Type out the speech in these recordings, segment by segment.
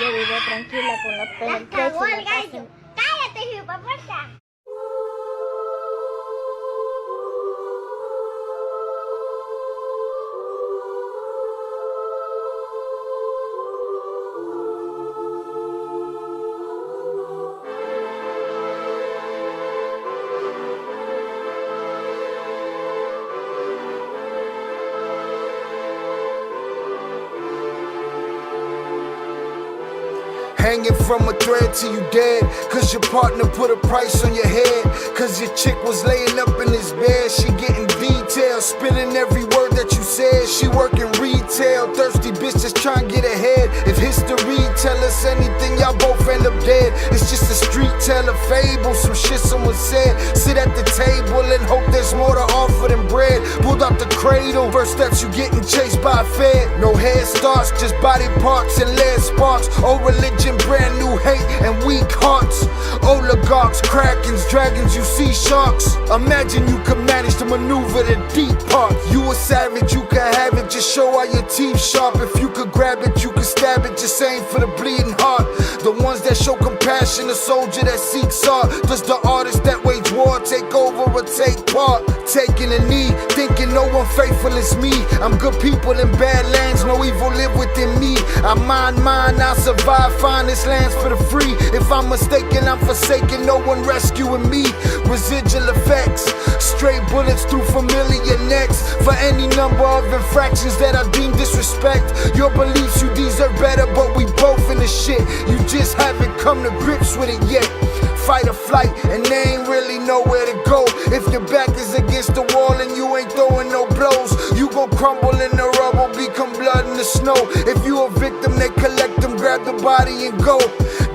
Yo vivo tranquila con los pelos. La cagó el gallo. Cállate, hijo, porfa. Hanging from a thread till you dead, cause your partner put a price on your head. Cause your chick was laying up in his bed, she getting details, spilling every word that you said. She working retail, thirsty bitch just trying to get ahead. If history tell us anything, y'all both end up dead. It's just a street tale, a fable, some shit someone said. Sit at the table and hope there's more to offer than bread. Pulled out the cradle, first steps you getting chased by a fed. No head starts, just body parts and lead sparks. Old religion, brand new hate and weak hearts. Oligarchs, krakens, dragons, you see sharks. Imagine you could manage to maneuver the deep part. You a savage, you can have it, just show all your teeth sharp. If you could grab it, you could stab it, just aim for the bleeding heart. The ones that show compassion, the soldier that seeks art. Does the artist that wage war take over or take part? Taking a knee, thinking no one faithful is me. I'm good people in bad lands, no evil live within me. I mind mine, I'll survive, find this land's for the free. If I'm mistaken, I'm forsaken, no one rescuing me. Residual effects, straight bullets through familiar necks. For any number of infractions that I deem disrespect. Your beliefs, you deserve better, but we both in the shit. You just haven't come to grips with it yet. Fight or flight, and they ain't really nowhere to go. If your back is against the wall and you ain't throwing no blows, you gon' crumble in the rubble, become blood in the snow. If you a victim, they collect them, grab the body and go.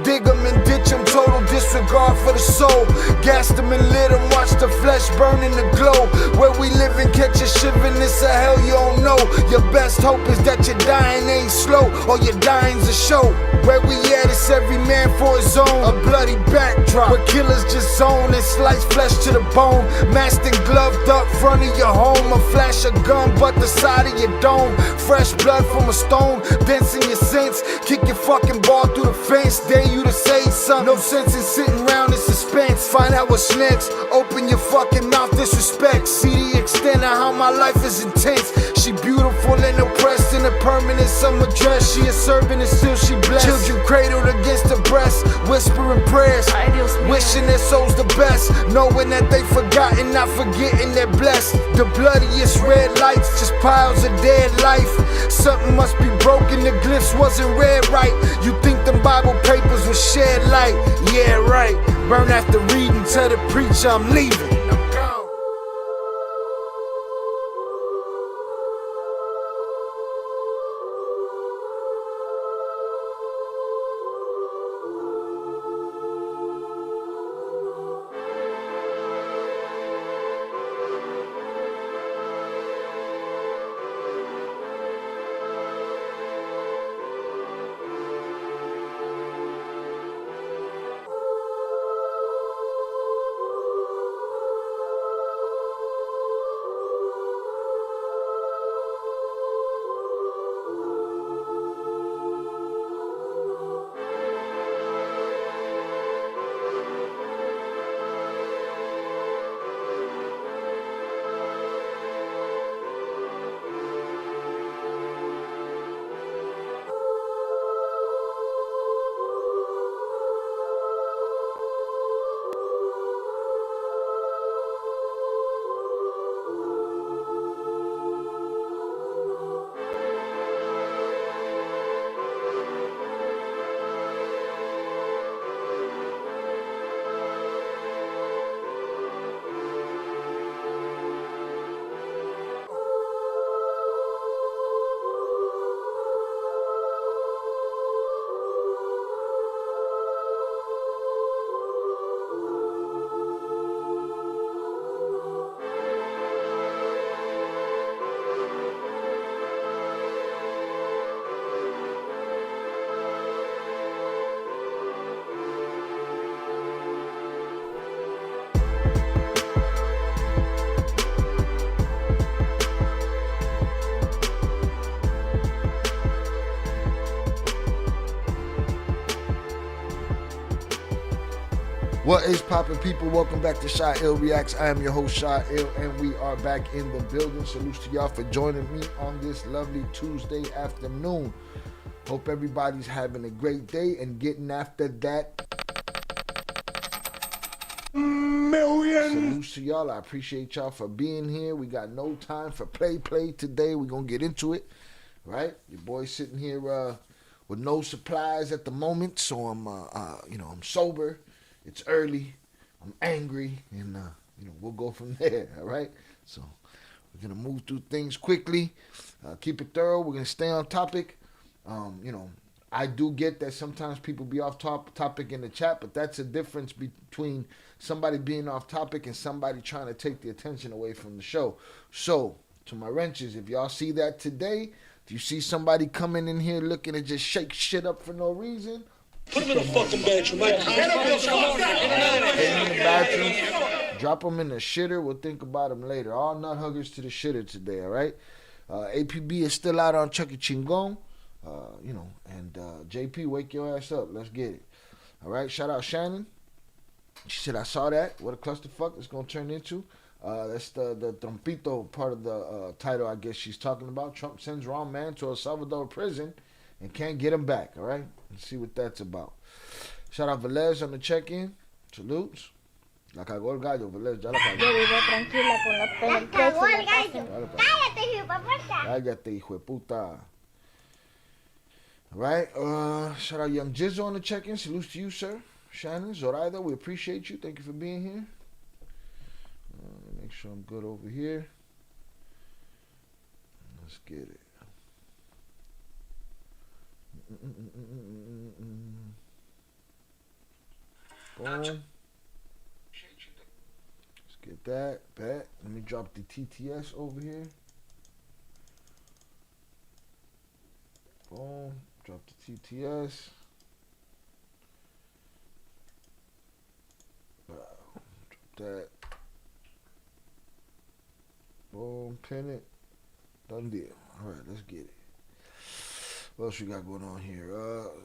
Dig them and ditch them, total disregard for the soul. Gas them and lit them, watch the flesh burn in the glow. Where we live and catch a shiver, this a hell you don't know. Your best hope is that your dying ain't slow, or your dying's a show. Where we at, it's every man for his own. A bloody backdrop, where killers just zone and slice flesh to the bone. Masked and gloved up front of your home. A flash of gun, but the side of your dome. Fresh blood from a stone, dents in your sense. Kick your fucking ball through the fence, dare you to say something. No sense in sitting around in suspense. Find out what's next, open your fucking mouth, disrespect. See the extent of how my life is intense. She beautiful and oppressed in a permanent summer dress. She a servant and still she blessed. Children cradled against her breast, whispering prayers, wishing their souls the best, knowing that they forgotten, not forgetting they're blessed. The bloodiest red lights, just piles of dead life. Something must be broken, the glyphs wasn't read right. You think them Bible papers will shed light? Yeah, right. Burn after reading, tell the preacher I'm leaving. What is poppin', people? Welcome back to Shy Ill Reacts. I am your host, Shy Ill, and we are back in the building. Salutes to y'all for joining me on this lovely Tuesday afternoon. Hope everybody's having a great day and getting after that million. Salutes to y'all. I appreciate y'all for being here. We got no time for play today. We're going to get into it, right? Your boy's sitting here with no supplies at the moment, so I'm sober. It's early, I'm angry, and we'll go from there, all right? So we're going to move through things quickly, keep it thorough. We're going to stay on topic. I do get that sometimes people be off topic in the chat, but that's a difference between somebody being off topic and somebody trying to take the attention away from the show. So, to my wrenches, if y'all see that today, if you see somebody coming in here looking to just shake shit up for no reason, put him in the fucking bedroom. Put him in the bathroom. Drop him in the shitter. We'll think about him later. All nut huggers to the shitter today, all right? APB is still out on Chucky Chingon. And JP, wake your ass up. Let's get it. All right, shout out Shannon. She said, I saw that. What a clusterfuck it's going to turn into. That's the trompito part of the title, I guess she's talking about. Trump sends wrong man to El Salvador prison and can't get him back, all right? Let's see what that's about. Shout out Velez on the check-in. Salutes. La cagó el gallo, Velez. Ya la cagó. Yo vivo tranquila con la pena. La cagó el gallo. Cállate, hijo de puta. Cállate, hijo de puta. All right. Shout out Young Jizzo on the check-in. Salutes to you, sir. Shannon, Zoraida, we appreciate you. Thank you for being here. Make sure I'm good over here. Let's get it. Boom. Let's get that back. Let me drop the TTS over here. Boom. Drop the TTS. Drop that. Boom. Pin it. Done deal. All right, let's get it. What else we got going on here?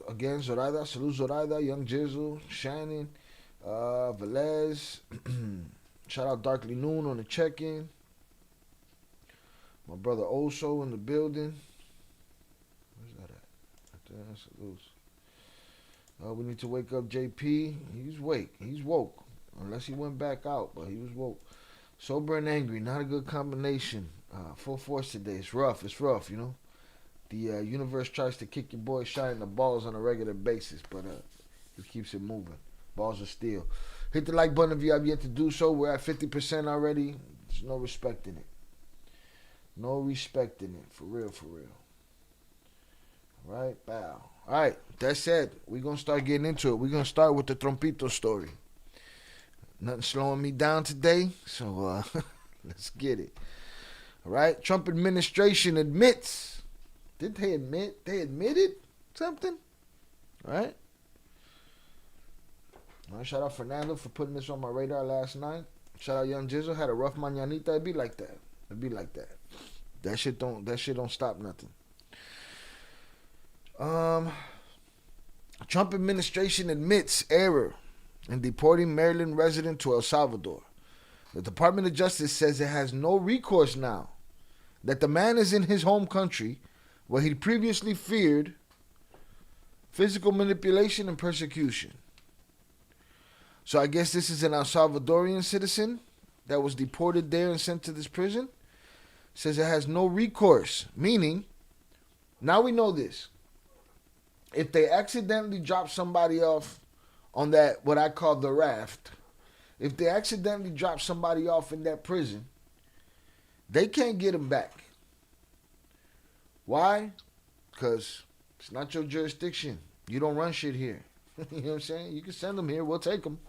Again, Zoraida. Salute Zoraida. Young Jizzle. Shannon. Velez. Shout out Darkly Noon on the check-in. My brother Oso in the building. Where's that at? Right there. Salutes. We need to wake up JP. He's awake. He's woke. Unless he went back out, but he was woke. Sober and angry. Not a good combination. Full force today. It's rough. The universe tries to kick your boy Shy in the balls on a regular basis, but he keeps it moving. Balls of steel. Hit the like button if you have yet to do so. We're at 50% already. There's no respecting it. No respecting it. For real, for real. All right, bow. All right, that said, we're going to start getting into it. We're going to start with the Trompito story. Nothing slowing me down today, so let's get it. All right, Trump administration admits. Did they admit? They admitted something? All right. All right, shout out Fernando for putting this on my radar last night. Shout out Young Jizzle. Had a rough mañanita. It'd be like that. That shit don't stop nothing. Trump administration admits error in deporting Maryland resident to El Salvador. The Department of Justice says it has no recourse now that the man is in his home country where he previously feared physical manipulation and persecution. So I guess this is an El Salvadorian citizen that was deported there and sent to this prison. Says it has no recourse, meaning, now we know this. If they accidentally drop somebody off on that, what I call the raft, if they accidentally drop somebody off in that prison, they can't get them back. Why? Because it's not your jurisdiction. You don't run shit here. You know what I'm saying? You can send them here. We'll take them.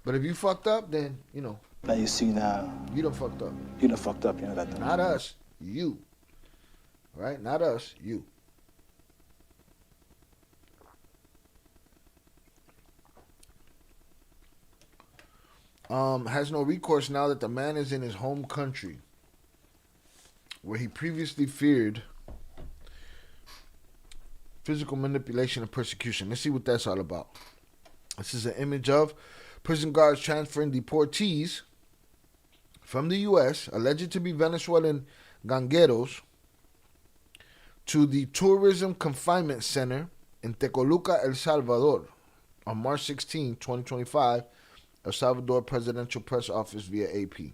But if you fucked up, then, Now you see now. You done fucked up. You done fucked up, you know that. Not us. You. Right? Not us. You. Has no recourse now that the man is in his home country where he previously feared physical manipulation and persecution. Let's see what that's all about. This is an image of Prison guards transferring deportees from the U.S., alleged to be Venezuelan gangueros, to the Tourism Confinement Center in Tecoluca, El Salvador, on March 16, 2025, El Salvador Presidential Press Office via AP.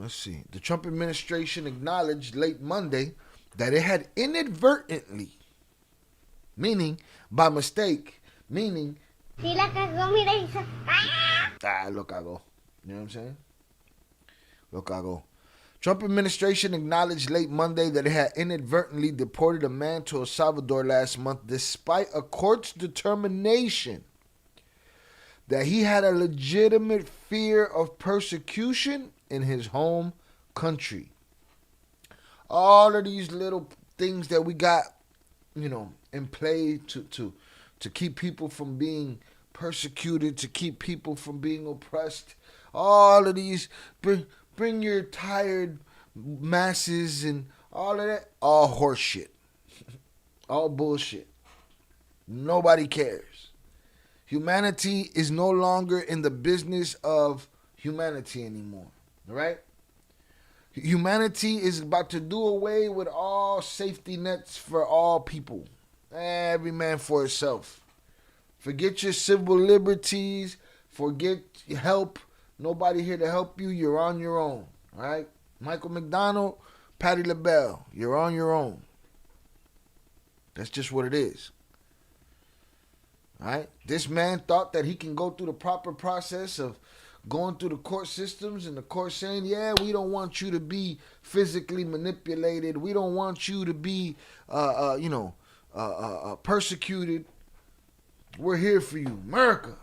Let's see. The Trump administration acknowledged late Monday that it had inadvertently, meaning by mistake, meaning... Si la cagó, mira, hizo... lo cagó. You know what I'm saying? Lo cagó. Trump administration acknowledged late Monday that it had inadvertently deported a man to El Salvador last month despite a court's determination that he had a legitimate fear of persecution in his home country. All of these little things that we got, in play to keep people from being persecuted, to keep people from being oppressed. All of these, bring your tired masses and all of that, all horse shit. All bullshit. Nobody cares. Humanity is no longer in the business of humanity anymore. All right? Humanity is about to do away with all safety nets for all people. Every man for himself. Forget your civil liberties. Forget help. Nobody here to help you. You're on your own. All right? Michael McDonald, Patti LaBelle. You're on your own. That's just what it is. All right? This man thought that he can go through the proper process of going through the court systems and the court saying, yeah, we don't want you to be physically manipulated. We don't want you to be, persecuted. We're here for you. America.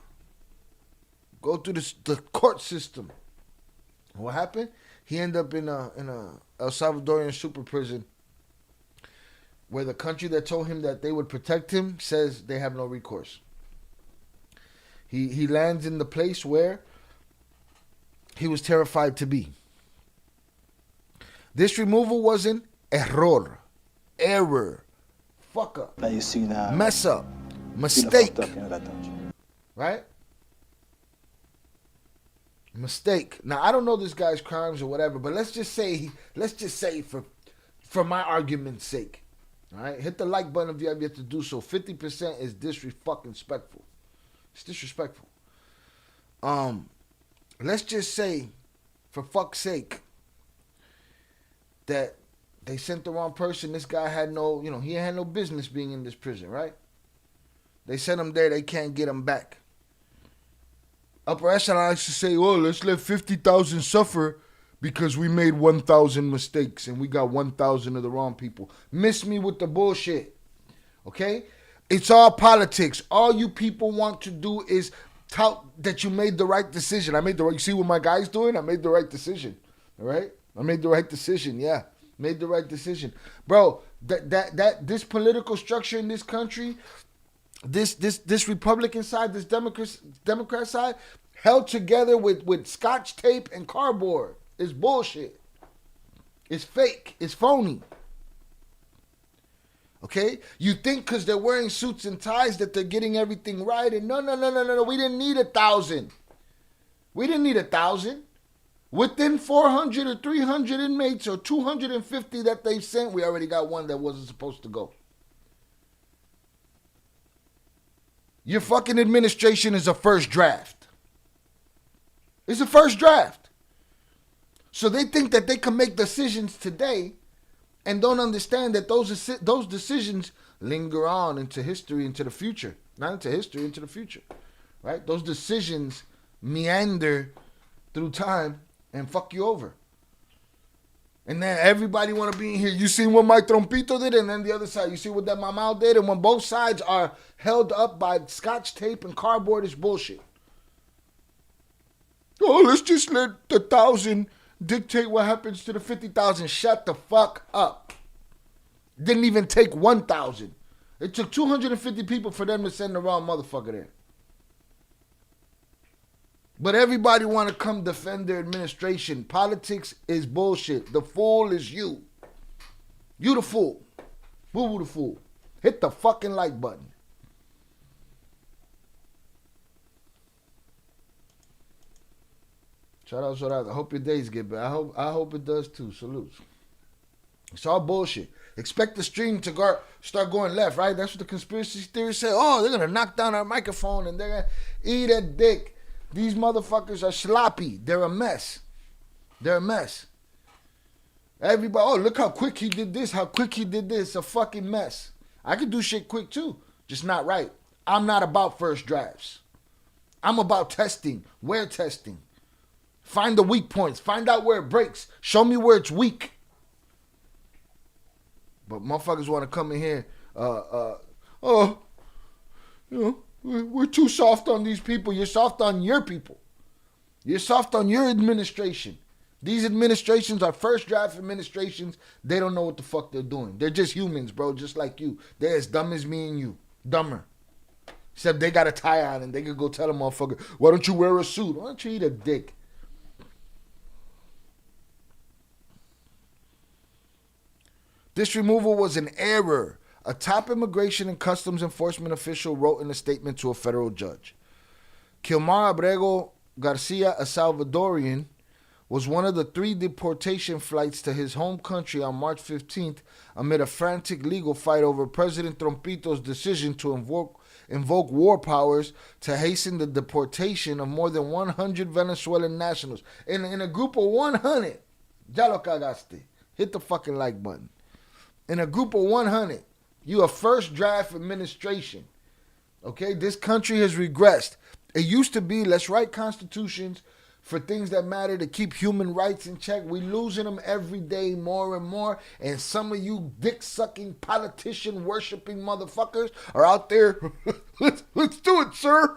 Go through the court system. What happened? He ended up in a El Salvadorian super prison where the country that told him that they would protect him says they have no recourse. He lands in the place where he was terrified to be. This removal was an error, fuck up, That you see now. mess up, You mistake, fucked up, that, don't you? right? Mistake. Now I don't know this guy's crimes or whatever, but let's just say for my argument's sake, all right? Hit the like button if you have yet to do so. 50% is disrespectful. It's disrespectful. Let's just say, for fuck's sake, that they sent the wrong person. This guy had he had no business being in this prison, right? They sent him there. They can't get him back. Upper echelon likes to say, oh, let's let 50,000 suffer because we made 1,000 mistakes and we got 1,000 of the wrong people. Miss me with the bullshit, okay? It's all politics. All you people want to do is tout that you made the right decision. You see what my guy's doing? I made the right decision, all right? I made the right decision, yeah. Made the right decision. Bro, this political structure in this country, this Republican side, this Democrat side, held together with Scotch tape and cardboard. It's bullshit. It's fake. It's phony. Okay? You think because they're wearing suits and ties that they're getting everything right. And no. We didn't need 1,000. We didn't need 1,000. Within 400 or 300 inmates or 250 that they sent, we already got one that wasn't supposed to go. Your fucking administration is a first draft. It's a first draft. So they think that they can make decisions today and don't understand that those decisions linger on into history, into the future. Not into history, into the future. Right? Those decisions meander through time and fuck you over. And then everybody want to be in here. You see what my trompito did, and then the other side, you see what that mamau did. And when both sides are held up by Scotch tape and cardboard, it's bullshit. Oh, let's just let the 1,000 dictate what happens to the 50,000. Shut the fuck up. Didn't even take 1,000. It took 250 people for them to send the wrong motherfucker there. But everybody want to come defend their administration. Politics is bullshit. The fool is you. You the fool. Boo-boo the fool. Hit the fucking like button. Shout out, shout out. I hope your days get better. I hope it does too. Salutes. It's all bullshit. Expect the stream to start going left, right? That's what the conspiracy theories say. Oh, they're going to knock down our microphone and they're going to eat a dick. These motherfuckers are sloppy. They're a mess. They're a mess. Everybody, oh, look how quick he did this, how quick he did this. It's a fucking mess. I can do shit quick too, just not right. I'm not about first drafts. I'm about testing. Where testing? Find the weak points. Find out where it breaks. Show me where it's weak. But motherfuckers want to come in here, we're too soft on these people. You're soft on your people. You're soft on your administration. These administrations are first draft administrations. They don't know what the fuck they're doing. They're just humans, bro, just like you. They're as dumb as me and you. Dumber. Except they got a tie on and they could go tell a motherfucker, why don't you wear a suit? Why don't you eat a dick? This removal was an error, a top immigration and customs enforcement official wrote in a statement to a federal judge. Kilmar Abrego Garcia, a Salvadorian, was one of the 3 deportation flights to his home country on March 15th amid a frantic legal fight over President Trompito's decision to invoke war powers to hasten the deportation of more than 100 Venezuelan nationals. In a group of 100, ya lo cagaste. Hit the fucking like button. In a group of 100, you a first draft administration. Okay, this country has regressed. It used to be, let's write constitutions for things that matter to keep human rights in check. We losing them every day more and more. And some of you dick-sucking, politician-worshipping motherfuckers are out there. Let's do it, sir.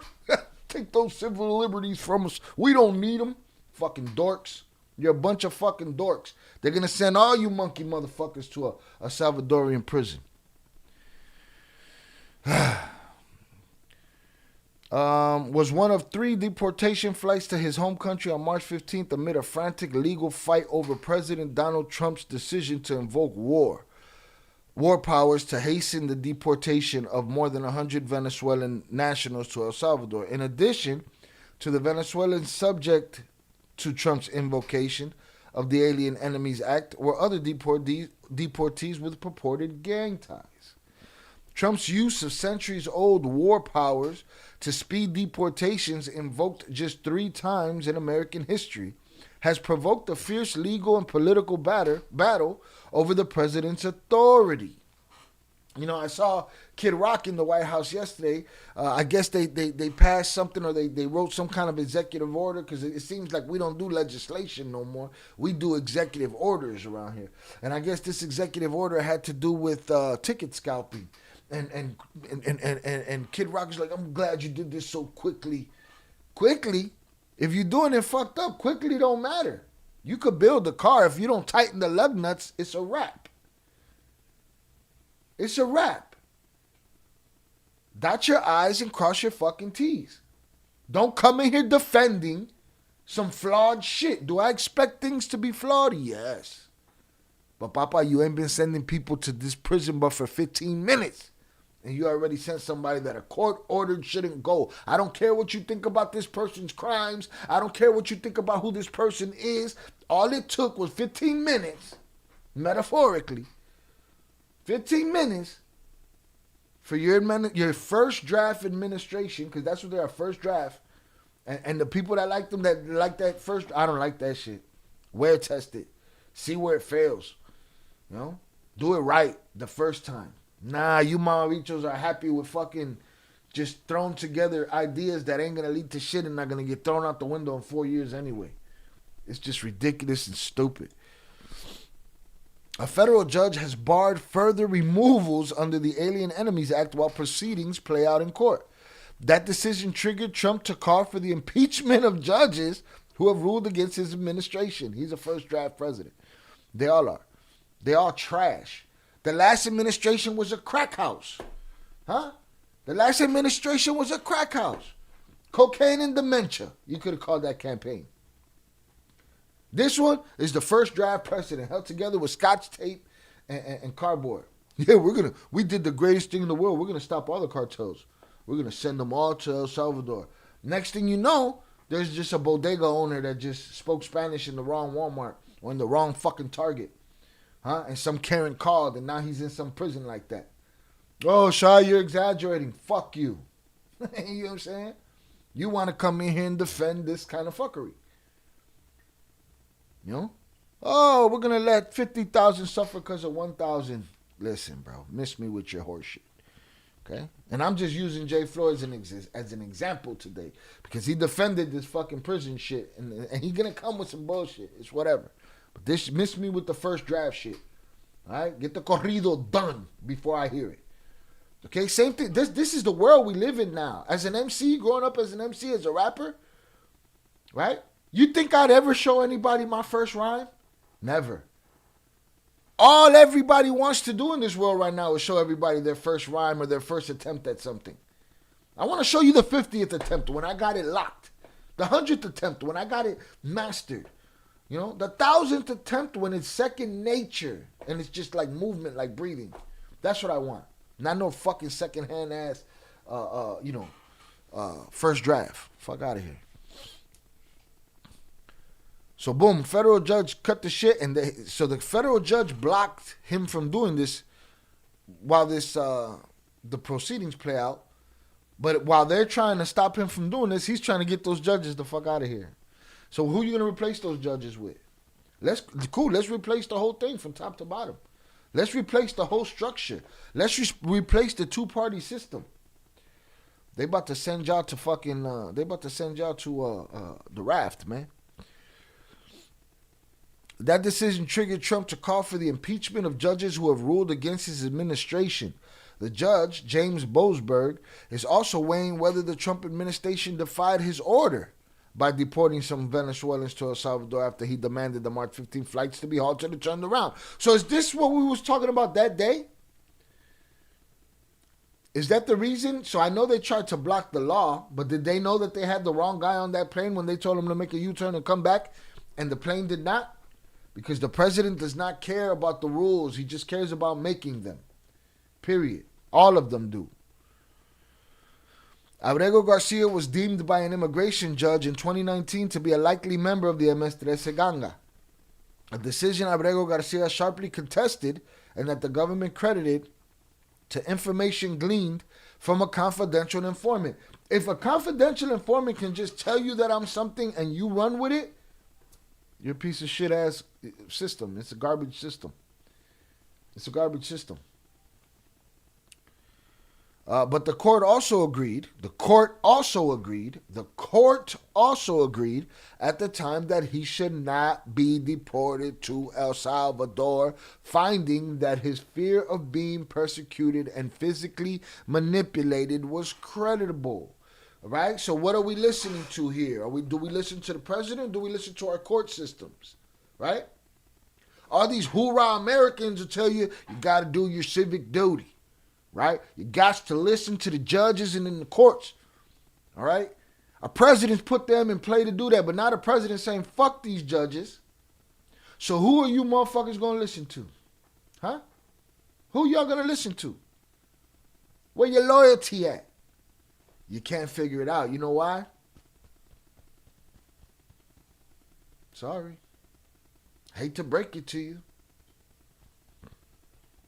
Take those civil liberties from us. We don't need them. Fucking dorks. You're a bunch of fucking dorks. They're going to send all you monkey motherfuckers to a Salvadorian prison. Was one of 3 deportation flights to his home country on March 15th amid a frantic legal fight over President Donald Trump's decision to invoke war powers to hasten the deportation of more than 100 Venezuelan nationals to El Salvador. In addition to the Venezuelans subject to Trump's invocation of the Alien Enemies Act were other deportees with purported gang ties. Trump's use of centuries-old war powers to speed deportations, invoked just 3 times in American history, has provoked a fierce legal and political battle over the president's authority. You know, I saw Kid Rock in the White House yesterday. I guess they passed something, or they wrote some kind of executive order, because it seems like we don't do legislation no more. We do executive orders around here. And I guess this executive order had to do with ticket scalping. And Kid Rock is like, I'm glad you did this so quickly. Quickly? If you're doing it fucked up, quickly don't matter. You could build a car. If you don't tighten the lug nuts, it's a wrap. It's a wrap. Dot your I's and cross your fucking T's. Don't come in here defending some flawed shit. Do I expect things to be flawed? Yes. But Papa, you ain't been sending people to this prison but for 15 minutes. And you already sent somebody that a court ordered shouldn't go. I don't care what you think about this person's crimes. I don't care what you think about who this person is. All it took was 15 minutes, metaphorically, 15 minutes for your first draft administration, because that's what they are, first draft. And the people that like them, that like that first, I don't like that shit. Wear test it. See where it fails. You know? Do it right the first time. Nah, you mamabichos are happy with fucking just thrown together ideas that ain't going to lead to shit and not going to get thrown out the window in 4 years anyway. It's just ridiculous and stupid. A federal judge has barred further removals under the Alien Enemies Act while proceedings play out in court. That decision triggered Trump to call for the impeachment of judges who have ruled against his administration. He's a first draft president. They all are. They all trash. The last administration was a crack house. Huh? The last administration was a crack house. Cocaine and dementia. You could have called that campaign. This one is the first draft precedent held together with scotch tape and cardboard. Yeah, we did the greatest thing in the world. We're going to stop all the cartels. We're going to send them all to El Salvador. Next thing you know, There's just a bodega owner that just spoke Spanish in the wrong Walmart or in the wrong fucking Target. Huh? And some Karen called and now he's in some prison like that. Oh, Shy, you're exaggerating. Fuck you. You know what I'm saying? You want to come in here and defend this kind of fuckery. You know? Oh, we're going to let 50,000 suffer because of 1,000. Listen, bro. Miss me with your horse shit. Okay? And I'm just using Jay Floyd as an example today. Because he defended this fucking prison shit. And he's going to come with some bullshit. It's whatever. But this miss me with the first draft shit. All right? Get the corrido done before I hear it. Okay? Same thing. This is the world we live in now. As an MC, growing up as an MC, as a rapper. Right? You think I'd ever show anybody my first rhyme? Never. All everybody wants to do in this world right now is show everybody their first rhyme or their first attempt at something. I want to show you the 50th attempt when I got it locked. The 100th attempt when I got it mastered. You know, the 1000th attempt when it's second nature and it's just like movement, like breathing. That's what I want. Not no fucking secondhand ass, first draft. Fuck out of here. So boom, federal judge cut the shit, and so the federal judge blocked him from doing this while the proceedings play out. But while they're trying to stop him from doing this, he's trying to get those judges the fuck out of here. So who are you gonna replace those judges with? Let's replace the whole thing from top to bottom. Let's replace the whole structure. Let's replace the two-party system. They about to send y'all to fucking. The raft, man. That decision triggered Trump to call for the impeachment of judges who have ruled against his administration. The judge, James Boasberg, is also weighing whether the Trump administration defied his order by deporting some Venezuelans to El Salvador after he demanded the March 15 flights to be halted and turned around. So is this what we was talking about that day? Is that the reason? So I know they tried to block the law, but did they know that they had the wrong guy on that plane when they told him to make a U-turn and come back, and the plane did not? Because the president does not care about the rules. He just cares about making them. Period. All of them do. Abrego Garcia was deemed by an immigration judge in 2019 to be a likely member of the MS-13 Ganga. A decision Abrego Garcia sharply contested and that the government credited to information gleaned from a confidential informant. If a confidential informant can just tell you that I'm something and you run with it, you're a piece of shit ass system. It's a garbage system. It's a garbage system. But the court also agreed at the time that he should not be deported to El Salvador, finding that his fear of being persecuted and physically manipulated was credible. Right? So what are we listening to here? Do we listen to the president? Do we listen to our court systems? Right? All these hoorah Americans will tell you got to do your civic duty. Right? You got to listen to the judges and in the courts. All right? Our presidents put them in play to do that, but now the president saying, fuck these judges. So who are you motherfuckers going to listen to? Huh? Who y'all going to listen to? Where your loyalty at? You can't figure it out. You know why? Sorry. Hate to break it to you.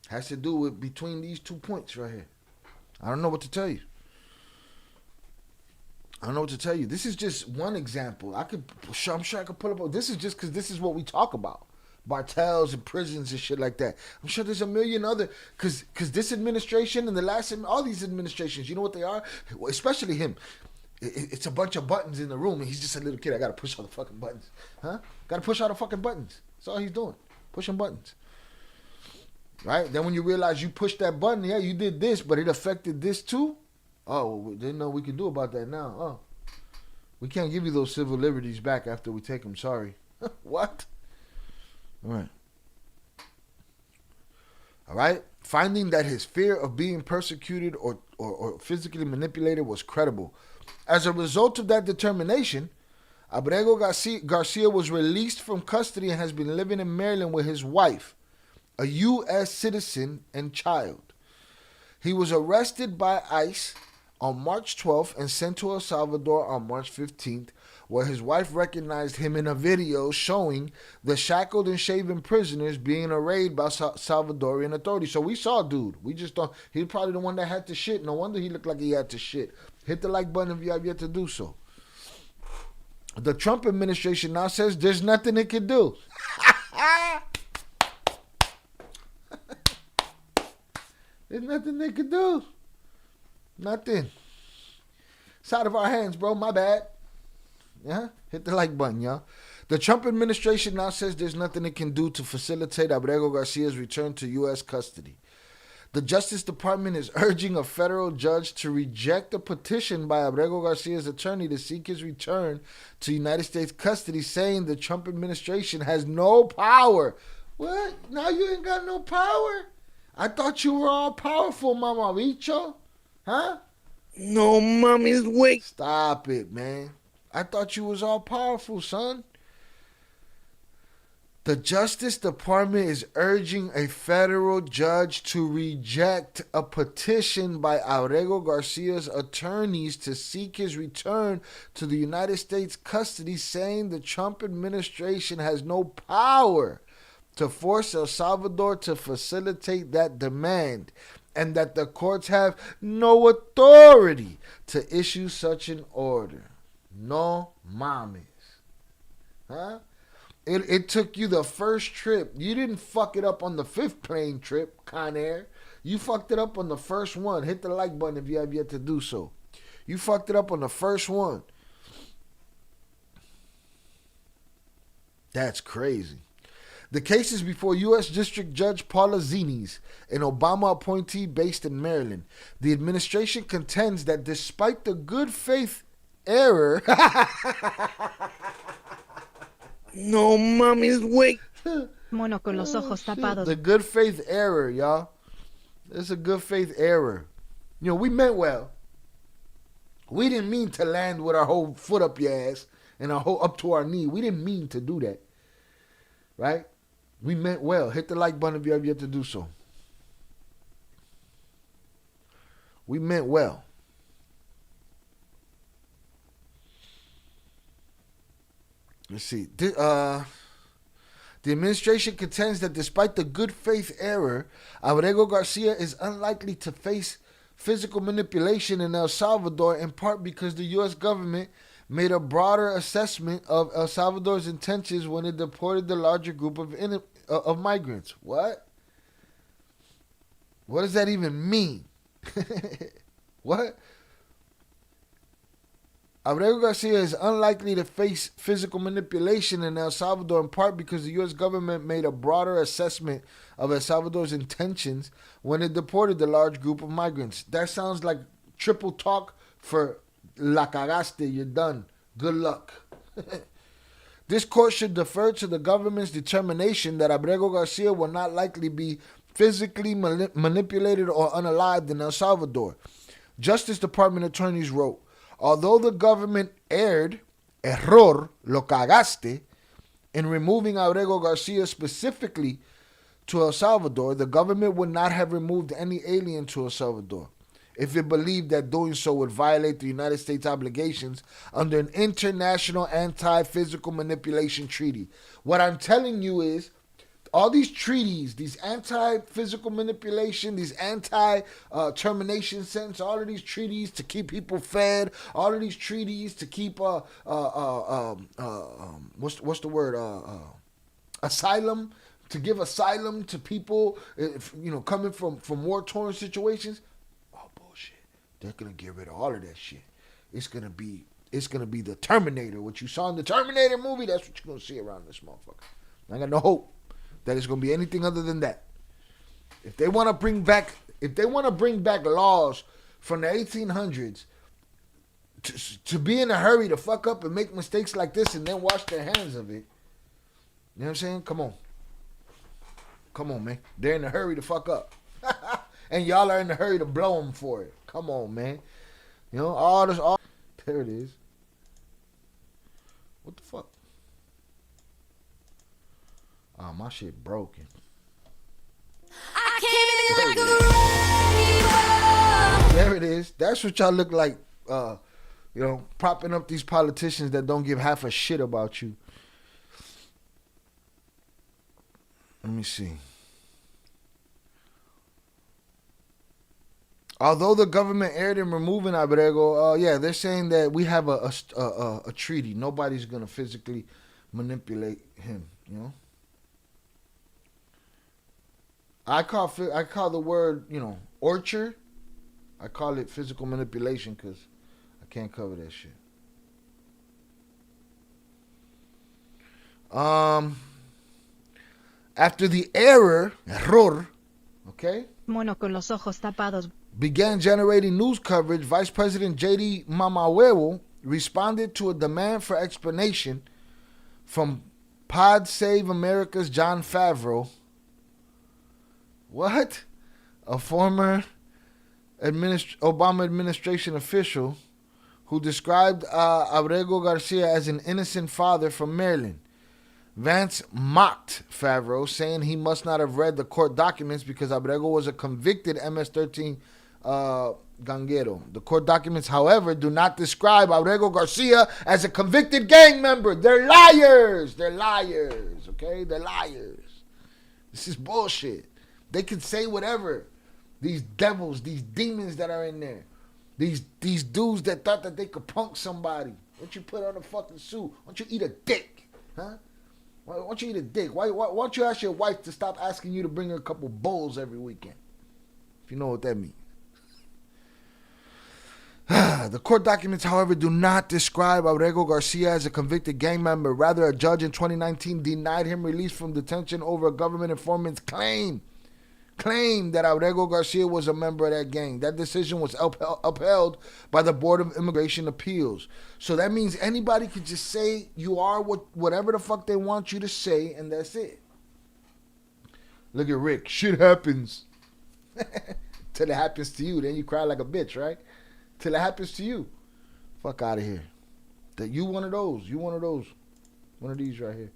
Has to do with between these 2 points right here. I don't know what to tell you. This is just one example. I'm sure I could pull up. This is just because this is what we talk about. Cartels and prisons and shit like that. I'm sure there's a million other, because this administration and the last, all these administrations, you know what they are? Especially him. It's a bunch of buttons in the room and he's just a little kid. I got to push all the fucking buttons. Huh? Got to push all the fucking buttons. That's all he's doing. Pushing buttons. Right? Then when you realize you pushed that button, yeah, you did this, but it affected this too? Oh, well, we didn't know we could do about that now. Oh. We can't give you those civil liberties back after we take them. Sorry. What? All right. Finding that his fear of being persecuted or physically manipulated was credible. As a result of that determination, Abrego Garcia was released from custody and has been living in Maryland with his wife, a U.S. citizen, and child. He was arrested by ICE on March 12th and sent to El Salvador on March 15th, where his wife recognized him in a video showing the shackled and shaven prisoners being arraigned by Salvadorian authorities. So we saw dude. We just thought he was probably the one that had to shit. No wonder he looked like he had to shit. Hit the like button if you have yet to do so. The Trump administration now says there's nothing it can do. There's nothing they can do. Nothing. It's out of our hands, bro. My bad. Yeah? Hit the like button, y'all. The Trump administration now says there's nothing it can do to facilitate Abrego Garcia's return to U.S. custody. The Justice Department is urging a federal judge to reject a petition by Abrego Garcia's attorney to seek his return to United States custody, saying the Trump administration has no power. What? Now you ain't got no power? I thought you were all powerful, Mama Bicho. Huh? No, mommy's wait. Stop it, man. I thought you was all powerful, son. The Justice Department is urging a federal judge to reject a petition by Abrego Garcia's attorneys to seek his return to the United States custody, saying the Trump administration has no power to force El Salvador to facilitate that demand, and that the courts have no authority to issue such an order. No mames. Huh? It took you the first trip. You didn't fuck it up on the 5th plane trip, Conair. You fucked it up on the first one. Hit the like button if you have yet to do so. You fucked it up on the first one. That's crazy. The case is before U.S. District Judge Paula Zines, an Obama appointee based in Maryland. The administration contends that despite the good faith error... No, mommy's wait. Mono con los ojos tapados. The good faith error, y'all. It's a good faith error. You know, we meant well. We didn't mean to land with our whole foot up your ass and our whole up to our knee. We didn't mean to do that. Right? We meant well. Hit the like button if you have yet to do so. We meant well. Let's see. The administration contends that despite the good faith error, Abrego Garcia is unlikely to face physical manipulation in El Salvador, in part because the U.S. government made a broader assessment of El Salvador's intentions when it deported the larger group of migrants. What? What does that even mean? What? Abrego Garcia is unlikely to face physical manipulation in El Salvador, in part because the U.S. government made a broader assessment of El Salvador's intentions when it deported the large group of migrants. That sounds like triple talk for la cagaste, you're done. Good luck. This court should defer to the government's determination that Abrego Garcia will not likely be physically manipulated or unalived in El Salvador. Justice Department attorneys wrote, although the government error, lo cagaste, in removing Abrego Garcia specifically to El Salvador, the government would not have removed any alien to El Salvador if it believed that doing so would violate the United States obligations under an international anti-physical manipulation treaty. What I'm telling you is, all these treaties, these anti-physical manipulation, these anti-termination sentence, all of these treaties to keep people fed, all of these treaties to keep what's the word? Asylum, to give asylum to people, coming from war-torn situations. Oh bullshit! They're gonna get rid of all of that shit. It's gonna be the Terminator. What you saw in the Terminator movie, that's what you're gonna see around this motherfucker. I got no hope that it's going to be anything other than that. If they want to bring back laws from the 1800s to be in a hurry to fuck up and make mistakes like this and then wash their hands of it, you know what I'm saying? Come on, man. They're in a hurry to fuck up. And y'all are in a hurry to blow them for it. Come on, man. You know, there it is. What the fuck? Oh, my shit broken. I came in like a wrecking ball. There it is. That's what y'all look like, propping up these politicians that don't give half a shit about you. Let me see. Although the government erred in removing Abrego, they're saying that we have a treaty. Nobody's going to physically manipulate him, you know? I call the word, orchard. I call it physical manipulation because I can't cover that shit. After the error, okay? Mono con los ojos tapados. Began generating news coverage, Vice President J.D. Mamahuevo responded to a demand for explanation from Pod Save America's John Favreau. What? A former Obama administration official who described Abrego Garcia as an innocent father from Maryland. Vance mocked Favreau, saying he must not have read the court documents because Abrego was a convicted MS-13 ganguero. The court documents, however, do not describe Abrego Garcia as a convicted gang member. They're liars. They're liars. Okay? They're liars. This is bullshit. They can say whatever. These devils, these demons that are in there. These dudes that thought that they could punk somebody. Why don't you put on a fucking suit? Why don't you eat a dick? Huh? Why don't you eat a dick? Why don't you ask your wife to stop asking you to bring her a couple bowls every weekend? If you know what that means. The court documents, however, do not describe Abrego Garcia as a convicted gang member. Rather, a judge in 2019 denied him release from detention over a government informant's claim that Abrego Garcia was a member of that gang. That decision was upheld by the Board of Immigration Appeals. So that means anybody could just say you are whatever the fuck they want you to say, and that's it. Look at Rick. Shit happens. Till it happens to you. Then you cry like a bitch, right? Till it happens to you. Fuck out of here. That you one of those. You one of those. One of these right here.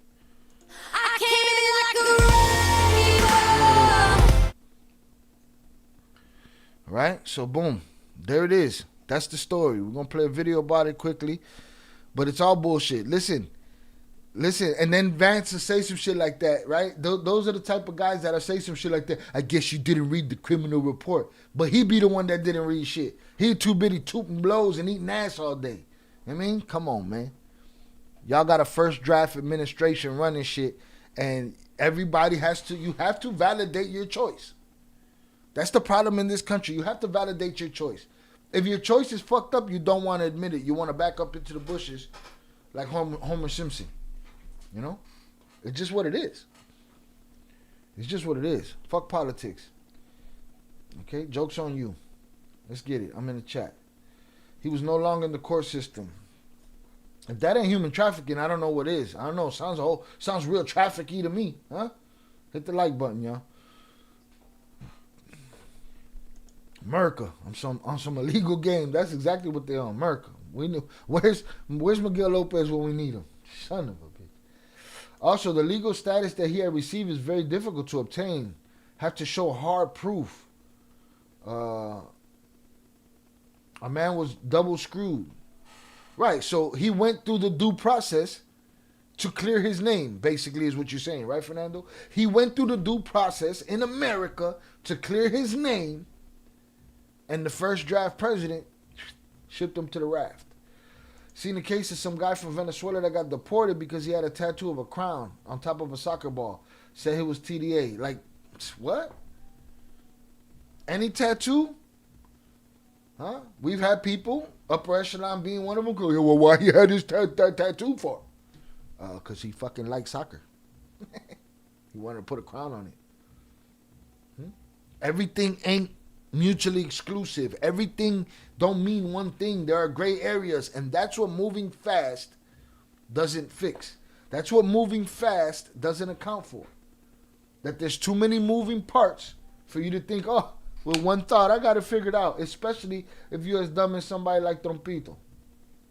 Right? So boom. There it is. That's the story. We're going to play a video about it quickly. But it's all bullshit. Listen. And then Vance will say some shit like that, right? Those are the type of guys that'll say some shit like that. I guess you didn't read the criminal report. But he be the one that didn't read shit. He too busy tooting blows and eating ass all day. I mean, come on, man. Y'all got a first draft administration running shit. And everybody you have to validate your choice. That's the problem in this country. You have to validate your choice. If your choice is fucked up, you don't want to admit it. You want to back up into the bushes like Homer Simpson. You know? It's just what it is. It's just what it is. Fuck politics. Okay? Joke's on you. Let's get it. I'm in the chat. He was no longer in the court system. If that ain't human trafficking, I don't know what is. I don't know. Sounds real trafficky to me. Huh? Hit the like button, y'all. America. On some illegal game. That's exactly what they are. America. We knew. Where's Miguel Lopez when we need him? Son of a bitch. Also, the legal status that he had received is very difficult to obtain. Have to show hard proof. A man was double screwed. Right, so he went through the due process to clear his name, basically is what you're saying, right, Fernando? He went through the due process in America to clear his name, and the first draft president shipped him to the raft. Seen the case of some guy from Venezuela that got deported because he had a tattoo of a crown on top of a soccer ball. Said he was TDA. Like, what? Any tattoo? Huh? We've had people, upper echelon being one of them, go, well, why he had his tattoo for? Because he fucking liked soccer. He wanted to put a crown on it. Everything ain't mutually exclusive. Everything don't mean one thing. There are gray areas, and that's what moving fast doesn't fix. That's what moving fast doesn't account for. That there's too many moving parts for you to think, oh, with one thought, I got it figured out. Especially if you're as dumb as somebody like Trumpito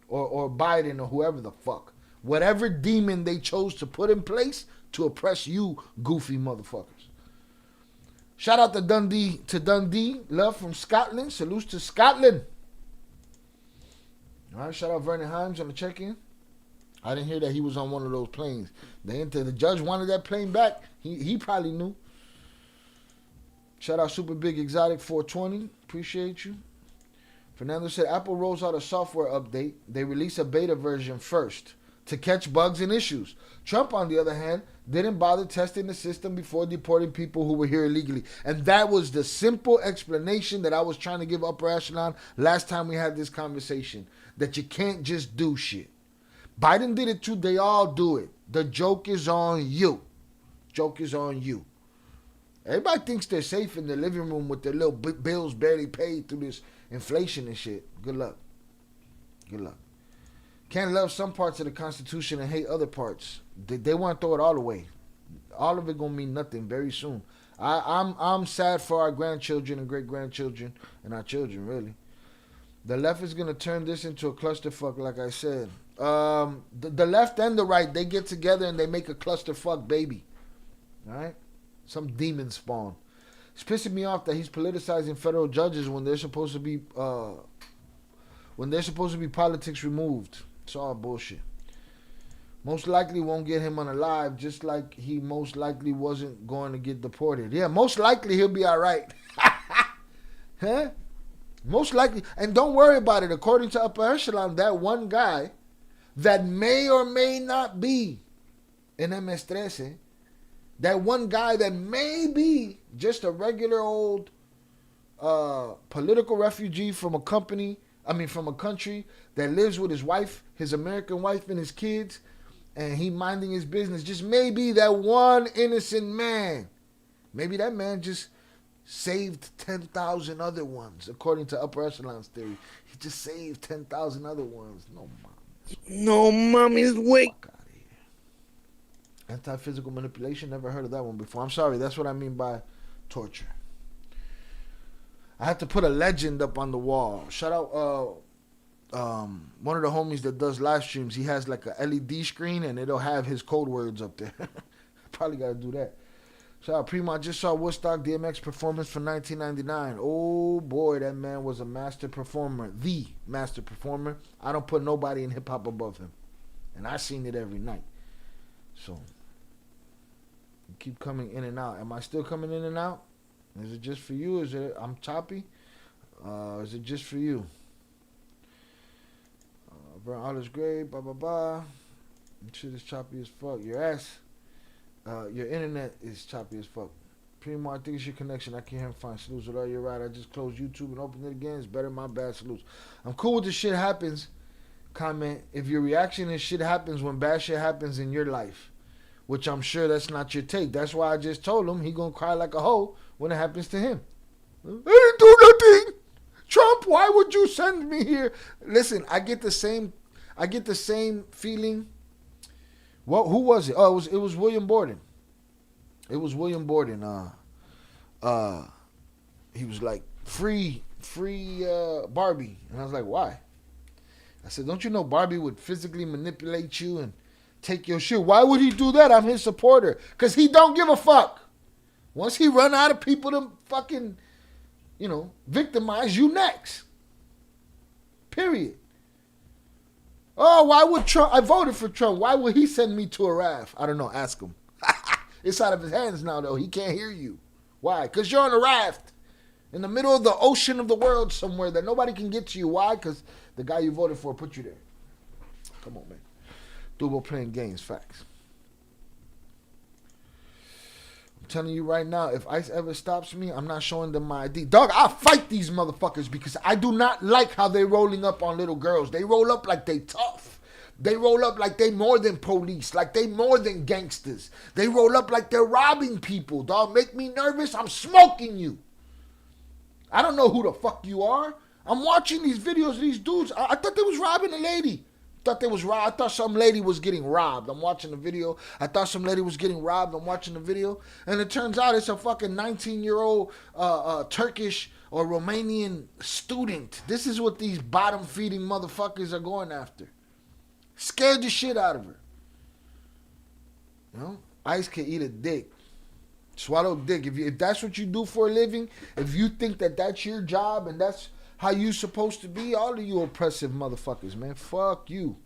or Biden or whoever the fuck. Whatever demon they chose to put in place to oppress you, goofy motherfuckers. Shout out to Dundee. Love from Scotland. Salutes to Scotland. All right, shout out Vernon Himes on the check-in. I didn't hear that he was on one of those planes. The judge wanted that plane back. He probably knew. Shout out Super Big Exotic 420. Appreciate you. Fernando said Apple rolls out a software update. They release a beta version first to catch bugs and issues. Trump, on the other hand, didn't bother testing the system before deporting people who were here illegally. And that was the simple explanation that I was trying to give upper echelon last time we had this conversation. That you can't just do shit. Biden did it too. They all do it. The joke is on you. Joke is on you. Everybody thinks they're safe in their living room with their little bills barely paid through this inflation and shit. Good luck. Good luck. Can't love some parts of the Constitution and hate other parts. They want to throw it all away. All of it gonna mean nothing very soon. I'm sad for our grandchildren and great grandchildren and our children really. The left is gonna turn this into a clusterfuck, like I said. The left and the right, they get together and they make a clusterfuck baby. All right, some demon spawn. It's pissing me off that he's politicizing federal judges when they're supposed to be politics removed. It's all bullshit. Most likely won't get him unalive, just like he most likely wasn't going to get deported. Yeah, most likely he'll be all right. Huh? Most likely. And don't worry about it. According to upper echelon, that one guy that may or may not be in MS-13, that one guy that may be just a regular old political refugee from a country that lives with his wife, his American wife and his kids, and he minding his business. Just maybe that one innocent man. Maybe that man just saved 10,000 other ones, according to upper echelon's theory. He just saved 10,000 other ones. No, mom. No, mommy's wake. Fuck out of here. Anti-physical manipulation. Never heard of that one before. I'm sorry. That's what I mean by torture. I have to put a legend up on the wall. Shout out one of the homies that does live streams. He has like a LED screen and it'll have his code words up there. Probably got to do that. Shout out Primo. I just saw Woodstock DMX performance from 1999. Oh boy, that man was a master performer. The master performer. I don't put nobody in hip hop above him. And I seen it every night. So, you keep coming in and out. Am I still coming in and out? Is it just for you? Is it I'm choppy? Is it just for you? Burn all is great, blah blah blah. Shit is choppy as fuck. Your ass, your internet is choppy as fuck. Primo, I think it's your connection. I can't find salutes. Although you're right, I just closed YouTube and opened it again. It's better, my bad. Salutes. I'm cool with the shit happens. Comment if your reaction is shit happens when bad shit happens in your life, which I'm sure that's not your take. That's why I just told him he gonna cry like a hoe when it happens to him. I didn't do nothing. Trump, why would you send me here? Listen, I get the same feeling. Well, who was it? Oh, it was William Borden. It was William Borden. He was like, free Barbie. And I was like, why? I said, don't you know Barbie would physically manipulate you and take your shit? Why would he do that? I'm his supporter. Because he don't give a fuck. Once he run out of people to fucking, victimize, you next. Period. Oh, why would Trump? I voted for Trump. Why would he send me to a raft? I don't know. Ask him. It's out of his hands now, though. He can't hear you. Why? Because you're on a raft in the middle of the ocean of the world somewhere that nobody can get to you. Why? Because the guy you voted for put you there. Come on, man. Dubo playing games. Facts. I'm telling you right now, if ICE ever stops me, I'm not showing them my ID. Dog, I'll fight these motherfuckers because I do not like how they rolling up on little girls. They roll up like they tough. They roll up like they more than police, like they more than gangsters. They roll up like they're robbing people. Dog, make me nervous. I'm smoking you. I don't know who the fuck you are. I'm watching these videos of these dudes. I thought they was robbing a lady. I thought some lady was getting robbed. I'm watching the video. I thought some lady was getting robbed. I'm watching the video. And it turns out it's a fucking 19-year-old Turkish or Romanian student. This is what these bottom-feeding motherfuckers are going after. Scared the shit out of her. ICE can eat a dick. Swallow dick. If that's what you do for a living, if you think that that's your job and that's how you supposed to be, all of you oppressive motherfuckers, man. Fuck you.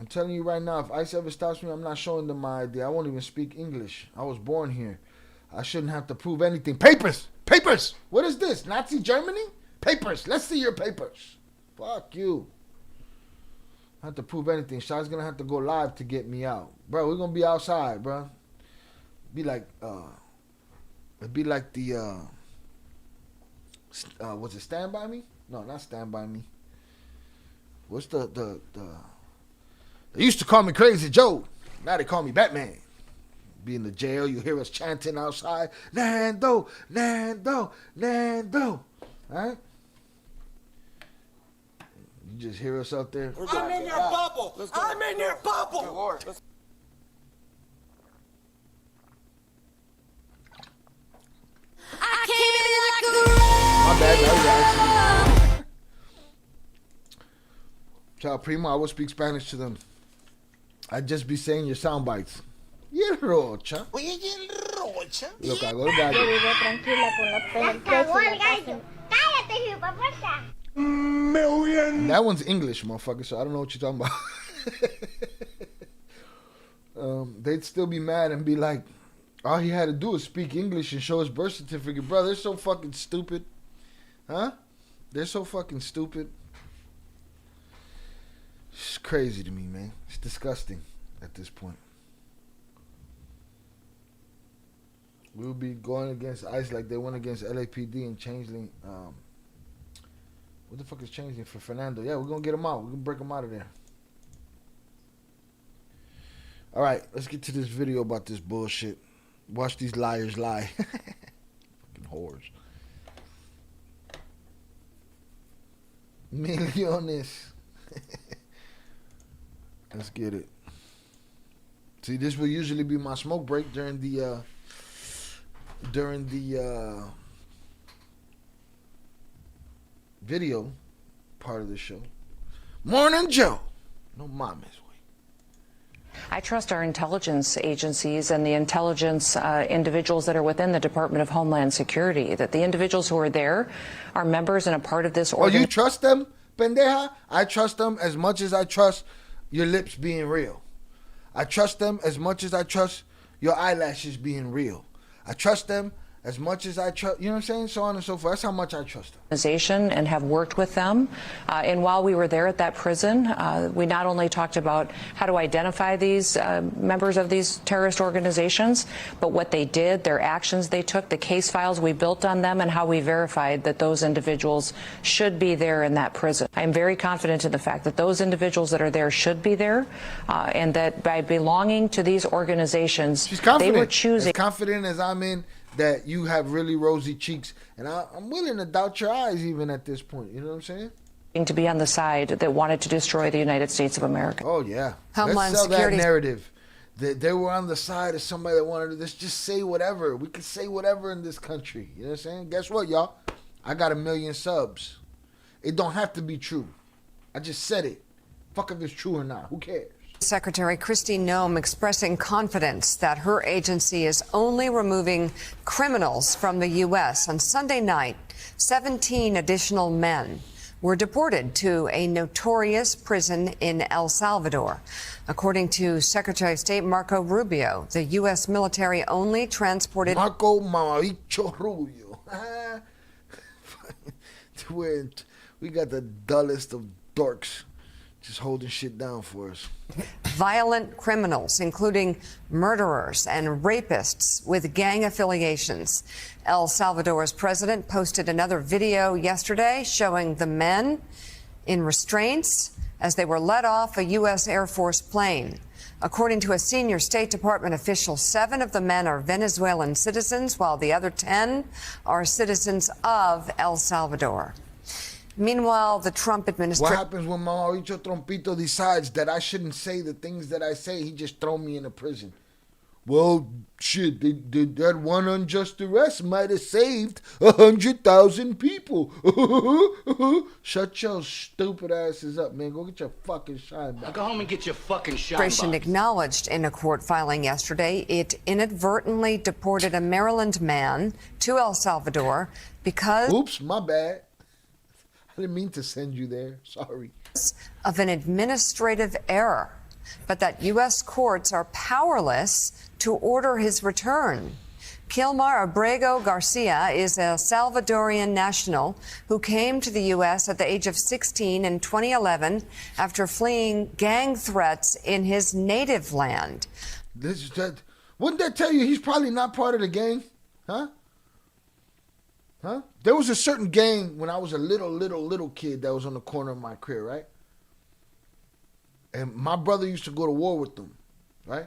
I'm telling you right now, if ICE ever stops me, I'm not showing them my ID. I won't even speak English. I was born here. I shouldn't have to prove anything. Papers! Papers! What is this? Nazi Germany? Papers. Let's see your papers. Fuck you. I have to prove anything. Shaw's gonna have to go live to get me out. Bro, we're gonna be outside, bro. It'd be like the, was it Stand By Me? No, not Stand By Me. What's the they used to call me Crazy Joe. Now they call me Batman. Be in the jail, you hear us chanting outside, Nando, Nando, Nando. Alright? You just hear us out there. I'm in your bubble. I'm in your bubble. I came in like a My bad, that was accident. Ciao, primo, I will speak Spanish to them. I'd just be saying your sound bites. Y el rocha. Oye, ¿y el rocha? Lo cagó el Yo gallo. vivo tranquila con la pena el cagó preso y el la casa. gallo. Cállate, hipopuerta. That one's English, motherfucker, so I don't know what you're talking about. They'd still be mad and be like, all he had to do is speak English and show his birth certificate. Bro, they're so fucking stupid. Huh? They're so fucking stupid. It's crazy to me, man. It's disgusting at this point. We'll be going against ICE like they went against LAPD and Changeling. What the fuck is Changeling for Fernando? Yeah, we're going to get him out. We're going to break him out of there. All right, let's get to this video about this bullshit. Watch these liars lie. Fucking whores. Millones. Let's get it. See, this will usually be my smoke break during the video part of the show. Morning Joe. No mames, güey. I trust our intelligence agencies and the intelligence individuals that are within the Department of Homeland Security, that the individuals who are there are members and a part of this organization. Oh, you trust them, pendeja? I trust them as much as I trust your lips being real. I trust them as much as I trust your eyelashes being real. I trust them as much as I trust, you know what I'm saying? So on and so forth. That's how much I trust them. And have worked with them. And while we were there at that prison, we not only talked about how to identify these members of these terrorist organizations, but what they did, their actions they took, the case files we built on them, and how we verified that those individuals should be there in that prison. I am very confident in the fact that those individuals that are there should be there, and that by belonging to these organizations, they were choosing. As confident as I'm in that you have really rosy cheeks, and I'm willing to doubt your eyes even at this point. You know what I'm saying? To be on the side that wanted to destroy the United States of America. Oh yeah, Homeland let's sell Security that narrative. That they were on the side of somebody that wanted to just say whatever. We can say whatever in this country. You know what I'm saying? Guess what, y'all? I got 1 million subs. It don't have to be true. I just said it. Fuck if it's true or not. Who cares? Secretary Kristi Noem expressing confidence that her agency is only removing criminals from the U.S. On Sunday night, 17 additional men were deported to a notorious prison in El Salvador. According to Secretary of State Marco Rubio, the U.S. military only transported... Marco Mamabicho Rubio. We got the dullest of dorks just holding shit down for us. Violent criminals, including murderers and rapists with gang affiliations. El Salvador's president posted another video yesterday showing the men in restraints as they were let off a U.S. Air Force plane. According to a senior State Department official, 7 of the men are Venezuelan citizens, while the other 10 are citizens of El Salvador. Meanwhile, the Trump administration... What happens when Mamabicho Trompito decides that I shouldn't say the things that I say? He just throw me in a prison. Well, shit, that one unjust arrest might have saved 100,000 people. Shut your stupid asses up, man. Go get your fucking shine box. Now go home and get your fucking shine Administration box. acknowledged in a court filing yesterday it inadvertently deported a Maryland man to El Salvador because Oops, my bad. I didn't mean to send you there. Sorry. of an administrative error, but that U.S. courts are powerless to order his return. Kilmar Abrego Garcia is a Salvadorian national who came to the U.S. at the age of 16 in 2011 after fleeing gang threats in his native land. Wouldn't that tell you he's probably not part of the gang? Huh? There was a certain gang when I was a little kid that was on the corner of my crib, right? And my brother used to go to war with them, right?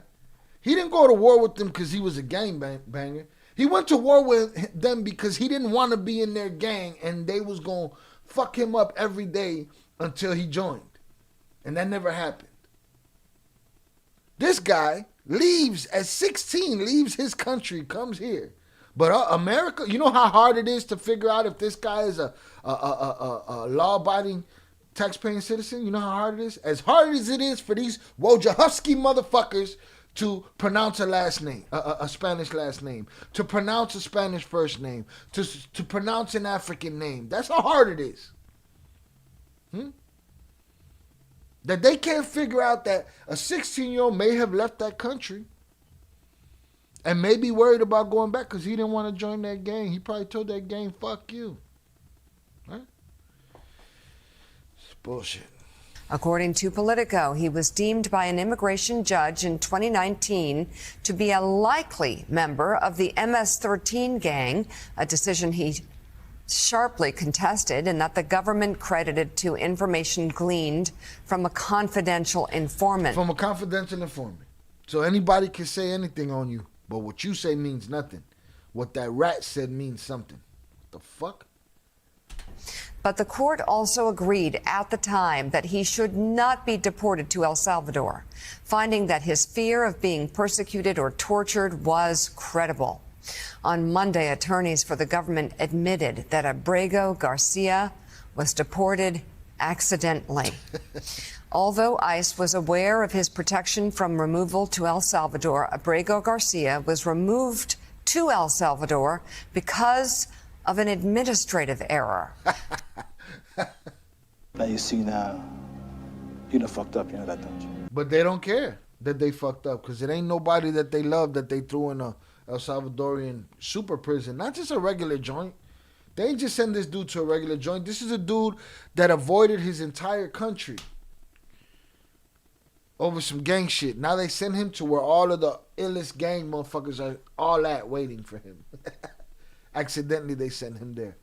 He didn't go to war with them because he was a gang banger. He went to war with them because he didn't want to be in their gang and they was going to fuck him up every day until he joined. And that never happened. This guy leaves at 16, leaves his country, comes here. But America, you know how hard it is to figure out if this guy is a law-abiding, tax-paying citizen? You know how hard it is? As hard as it is for these Wojciechowski motherfuckers to pronounce a last name, a Spanish last name, to pronounce a Spanish first name, to pronounce an African name. That's how hard it is. That they can't figure out that a 16-year-old may have left that country and may be worried about going back because he didn't want to join that gang. He probably told that gang, fuck you. Right? It's bullshit. According to Politico, he was deemed by an immigration judge in 2019 to be a likely member of the MS-13 gang, a decision he sharply contested and that the government credited to information gleaned from a confidential informant. From a confidential informant. So anybody can say anything on you, but what you say means nothing. What that rat said means something. What the fuck? But the court also agreed at the time that he should not be deported to El Salvador, finding that his fear of being persecuted or tortured was credible. On Monday, attorneys for the government admitted that Abrego Garcia was deported accidentally. Although ICE was aware of his protection from removal to El Salvador, Abrego Garcia was removed to El Salvador because of an administrative error. Now you see now, you done fucked up, you know that, don't you? But they don't care that they fucked up because it ain't nobody that they love that they threw in a El Salvadorian super prison. Not just a regular joint. They ain't just send this dude to a regular joint. This is a dude that avoided his entire country over some gang shit. Now they send him to where all of the illest gang motherfuckers are all at waiting for him. Accidentally they send him there.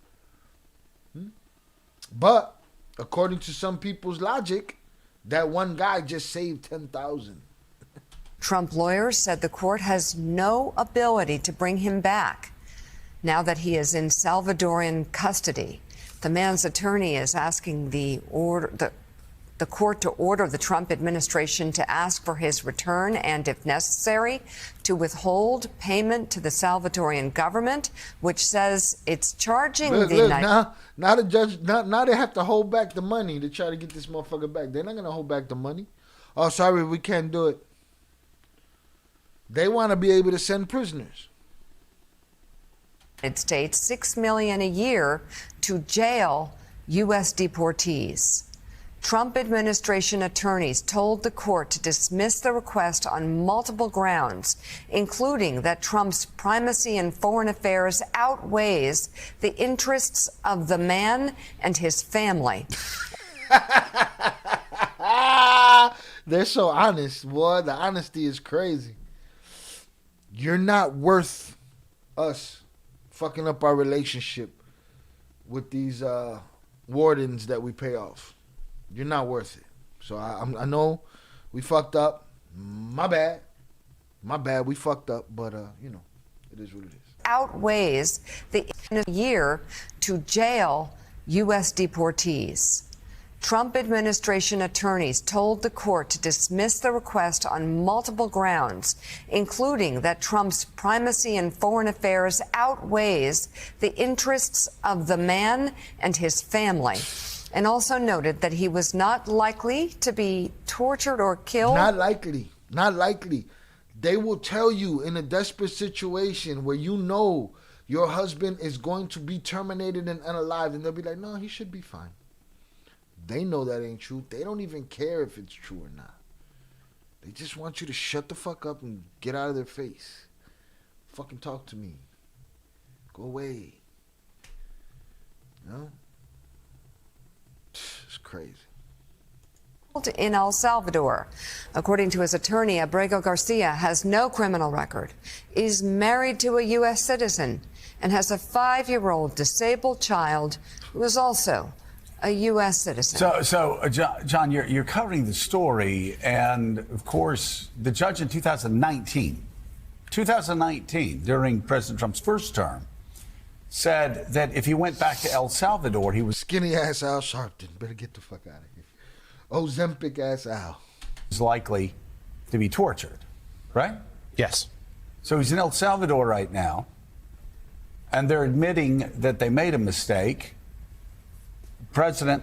But according to some people's logic, that one guy just saved 10,000. Trump lawyers said the court has no ability to bring him back now that he is in Salvadorian custody. The man's attorney is asking the court to order the Trump administration to ask for his return and, if necessary, to withhold payment to the Salvadorian government, which says it's charging now the judge, now they have to hold back the money to try to get this motherfucker back. They're not going to hold back the money. Oh, sorry, we can't do it. They want to be able to send prisoners. United States $6 million a year to jail U.S. deportees. Trump administration attorneys told the court to dismiss the request on multiple grounds, including that Trump's primacy in foreign affairs outweighs the interests of the man and his family. They're so honest, boy. The honesty is crazy. You're not worth us fucking up our relationship with these wardens that we pay off. You're not worth it. So I know we fucked up. My bad. We fucked up. But, it is what it is. Outweighs the year to jail U.S. deportees. Trump administration attorneys told the court to dismiss the request on multiple grounds, including that Trump's primacy in foreign affairs outweighs the interests of the man and his family, and also noted that he was not likely to be tortured or killed. Not likely. Not likely. They will tell you in a desperate situation where you know your husband is going to be terminated and unalived, and they'll be like, no, he should be fine. They know that ain't true. They don't even care if it's true or not. They just want you to shut the fuck up and get out of their face. Fucking talk to me. Go away. You know? It's crazy. In El Salvador. According to his attorney, Abrego Garcia has no criminal record, is married to a U.S. citizen, and has a 5-year-old disabled child who is also a U.S. citizen. So John, you're covering the story, and of course, the judge in 2019, during President Trump's first term, said that if he went back to El Salvador, he was skinny ass Al Sharpton. Better get the fuck out of here. Ozempic ass Al. Was likely to be tortured, right? Yes. So he's in El Salvador right now, and they're admitting that they made a mistake. The president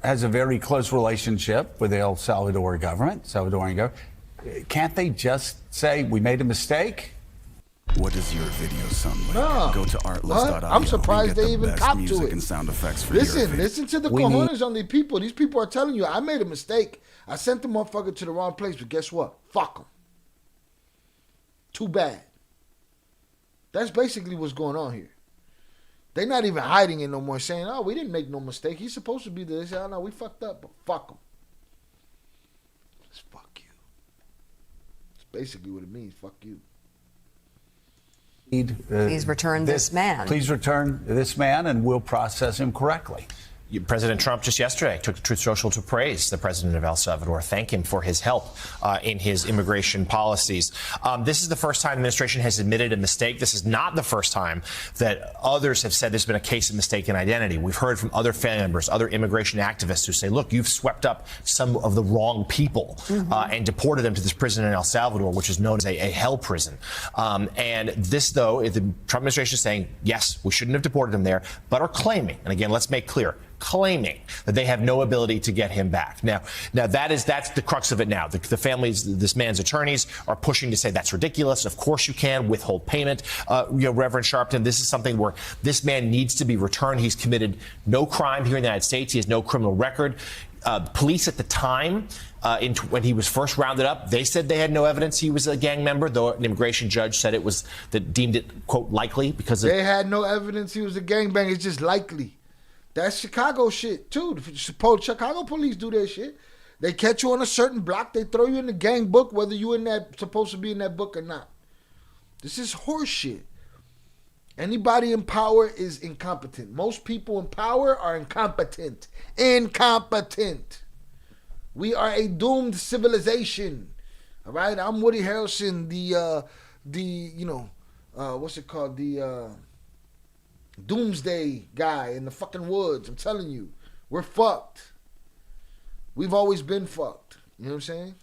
has a very close relationship with the El Salvador government, Salvadorian government. Can't they just say, we made a mistake? What does your video sound like? No. Go to artlist.audio. I'm surprised they even copped to it. And sound effects for listen to the cojones on these people. These people are telling you, I made a mistake. I sent the motherfucker to the wrong place, but guess what? Fuck them. Too bad. That's basically what's going on here. They're not even hiding it no more, saying, oh, we didn't make no mistake. He's supposed to be there. They say, oh, no, we fucked up, but fuck him. Just fuck you. That's basically what it means. Fuck you. Please return this man. Please return this man, and we'll process him correctly. President Trump just yesterday took to Truth Social to praise the president of El Salvador, thank him for his help in his immigration policies. This is the first time the administration has admitted a mistake. This is not the first time that others have said there's been a case of mistaken identity. We've heard from other family members, other immigration activists who say, look, you've swept up some of the wrong people and deported them to this prison in El Salvador, which is known as a hell prison. And this, though, the Trump administration is saying, yes, we shouldn't have deported them there, but are claiming, and again, let's make clear, claiming that they have no ability to get him back. Now that's the crux of it now. The families, this man's attorneys are pushing to say that's ridiculous. Of course you can withhold payment. Reverend Sharpton, this is something where this man needs to be returned. He's committed no crime here in the United States. He has no criminal record. Police at the time, when he was first rounded up, they said they had no evidence he was a gang member, though an immigration judge said deemed it, quote, likely because they had no evidence he was a gangbanger. It's just likely. That's Chicago shit, too. Chicago police do that shit. They catch you on a certain block. They throw you in the gang book, whether you supposed to be in that book or not. This is horse shit. Anybody in power is incompetent. Most people in power are incompetent. Incompetent. We are a doomed civilization. All right? I'm Woody Harrelson, what's it called? The doomsday guy in the fucking woods. I'm telling you, we're fucked. We've always been fucked. You know what I'm saying?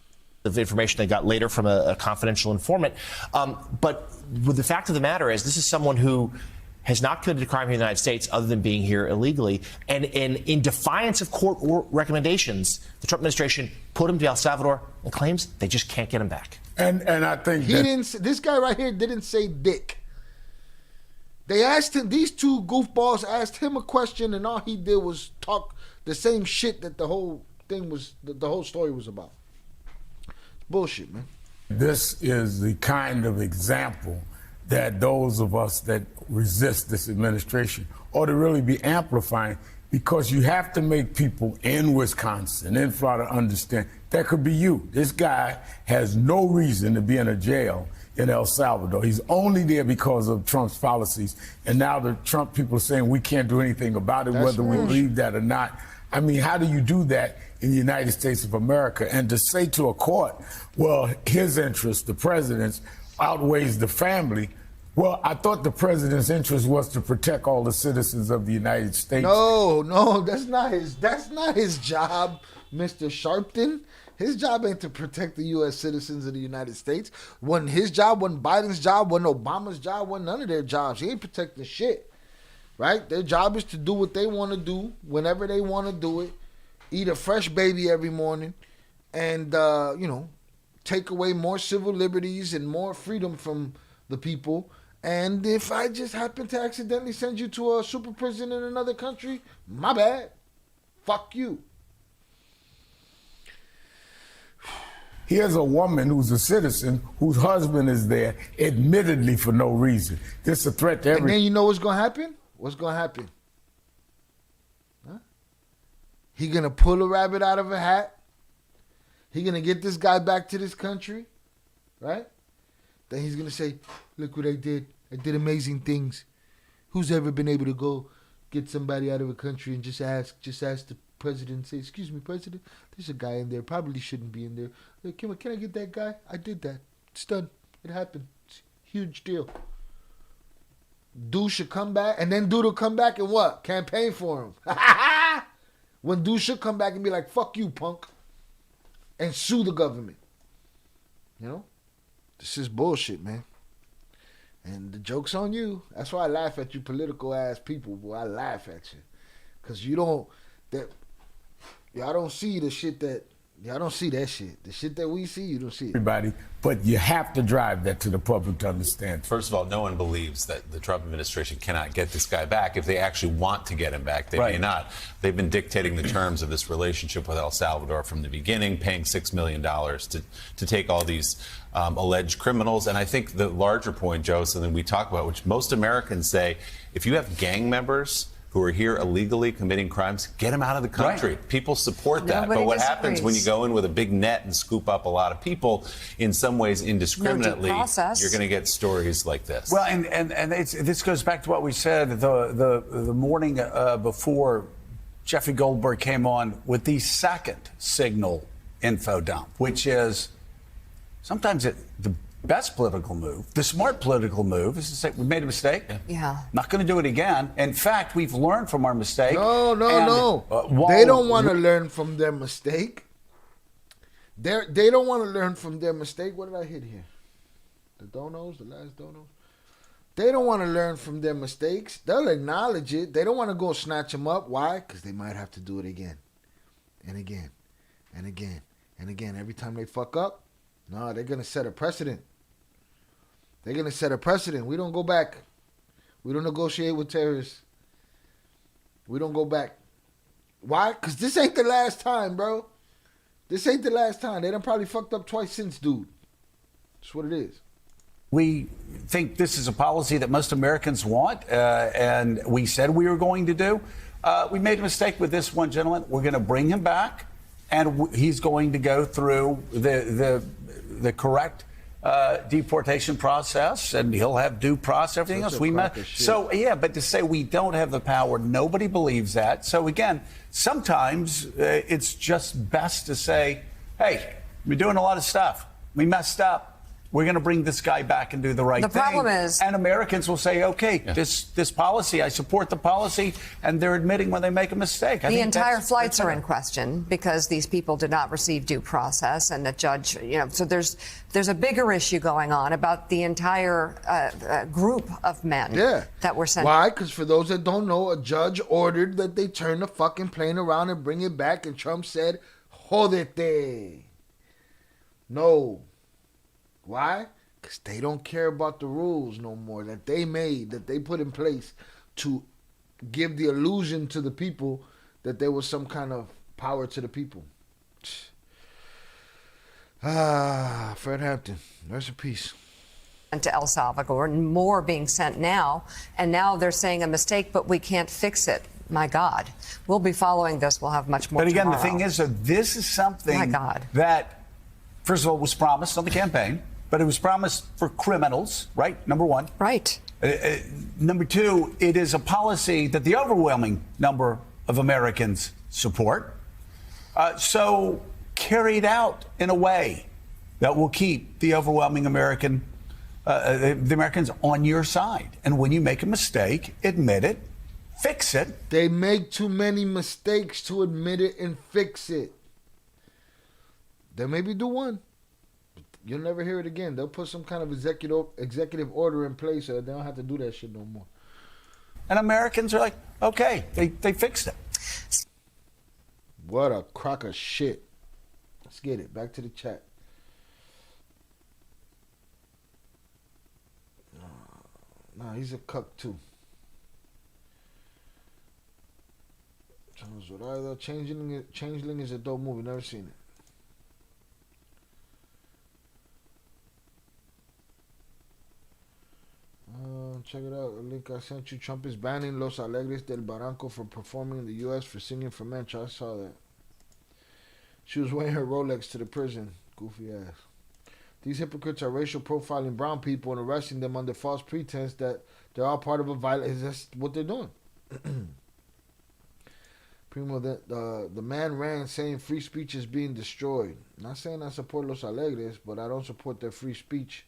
The information they got later from a confidential informant. But the fact of the matter is, this is someone who has not committed a crime here in the United States other than being here illegally. And in defiance of court recommendations, the Trump administration put him to El Salvador and claims they just can't get him back. And I think this guy right here didn't say dick. They asked him, these two goofballs asked him a question, and all he did was talk the same shit that the whole thing was, the whole story was about. It's bullshit, man. This is the kind of example that those of us that resist this administration ought to really be amplifying, because you have to make people in Wisconsin, in Florida, understand that could be you. This guy has no reason to be in a jail in El Salvador. He's only there because of Trump's policies. And now the Trump people are saying we can't do anything about it, whether we believe that or not. I mean, how do you do that in the United States of America? And to say to a court, well, his interest, the president's, outweighs the family, Well, I thought the president's interest was to protect all the citizens of the United States. No, that's not his job, Mr. Sharpton. His job ain't to protect the U.S. citizens of the United States. Wasn't his job, wasn't Biden's job, wasn't Obama's job, wasn't none of their jobs. He ain't protecting shit, right? Their job is to do what they want to do whenever they want to do it, eat a fresh baby every morning, and, take away more civil liberties and more freedom from the people. And if I just happen to accidentally send you to a super prison in another country, my bad. Fuck you. Here's a woman who's a citizen whose husband is there, admittedly for no reason. This is a threat to And then you know what's going to happen? What's going to happen? Huh? He going to pull a rabbit out of a hat. He going to get this guy back to this country, right? Then he's going to say, look what I did. I did amazing things. Who's ever been able to go get somebody out of a country and just ask the president, say, excuse me, president, there's a guy in there, probably shouldn't be in there. Look, can I get that guy? I did that. It's done. It happened. It's a huge deal. Dude should come back, and then dude will come back and what? Campaign for him. When dude should come back and be like, fuck you, punk, and sue the government. You know? This is bullshit, man. And the joke's on you. That's why I laugh at you political ass people, boy. I laugh at you. Because y'all don't see the shit that, y'all don't see that shit. The shit that we see, you don't see it. everybody, but you have to drive that to the public to understand. First of all, no one believes that the Trump administration cannot get this guy back. If they actually want to get him back, they may not. They've been dictating the terms of this relationship with El Salvador from the beginning, paying $6 million to take all these alleged criminals. And I think the larger point, Joe, something we talk about, which most Americans say, if you have gang members who are here illegally committing crimes, get them out of the country. Right. People support that. Nobody but what disagrees. happens when you go in with a big net and scoop up a lot of people, in some ways indiscriminately, No due process. you're going to get stories like this. Well, and this goes back to what we said the morning before Jeffrey Goldberg came on with the second signal info dump, which is sometimes the best political move, the smart political move, is to say we made a mistake. Yeah. Not going to do it again. In fact, we've learned from our mistake. No. They don't want to learn from their mistake. They don't want to learn from their mistake. What did I hit here? The donos, the last donos. They don't want to learn from their mistakes. They'll acknowledge it. They don't want to go snatch them up. Why? Because they might have to do it again and again and again and again. Every time they fuck up, no, they're going to set a precedent. They're going to set a precedent. We don't go back. We don't negotiate with terrorists. We don't go back. Why? Because this ain't the last time, bro. This ain't the last time. They done probably fucked up twice since, dude. That's what it is. We think this is a policy that most Americans want, and we said we were going to do. We made a mistake with this one gentleman. We're going to bring him back, and he's going to go through the correct deportation process, and he'll have due process, everything else. So, yeah, but to say we don't have the power, nobody believes that. So, again, sometimes it's just best to say, hey, we're doing a lot of stuff. We messed up. We're going to bring this guy back and do the right thing. The problem is... And Americans will say, okay, this policy, I support the policy, and they're admitting when they make a mistake. The entire flights are in question because these people did not receive due process, and the judge, so there's a bigger issue going on about the entire group of men that were sent. Why? Because for those that don't know, a judge ordered that they turn the fucking plane around and bring it back, and Trump said, Jodete. No. Why? Because they don't care about the rules no more that they made, that they put in place to give the illusion to the people that there was some kind of power to the people. Fred Hampton, rest in peace. To El Salvador, and more being sent now, and now they're saying a mistake, but we can't fix it. My God, we'll be following this. We'll have much more. But again, tomorrow. the thing is that this is something My God. that, first of all, was promised on the campaign. But it was promised for criminals, right? Number one. Right. Number two, it is a policy that the overwhelming number of Americans support. So carried out in a way that will keep the overwhelming American the Americans on your side. And when you make a mistake, admit it, fix it. They make too many mistakes to admit it and fix it. They maybe do one. You'll never hear it again. They'll put some kind of executive order in place so they don't have to do that shit no more. And Americans are like, okay, they fixed it. What a crock of shit. Let's get it. Back to the chat. Nah, he's a cuck too. Charles Zoraida. Changeling is a dope movie. Never seen it. Check it out. The link I sent you. Trump is banning Los Alegres del Barranco from performing in the U.S. for singing for Mencha. I saw that. She was wearing her Rolex to the prison. Goofy ass. These hypocrites are racial profiling brown people and arresting them under false pretense that they're all part of a violence. That's what they're doing. Primo, the man ran saying free speech is being destroyed. Not saying I support Los Alegres, but I don't support their free speech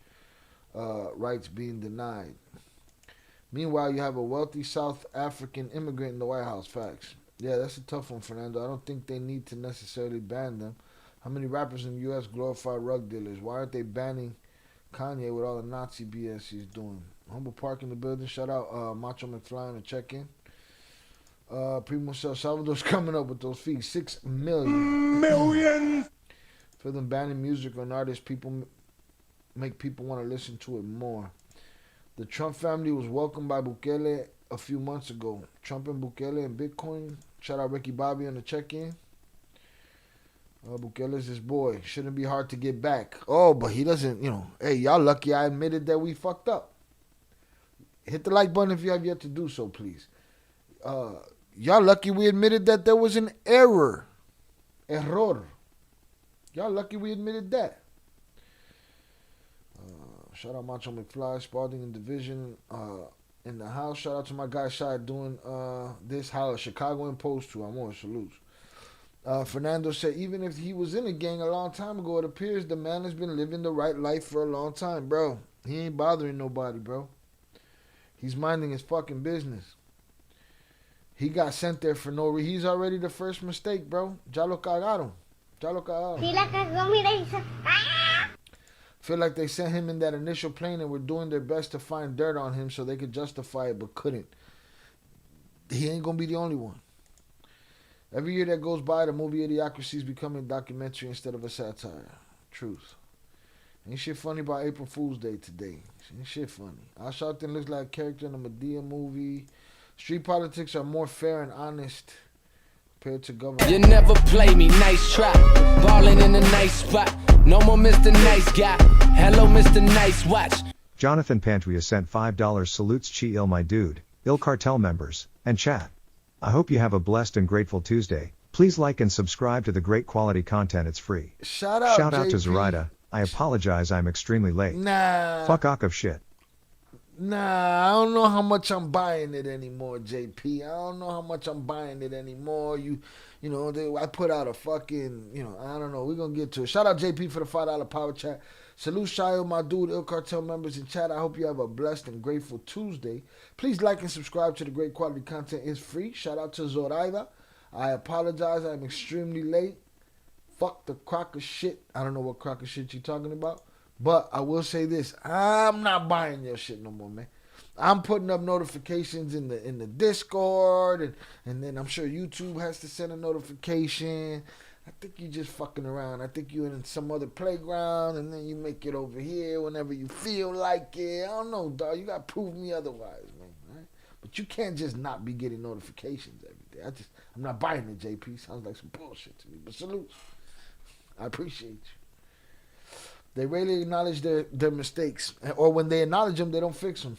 rights being denied. Meanwhile, you have a wealthy South African immigrant in the White House. Facts. Yeah, that's a tough one, Fernando. I don't think they need to necessarily ban them. How many rappers in the U.S. glorify rug dealers? Why aren't they banning Kanye with all the Nazi BS he's doing? Humble Park in the building. Shout out Macho McFly on the check-in. Primo Salvador's coming up with those fees. 6 million. Millions! For them banning music on artists, make people want to listen to it more. The Trump family was welcomed by Bukele a few months ago. Trump and Bukele and Bitcoin. Shout out Ricky Bobby on the check-in. Bukele's his boy. Shouldn't be hard to get back. Oh, but he doesn't, Hey, y'all lucky I admitted that we fucked up. Hit the like button if you have yet to do so, please. Y'all lucky we admitted that there was an error. Error. Y'all lucky we admitted that. Shout out Macho McFly, Spalding in Division, in the house. Shout out to my guy Shy doing this. How Chicago imposed to. I'm on salutes. Fernando said, even if he was in a gang a long time ago, it appears the man has been living the right life for a long time, bro. He ain't bothering nobody, bro. He's minding his fucking business. He got sent there for no reason. He's already the first mistake, bro. Ya lo cagaron. Ya lo cagaron. Sí la cagó, mira, hizo... Feel like they sent him in that initial plane and were doing their best to find dirt on him so they could justify it, but couldn't. He ain't gonna be the only one. Every year that goes by, the movie Idiocracy is becoming a documentary instead of a satire. Truth. Ain't shit funny about April Fool's Day today. Ain't shit funny. Al Sharpton looks like a character in a Medea movie. Street politics are more fair and honest compared to government. You never play me, nice try. Ballin' in a nice spot. No more Mr. Nice Guy. Hello, Mr. Nice Watch. Jonathan Pantria sent $5 salutes Chi Il my dude, Il Cartel members, and chat. I hope you have a blessed and grateful Tuesday. Please like and subscribe to the great quality content. It's free. Shout out to Zoraida. I apologize I'm extremely late. Nah. Fuck ock of shit. Nah, I don't know how much I'm buying it anymore, JP. I don't know how much I'm buying it anymore. I put out a fucking, I don't know. We're going to get to it. Shout out JP for the $5 power chat. Salute Shayo, my dude, Il Cartel members in chat. I hope you have a blessed and grateful Tuesday. Please like and subscribe to the great quality content. It's free. Shout out to Zoraida. I apologize. I'm extremely late. Fuck the crock of shit. I don't know what crock of shit you're talking about. But I will say this. I'm not buying your shit no more, man. I'm putting up notifications in the Discord. And then I'm sure YouTube has to send a notification. I think you just fucking around. I think you're in some other playground, and then you make it over here whenever you feel like it. I don't know, dog. You got to prove me otherwise, man. Right? But you can't just not be getting notifications every day. I'm not buying it, JP. Sounds like some bullshit to me. But salute. I appreciate you. They rarely acknowledge their mistakes. Or when they acknowledge them, they don't fix them.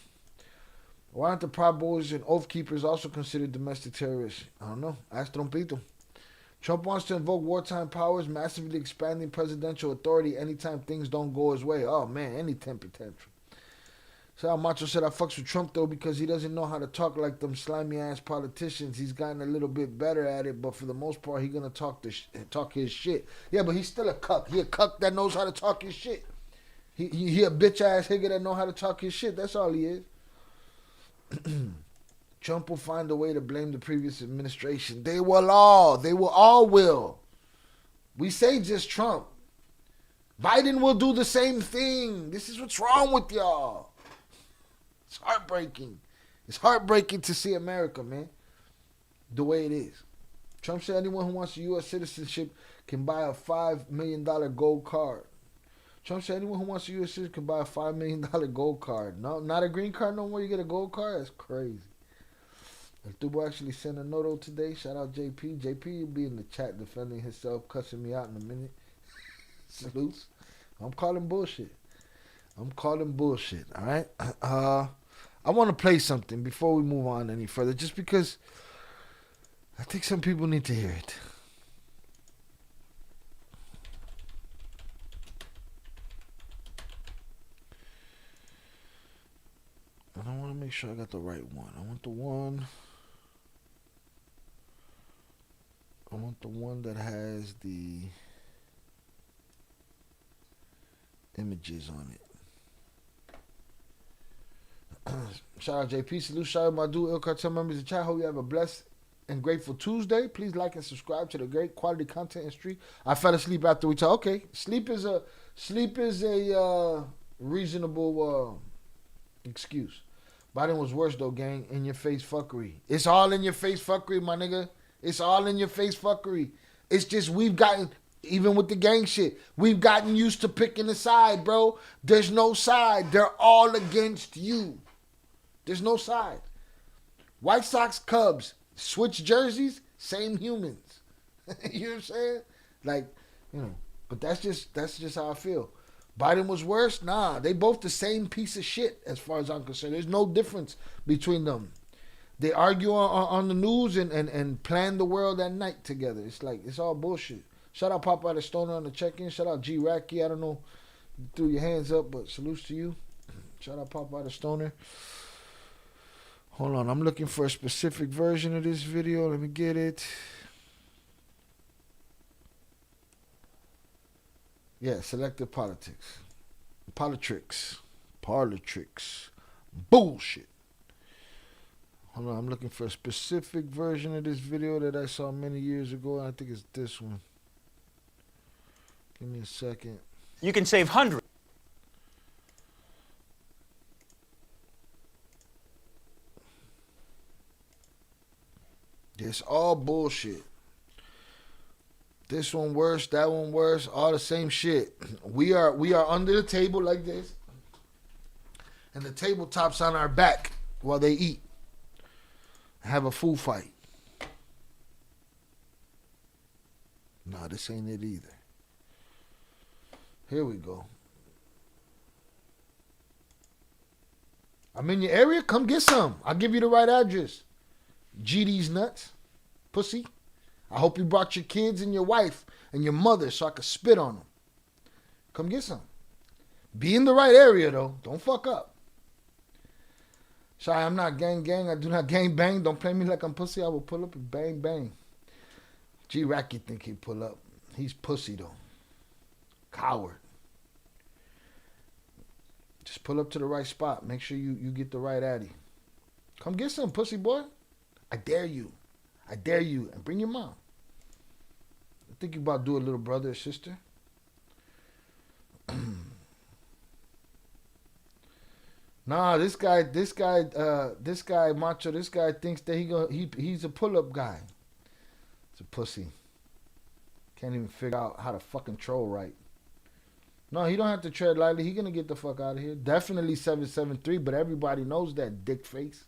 Why aren't the Proud Boys and Oath Keepers also considered domestic terrorists? I don't know. Ask Trompito. Trump wants to invoke wartime powers, massively expanding presidential authority anytime things don't go his way. Oh, man, any temper tantrum. So Macho said, I fucks with Trump, though, because he doesn't know how to talk like them slimy-ass politicians. He's gotten a little bit better at it, but for the most part, he's going to talk his shit. Yeah, but he's still a cuck. He a cuck that knows how to talk his shit. He a bitch ass nigga that know how to talk his shit. That's all he is. Trump will find a way to blame the previous administration. They will all will. We say just Trump. Biden will do the same thing. This is what's wrong with y'all. It's heartbreaking. It's heartbreaking to see America, man, the way it is. Trump said anyone who wants U.S. citizenship can buy a $5 million gold card. Trump said anyone who wants a U.S. citizenship can buy a $5 million gold card. No, not a green card no more. You get a gold card? That's crazy. El Tubo actually sent a note today. Shout out JP. JP will be in the chat defending himself, cussing me out in a minute. Salutes. I'm calling bullshit. All right? I want to play something before we move on any further, just because I think some people need to hear it. And I want to make sure I got the right one. I want the one that has the images on it. Shout out JP. Salute. Shout out my dude, El Cartel members in chat. Hope you have a blessed and grateful Tuesday. Please like and subscribe to the great quality content industry. I fell asleep after we talk. Okay, sleep is a reasonable excuse. Biden was worse though, gang. In your face fuckery. It's all in your face fuckery, my nigga. It's all in your face fuckery. It's just we've gotten, even with the gang shit, we've gotten used to picking a side, bro. There's no side. They're all against you. There's no side. White Sox, Cubs, switch jerseys, same humans. You know what I'm saying? Like, you know, but that's just how I feel. Biden was worse? Nah, they both the same piece of shit as far as I'm concerned. There's no difference between them. They argue on the news and plan the world at night together. It's like, it's all bullshit. Shout out Popeye the Stoner on the check-in. Shout out G Racky. I don't know, you threw your hands up, but salutes to you. Shout out Popeye the Stoner. Hold on, I'm looking for a specific version of this video. Let me get it. Yeah, selective politics. Politricks. Bullshit. Hold on, I'm looking for a specific version of this video that I saw many years ago. I think it's this one. Give me a second. You can save hundreds. It's all bullshit. This one worse, that one worse, all the same shit. We are under the table like this, and the tabletop's on our back while they eat. Have a food fight. Nah, this ain't it either. Here we go. I'm in your area. Come get some. I'll give you the right address. GD's nuts. Pussy. I hope you brought your kids and your wife and your mother so I could spit on them. Come get some. Be in the right area, though. Don't fuck up. Sorry, I'm not gang. I do not gang bang. Don't play me like I'm pussy. I will pull up and bang bang. G Racky think he pull up. He's pussy, though. Coward. Just pull up to the right spot. Make sure you get the right addy. Come get some, pussy boy. I dare you. And bring your mom. I think you about to do a little brother or sister. Nah, this guy, Macho, this guy thinks that he's a pull-up guy. It's a pussy. Can't even figure out how to fucking troll right. No, he don't have to tread lightly. He gonna get the fuck out of here. Definitely 773, but everybody knows that, dick face.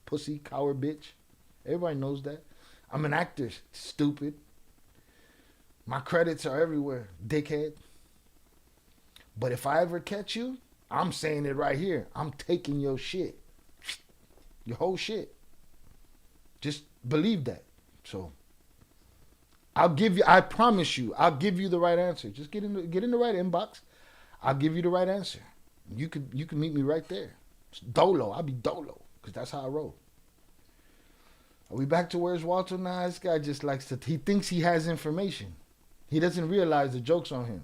Pussy, coward bitch. Everybody knows that. I'm an actor, stupid. My credits are everywhere, dickhead. But if I ever catch you, I'm saying it right here. I'm taking your shit. Your whole shit. Just believe that. So I promise you, I'll give you the right answer. Just get in the right inbox. I'll give you the right answer. You can meet me right there. It's dolo. I'll be dolo. Because that's how I roll. Are we back to Where's Walter? Nah, this guy just likes to, he thinks he has information. He doesn't realize the joke's on him.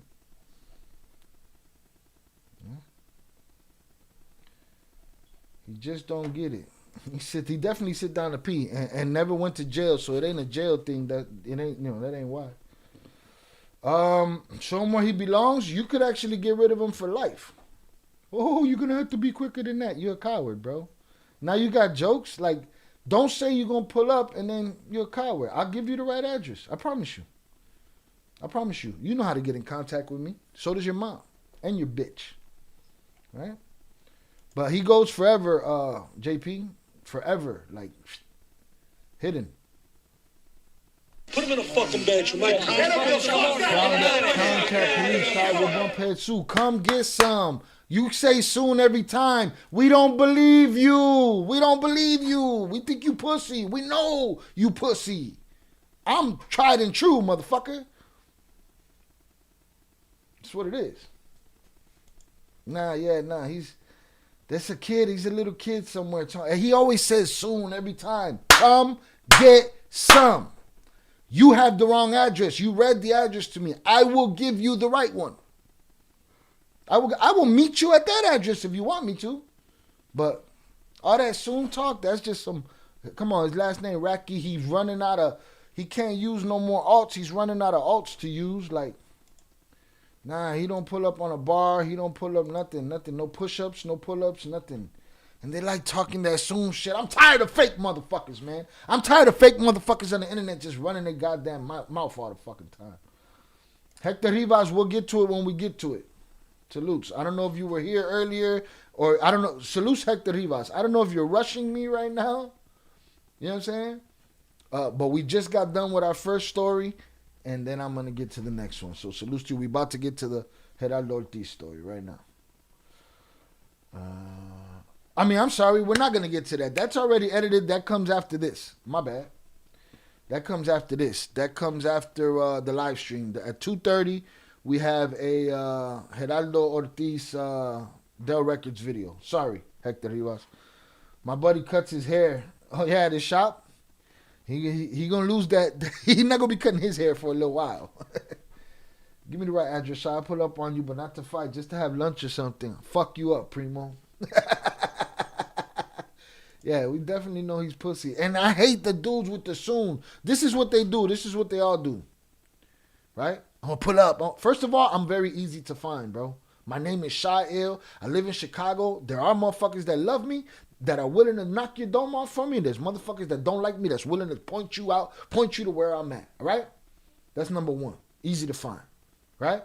He just don't get it. He definitely sit down to pee and never went to jail, so it ain't a jail thing. That it ain't, that ain't why. Show him where he belongs. You could actually get rid of him for life. Oh, you're gonna have to be quicker than that. You're a coward, bro. Now you got jokes like, don't say you're gonna pull up and then you're a coward. I'll give you the right address. I promise you. I promise you. You know how to get in contact with me. So does your mom and your bitch, right? But he goes forever, JP. Forever, like, hidden. Put him in a fucking bed, you might. Contact police side with bump head Sue. Come get some. You say soon every time. We don't believe you. We don't believe you. We think you pussy. We know you pussy. I'm tried and true, motherfucker. That's what it is. Nah. That's a kid. He's a little kid somewhere. And he always says soon every time. Come get some. You have the wrong address. You read the address to me. I will give you the right one. I will meet you at that address if you want me to. But all that soon talk, that's just some... Come on, his last name, Racky. He's running out of... He can't use no more alts. He's running out of alts to use. Like... Nah, he don't pull up on a bar. He don't pull up nothing. No push-ups, no pull-ups, nothing. And they like talking that soon shit. I'm tired of fake motherfuckers, man. I'm tired of fake motherfuckers on the internet just running their goddamn mouth all the fucking time. Hector Rivas, we'll get to it when we get to it. Salutes. I don't know if you were here earlier or I don't know. Salutes Hector Rivas. I don't know if you're rushing me right now. You know what I'm saying? But we just got done with our first story. And then I'm going to get to the next one. So, salute to you. We about to get to the Geraldo Ortiz story right now. I'm sorry. We're not going to get to that. That's already edited. That comes after this. My bad. That comes after this. That comes after the live stream. At 2:30, we have a Geraldo Ortiz Dell Records video. Sorry, Hector Rivas. My buddy cuts his hair. Oh, yeah, at his shop. He gonna lose that. He not gonna be cutting his hair for a little while. Give me the right address, so I'll pull up on you, but not to fight, just to have lunch or something. Fuck you up, primo. Yeah, we definitely know he's pussy. And I hate the dudes with the soon. This is what they do. This is what they all do. Right? I'm gonna pull up. First of all, I'm very easy to find, bro. My name is Shail. I live in Chicago. There are motherfuckers that love me, that are willing to knock your dome off from me. There's motherfuckers that don't like me that's willing to point you out, point you to where I'm at. All right? That's number one. Easy to find. Right?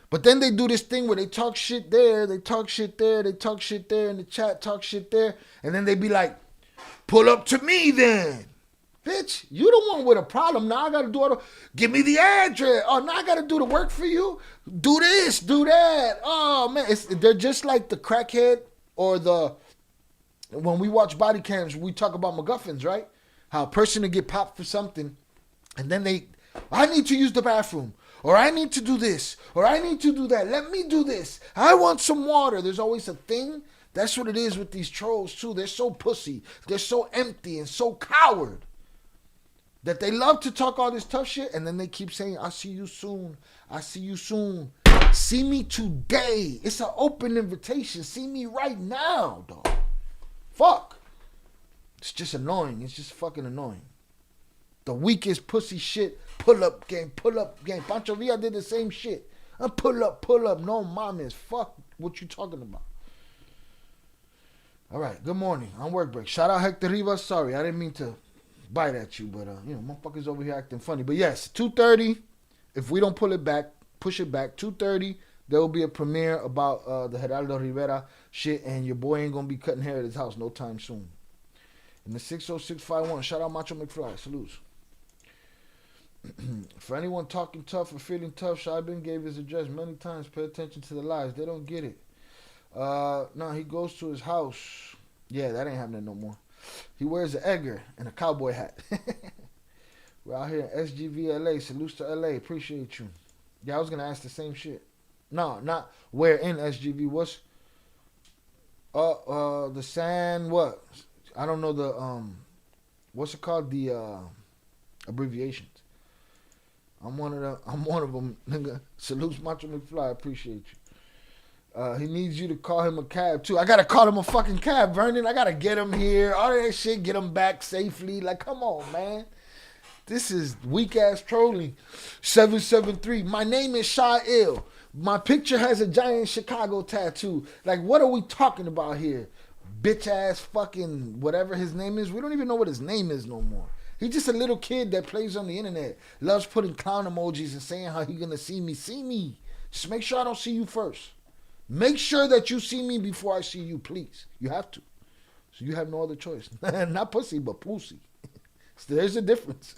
But then they do this thing where they talk shit there, they talk shit there, they talk shit there in the chat, talk shit there, and then they be like, pull up to me then. Bitch, you the one with a problem. Now I got to do all the... Give me the address. Oh, now I got to do the work for you? Do this, do that. Oh, man. They're just like the crackhead or the... When we watch body cams, we talk about MacGuffins, right? How a person will get popped for something, and then I need to use the bathroom, or I need to do this, or I need to do that. Let me do this. I want some water. There's always a thing. That's what it is with these trolls, too. They're so pussy. They're so empty and so coward that they love to talk all this tough shit, and then they keep saying, I'll see you soon. I'll see you soon. See me today. It's an open invitation. See me right now, dog. Fuck. It's just annoying. It's just fucking annoying. The weakest pussy shit. Pull up game. Pull up game. Pancho Villa did the same shit. Pull up. No mames. Fuck what you talking about. All right. Good morning. On work break. Shout out Hector Rivas. Sorry. I didn't mean to bite at you. But, motherfuckers over here acting funny. But yes, 2:30. If we don't pull it back, push it back. 2:30. There will be a premiere about the Geraldo Rivera shit, and your boy ain't going to be cutting hair at his house no time soon. In the 60651, shout out Macho McFly. Salutes. For anyone talking tough or feeling tough, Shai-Ben gave his address many times. Pay attention to the lies. They don't get it. No, he goes to his house. Yeah, that ain't happening no more. He wears an Edgar and a cowboy hat. We're out here in SGV LA. Salutes to LA. Appreciate you. Yeah, I was going to ask the same shit. No, not where in SGV. What's the San what? I don't know the what's it called? The abbreviations. I'm one of them, nigga. Salutes Macho McFly, appreciate He needs you to call him a cab too. I gotta call him a fucking cab, Vernon. I gotta get him here. All that shit, get him back safely. Like, come on, man. This is weak ass trolling. 773. My name is Sha'il. My picture has a giant Chicago tattoo. Like, what are we talking about here? Bitch ass fucking whatever his name is. We don't even know what his name is no more. He's just a little kid that plays on the internet. Loves putting clown emojis and saying how he gonna see me. See me. Just make sure I don't see you first. Make sure that you see me before I see you, please. You have to. So you have no other choice. Not pussy, but pussy. So there's a difference.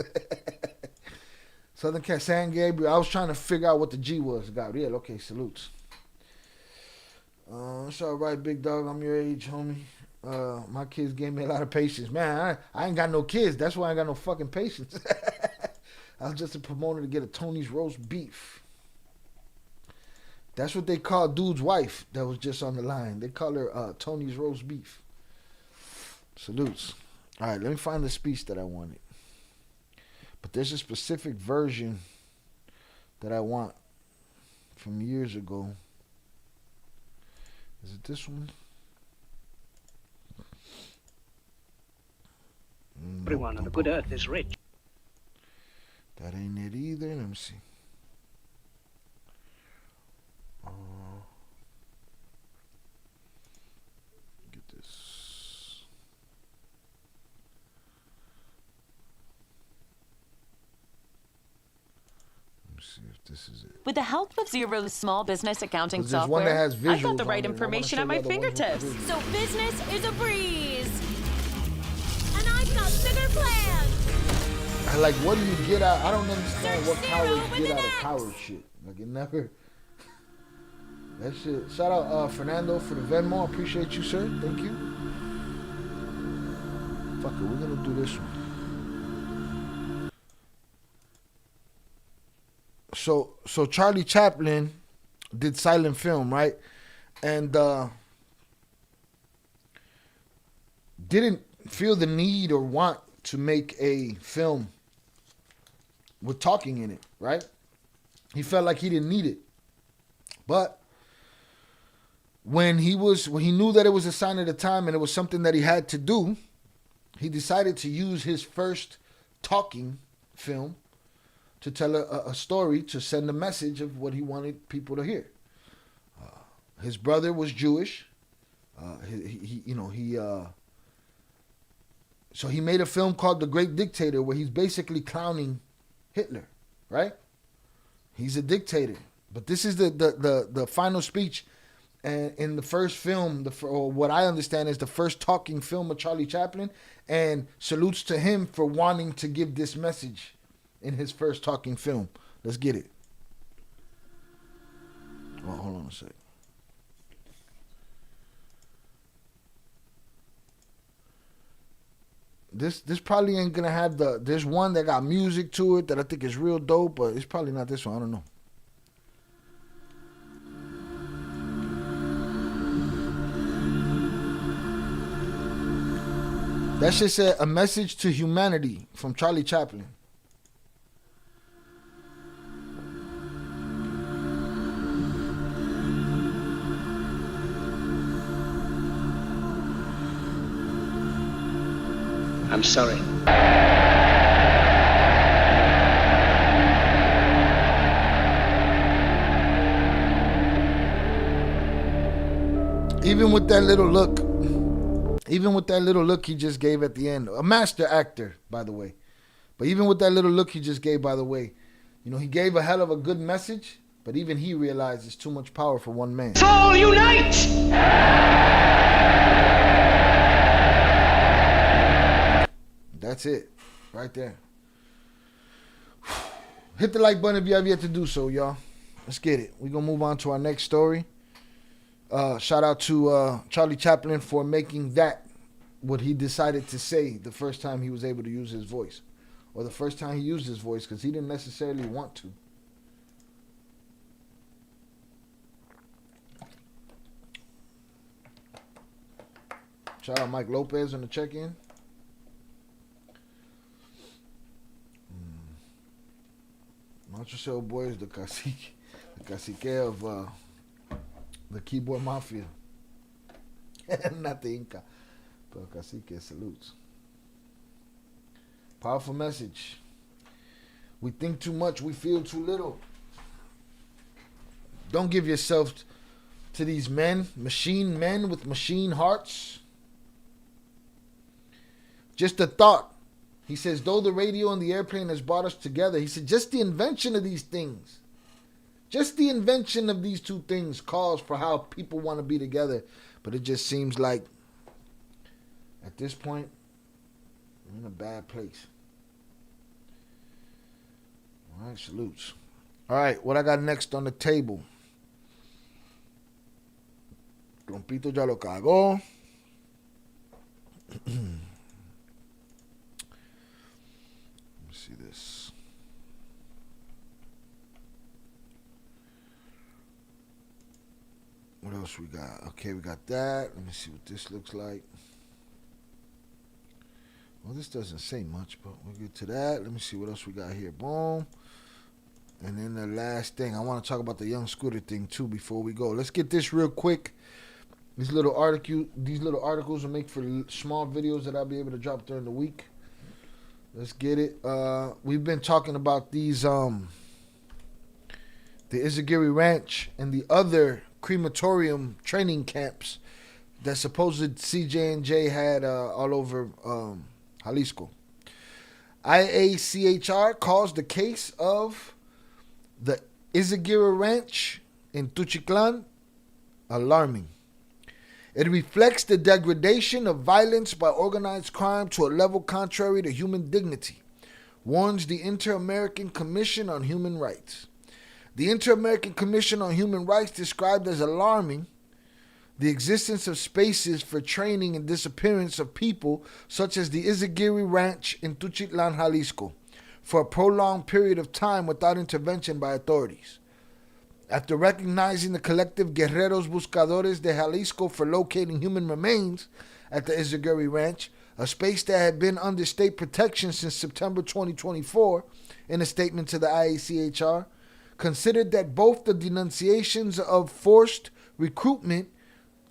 Southern Cat, San Gabriel. I was trying to figure out what the G was. Gabriel. Okay, salutes. It's all right, big dog. I'm your age, homie. My kids gave me a lot of patience. Man, I ain't got no kids. That's why I ain't got no fucking patience. I was just a promoter to get a Tony's roast beef. That's what they call dude's wife that was just on the line. They call her Tony's roast beef. Salutes. All right, let me find the speech that I wanted. But there's a specific version that I want from years ago. Is it this one? Everyone on the good earth is rich. That ain't it either. Let me see. Get this. Let me see if this is it. With the help of Zero's small business accounting There's one that software, has I've got visuals the right on it. information at my fingertips. So business is a breeze. And I've got bigger plans. Like, what do you get out? I don't understand what cowards get out of coward shit. Like, it never. That shit. Shout out Fernando for the Venmo. Appreciate you, sir. Thank you. Fuck it, we're gonna do this one. So Charlie Chaplin did silent film, right? And didn't feel the need or want to make a film with talking in it, right? He felt like he didn't need it. But when he knew that it was a sign of the time and it was something that he had to do, he decided to use his first talking film to tell a story, to send a message of what he wanted people to hear. His brother was Jewish. So he made a film called The Great Dictator, where he's basically clowning Hitler, right? He's a dictator. But this is the final speech. And in the first film, or what I understand is the first talking film of Charlie Chaplin, and salutes to him for wanting to give this message in his first talking film. Let's get it. Oh, hold on a sec. This probably ain't gonna have there's one that got music to it that I think is real dope, but it's probably not this one. I don't know. That shit said, a message to humanity from Charlie Chaplin. I'm sorry. Even with that little look he just gave at the end. A master actor, by the way. But even with that little look he just gave, by the way, you know, he gave a hell of a good message, but even he realized it's too much power for one man. All unite! That's it. Right there. Hit the like button if you have yet to do so, y'all. Let's get it. We're going to move on to our next story. Shout out to Charlie Chaplin for making that what he decided to say the first time he was able to use his voice. Or the first time he used his voice, because he didn't necessarily want to. Shout out Mike Lopez on the check-in. Macho Show Boys, the cacique of The keyboard mafia. Not the Inca. But Cacique salutes. Powerful message. We think too much, we feel too little. Don't give yourself to these men, machine men with machine hearts. Just a thought. He says, though the radio and the airplane has brought us together, he said, just the invention of these things, just the invention of these two things calls for how people want to be together. But it just seems like at this point, we're in a bad place. All right, salutes. All right, what I got next on the table? Trompito ya lo cagó. Let me see this. What else we got? Okay, we got that. Let me see what this looks like. Well, this doesn't say much, but we'll get to that. Let me see what else we got here. Boom. And then the last thing, I want to talk about the young Scooter thing too before we go. Let's get this real quick. These little articles will make for small videos that I'll be able to drop during the week. Let's get it. We've been talking about these, the Izagiri Ranch and the other crematorium training camps that supposed CJ&J had all over Jalisco. IACHR calls the case of the Izagiri Ranch in Tuchiclan alarming. It reflects the degradation of violence by organized crime to a level contrary to human dignity, warns the Inter-American Commission on Human Rights. The Inter-American Commission on Human Rights described as alarming the existence of spaces for training and disappearance of people such as the Izagiri Ranch in Tuchitlan, Jalisco, for a prolonged period of time without intervention by authorities. After recognizing the collective Guerreros Buscadores de Jalisco for locating human remains at the Izagiri Ranch, a space that had been under state protection since September 2024, in a statement to the IACHR, considered that both the denunciations of forced recruitment,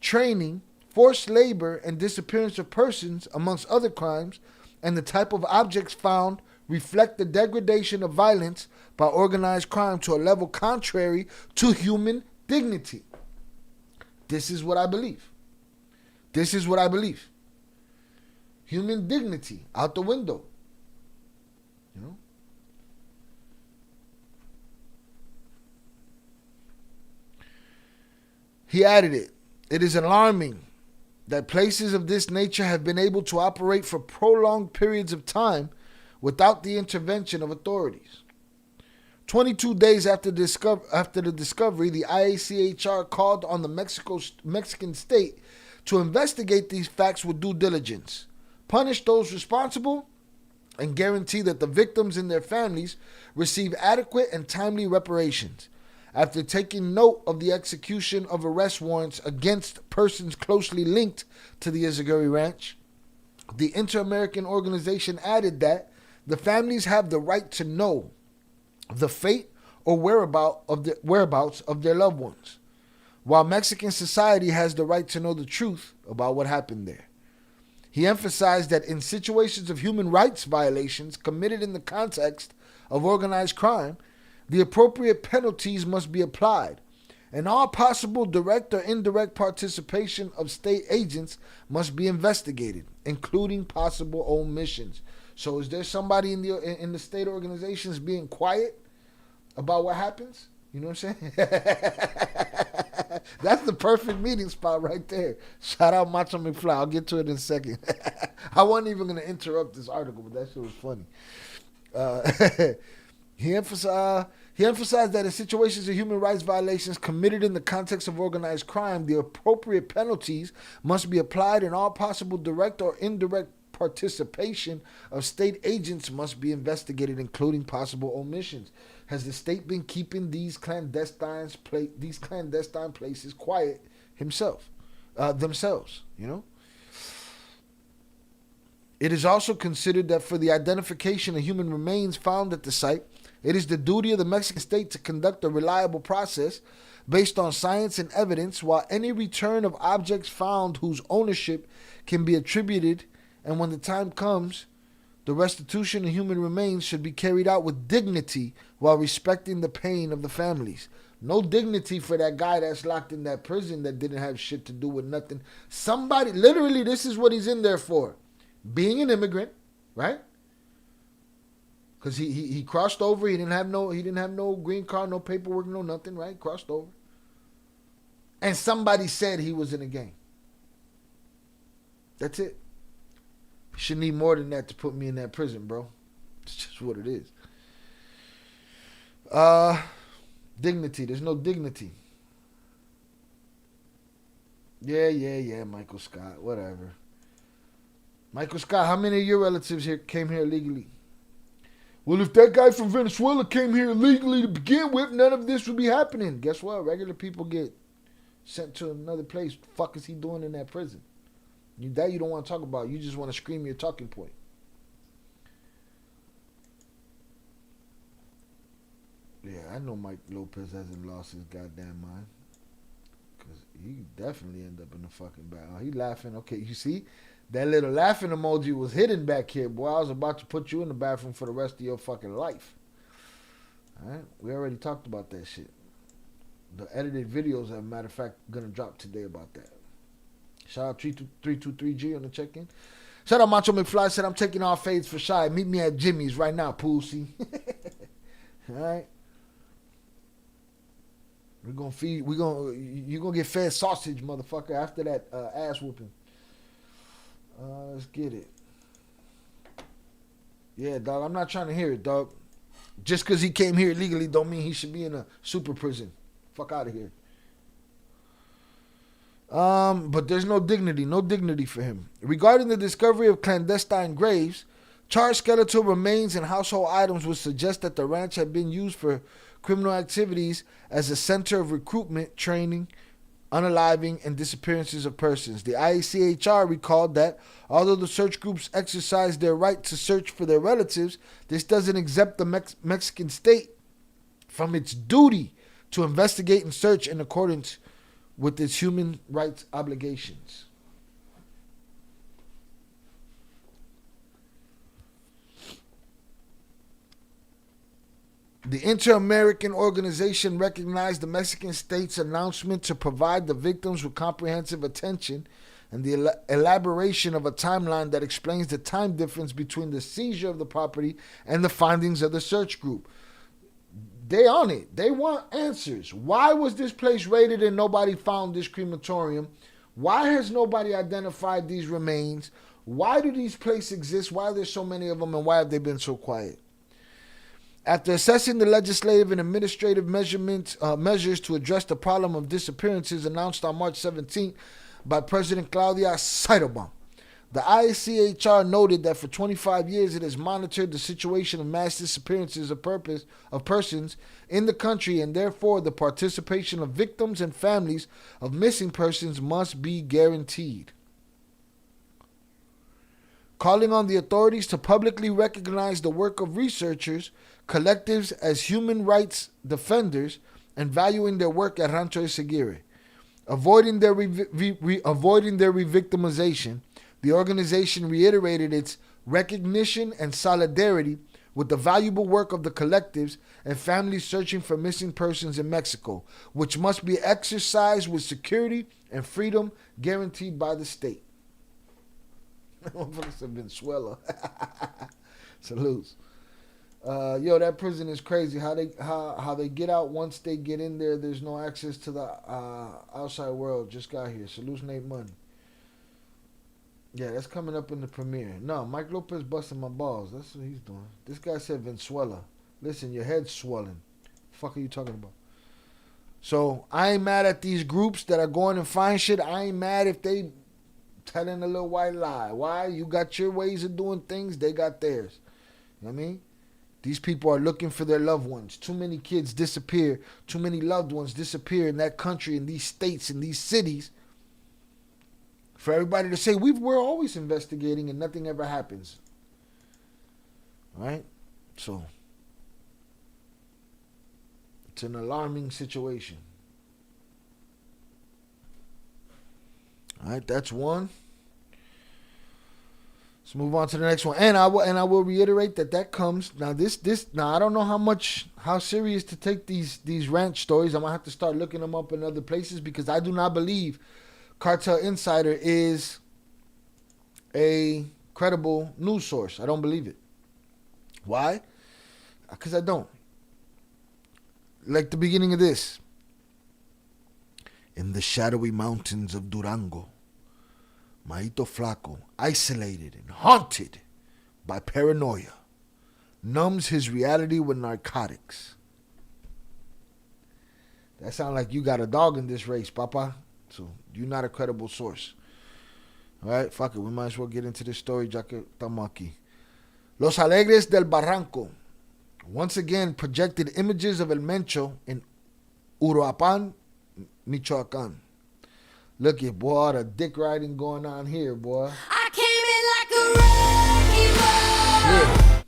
training, forced labor, and disappearance of persons, amongst other crimes, and the type of objects found reflect the degradation of violence by organized crime to a level contrary to human dignity. This is what I believe. This is what I believe. Human dignity out the window. You know? He added it. It is alarming that places of this nature have been able to operate for prolonged periods of time without the intervention of authorities. 22 days after the discovery, the IACHR called on the Mexican state to investigate these facts with due diligence, punish those responsible, and guarantee that the victims and their families receive adequate and timely reparations. After taking note of the execution of arrest warrants against persons closely linked to the Izagiri Ranch, the Inter-American organization added that the families have the right to know the fate or whereabouts of their loved ones, while Mexican society has the right to know the truth about what happened there. He emphasized that in situations of human rights violations committed in the context of organized crime, the appropriate penalties must be applied, and all possible direct or indirect participation of state agents must be investigated, including possible omissions. So is there somebody in the state organizations being quiet about what happens? You know what I'm saying? That's the perfect meeting spot right there. Shout out Macho McFly. I'll get to it in a second. I wasn't even going to interrupt this article, but that shit was funny. He emphasized that in situations of human rights violations committed in the context of organized crime, the appropriate penalties must be applied, and all possible direct or indirect participation of state agents must be investigated, including possible omissions. Has the state been keeping these clandestine places quiet themselves? You know. It is also considered that for the identification of human remains found at the site, it is the duty of the Mexican state to conduct a reliable process based on science and evidence, while any return of objects found whose ownership can be attributed, and when the time comes, the restitution of human remains should be carried out with dignity while respecting the pain of the families. No dignity for that guy that's locked in that prison that didn't have shit to do with nothing. Somebody, literally, this is what he's in there for. Being an immigrant, right? Because he crossed over. He didn't have no green card, no paperwork, no nothing, right? Crossed over. And somebody said he was in a gang. That's it. You should need more than that to put me in that prison, bro. It's just what it is. Dignity. There's no dignity. Yeah, Michael Scott. Whatever. Michael Scott, how many of your relatives here came here illegally? Well, if that guy from Venezuela came here illegally to begin with, none of this would be happening. Guess what? Regular people get sent to another place. What the fuck is he doing in that prison? That you don't want to talk about. You just want to scream your talking point. Yeah, I know Mike Lopez hasn't lost his goddamn mind. Because he definitely end up in the fucking battle. He laughing. Okay, you see? That little laughing emoji was hidden back here, boy. I was about to put you in the bathroom for the rest of your fucking life. Alright? We already talked about that shit. The edited videos, as a matter of fact, gonna drop today about that. Shout out 323G on the check-in. Shout out Macho McFly said, I'm taking off fades for Shy. Meet me at Jimmy's right now, Poolsy. Alright? You're gonna get fed sausage, motherfucker, after that ass whooping. Let's get it. Yeah, dog, I'm not trying to hear it, dog. Just because he came here illegally don't mean he should be in a super prison. Fuck out of here. But there's no dignity for him. Regarding the discovery of clandestine graves, charred skeletal remains and household items would suggest that the ranch had been used for criminal activities as a center of recruitment, training, unaliving, and disappearances of persons. The IACHR recalled that although the search groups exercise their right to search for their relatives, this doesn't exempt the Mexican state from its duty to investigate and search in accordance with its human rights obligations. The Inter-American Organization recognized the Mexican state's announcement to provide the victims with comprehensive attention and the elaboration of a timeline that explains the time difference between the seizure of the property and the findings of the search group. They on it. They want answers. Why was this place raided and nobody found this crematorium? Why has nobody identified these remains? Why do these places exist? Why are there so many of them, and why have they been so quiet? After assessing the legislative and administrative measures to address the problem of disappearances announced on March 17th by President Claudia Sheinbaum, the ICHR noted that for 25 years it has monitored the situation of mass disappearances of persons in the country, and therefore the participation of victims and families of missing persons must be guaranteed. Calling on the authorities to publicly recognize the work of researchers, collectives as human rights defenders, and valuing their work at Rancho Seguirre. Avoiding their re-victimization, the organization reiterated its recognition and solidarity with the valuable work of the collectives and families searching for missing persons in Mexico, which must be exercised with security and freedom guaranteed by the state. Venezuela. Salutes. Yo, that prison is crazy. How they get out once they get in there. There's no access to the outside world. Just got here. Salutes Nate Money. Yeah, that's coming up in the premiere. No, Mike Lopez busting my balls. That's what he's doing. This guy said Venezuela. Listen, your head's swollen. The fuck are you talking about? So I ain't mad at these groups that are going and find shit. I ain't mad if they telling a little white lie. Why? You got your ways of doing things. They got theirs. You know what I mean? These people are looking for their loved ones. Too many kids disappear. Too many loved ones disappear in that country, in these states, in these cities. For everybody to say, we're always investigating and nothing ever happens. Right? So, it's an alarming situation. All right, that's one. Let's move on to the next one. And I will reiterate that comes now. Now I don't know how serious to take these ranch stories. I'm gonna have to start looking them up in other places because I do not believe Cartel Insider is a credible news source. I don't believe it. Why? Because I don't. Like the beginning of this. In the shadowy mountains of Durango, Maito Flaco, isolated and haunted by paranoia, numbs his reality with narcotics. That sounds like you got a dog in this race, Papa. So you're not a credible source. All right, fuck it. We might as well get into this story, ya que estamos aquí. Los Alegres del Barranco once again projected images of El Mencho in Uruapan, Michoacan. Look at boy, all the dick riding going on here, boy. I came in like a wrecking ball.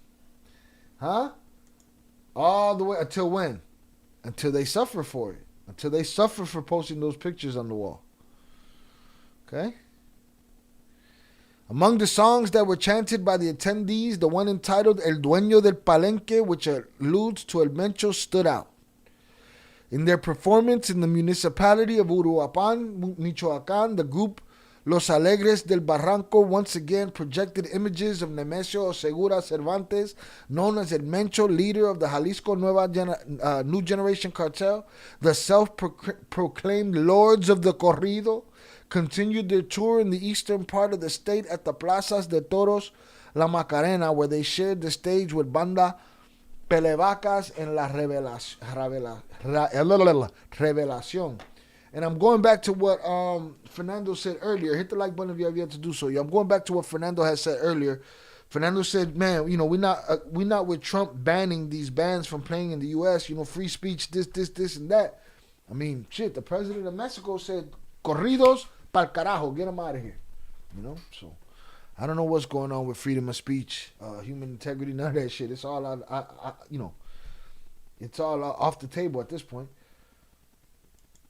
Huh? All the way until when? Until they suffer for it. Until they suffer for posting those pictures on the wall. Okay? Among the songs that were chanted by the attendees, the one entitled El Dueño del Palenque, which alludes to El Mencho, stood out. In their performance in the municipality of Uruapan, Michoacán, the group Los Alegres del Barranco once again projected images of Nemesio Segura Cervantes, known as El Mencho, leader of the Jalisco New Generation Cartel. The self-proclaimed lords of the corrido continued their tour in the eastern part of the state at the Plazas de Toros La Macarena, where they shared the stage with Banda Pelevacas and La Revelación. And I'm going back to what Fernando said earlier. Hit the like button if you have yet to do so. I'm going back to what Fernando has said earlier. Fernando said, man, we're not with Trump banning these bands from playing in the U.S., free speech, this, and that. I mean, shit, the president of Mexico said, corridos pa'l carajo, get them out of here. So I don't know what's going on with freedom of speech, human integrity, none of that shit. It's all, it's all off the table at this point.